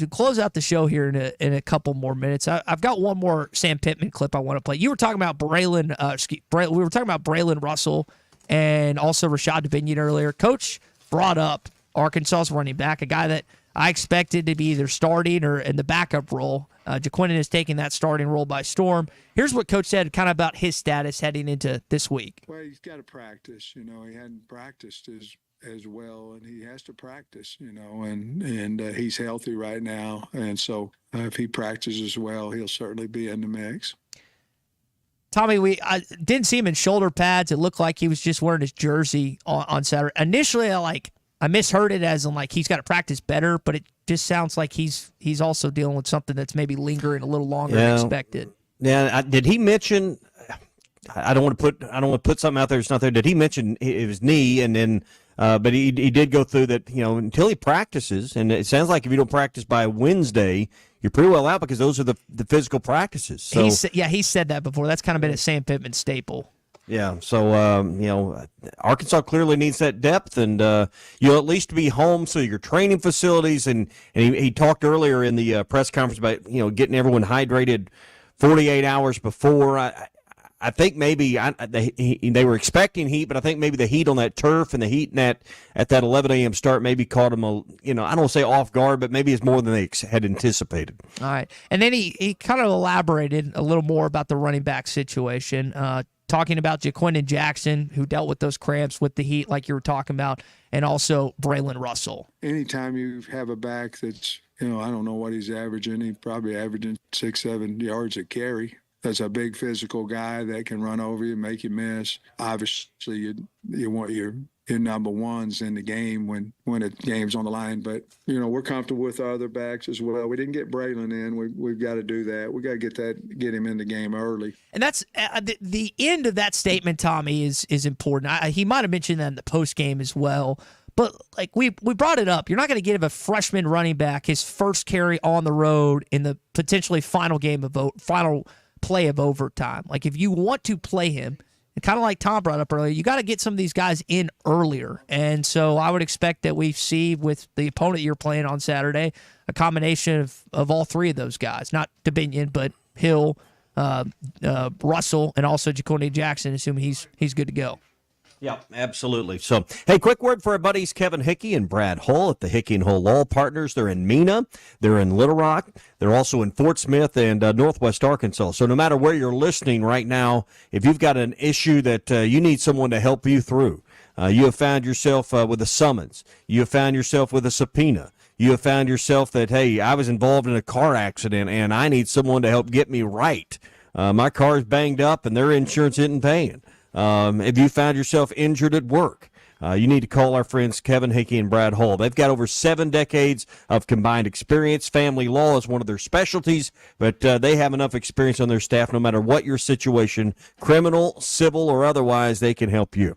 close out the show here in a couple more minutes, I've got one more Sam Pittman clip I want to play. You were talking about Braylon. We were talking about Braylon Russell and also Rashad Devinian earlier. Coach brought up Arkansas's running back, a guy that I expected to be either starting or in the backup role. Jaquinton is taking that starting role by storm. Here's what Coach said kind of about his status heading into this week. Well, he's got to practice. He hadn't practiced as well, and he has to practice, and he's healthy right now. And so if he practices well, he'll certainly be in the mix. Tommy, I didn't see him in shoulder pads. It looked like he was just wearing his jersey on Saturday. Initially, I misheard it as in he's got to practice better, but it just sounds like he's also dealing with something that's maybe lingering a little longer than expected. Yeah, did he mention? I don't want to put something out there that's not there. Did he mention his knee and then? But he did go through that. Until he practices, and it sounds like if you don't practice by Wednesday, you're pretty well out because those are the physical practices. So he said that before. That's kind of been a Sam Pittman staple. Yeah, so Arkansas clearly needs that depth, and you'll at least be home. So your training facilities, and he talked earlier in the press conference about getting everyone hydrated 48 hours before. I think maybe they were expecting heat, but I think maybe the heat on that turf and the heat at that 11 a.m. start maybe caught them I don't want to say off guard, but maybe it's more than they had anticipated. All right, and then he kind of elaborated a little more about the running back situation. Talking about Jaquinton Jackson, who dealt with those cramps with the heat like you were talking about, and also Braylon Russell. Anytime you have a back that's, I don't know what he's averaging. He's probably averaging 6-7 yards a carry. That's a big physical guy that can run over you, make you miss. Obviously, you want your number ones in the game when the game's on the line. But, we're comfortable with our other backs as well. We didn't get Braylon in. We've got to do that. We got to get him in the game early. And that's the end of that statement, Tommy, is important. He might have mentioned that in the post game as well. But we brought it up. You're not going to give a freshman running back his first carry on the road in the potentially final play of overtime. If you want to play him, and kind of like Tom brought up earlier, you got to get some of these guys in earlier. And so I would expect that we see with the opponent you're playing on Saturday a combination of all three of those guys, not Dominion, but Hill, Russell, and also Jaquinton Jackson, assuming he's good to go. Yeah, absolutely. So, hey, quick word for our buddies Kevin Hickey and Brad Hull at the Hickey and Hull Law Partners. They're in Mena. They're in Little Rock. They're also in Fort Smith and Northwest Arkansas. So no matter where you're listening right now, if you've got an issue that you need someone to help you through, you have found yourself with a summons. You have found yourself with a subpoena. You have found yourself that, hey, I was involved in a car accident and I need someone to help get me right. My car is banged up and their insurance isn't paying. If you found yourself injured at work, you need to call our friends Kevin Hickey and Brad Hull. They've got over 7 decades of combined experience. Family law is one of their specialties, but they have enough experience on their staff no matter what your situation, criminal, civil, or otherwise, they can help you.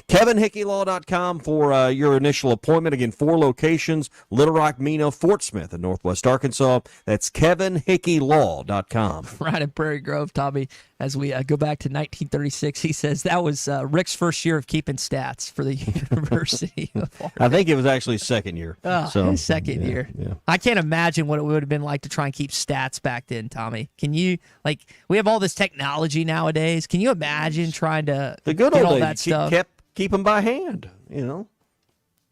KevinHickeyLaw.com for your initial appointment. Again, 4 locations, Little Rock, Mena, Fort Smith, and Northwest Arkansas. That's KevinHickeyLaw.com. Right in Prairie Grove, Tommy, as we go back to 1936, he says that was Rick's first year of keeping stats for the University of Arkansas. I think it was actually his second year. His second year. Yeah. I can't imagine what it would have been like to try and keep stats back then, Tommy. Can you, we have all this technology nowadays. Can you imagine trying to get all that stuff? Keep them by hand,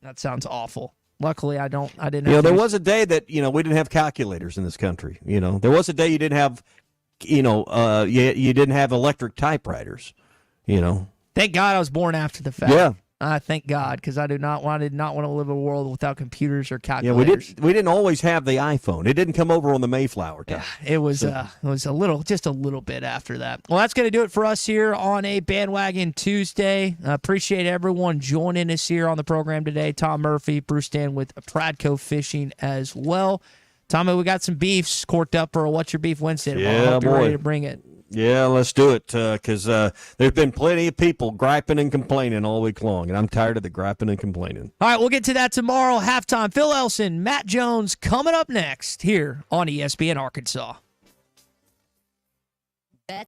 That sounds awful. Luckily, I didn't. There was a day that we didn't have calculators in this country. There was a day you didn't have, you didn't have electric typewriters. Thank God I was born after the fact. Yeah. Thank God, because I did not want to live in a world without computers or calculators. Yeah, we didn't always have the iPhone. It didn't come over on the Mayflower time. Yeah, it was a little bit after that. Well, that's going to do it for us here on a Bandwagon Tuesday. Appreciate everyone joining us here on the program today. Tom Murphy, Bruce Stan with Pradco Fishing as well. Tommy, we got some beefs corked up for What's Your Beef Wednesday tomorrow. Yeah, Hope you're ready to bring it. Yeah, let's do it, because there's been plenty of people griping and complaining all week long, and I'm tired of the griping and complaining. All right, we'll get to that tomorrow. Halftime, Phil Elson, Matt Jones coming up next here on ESPN Arkansas.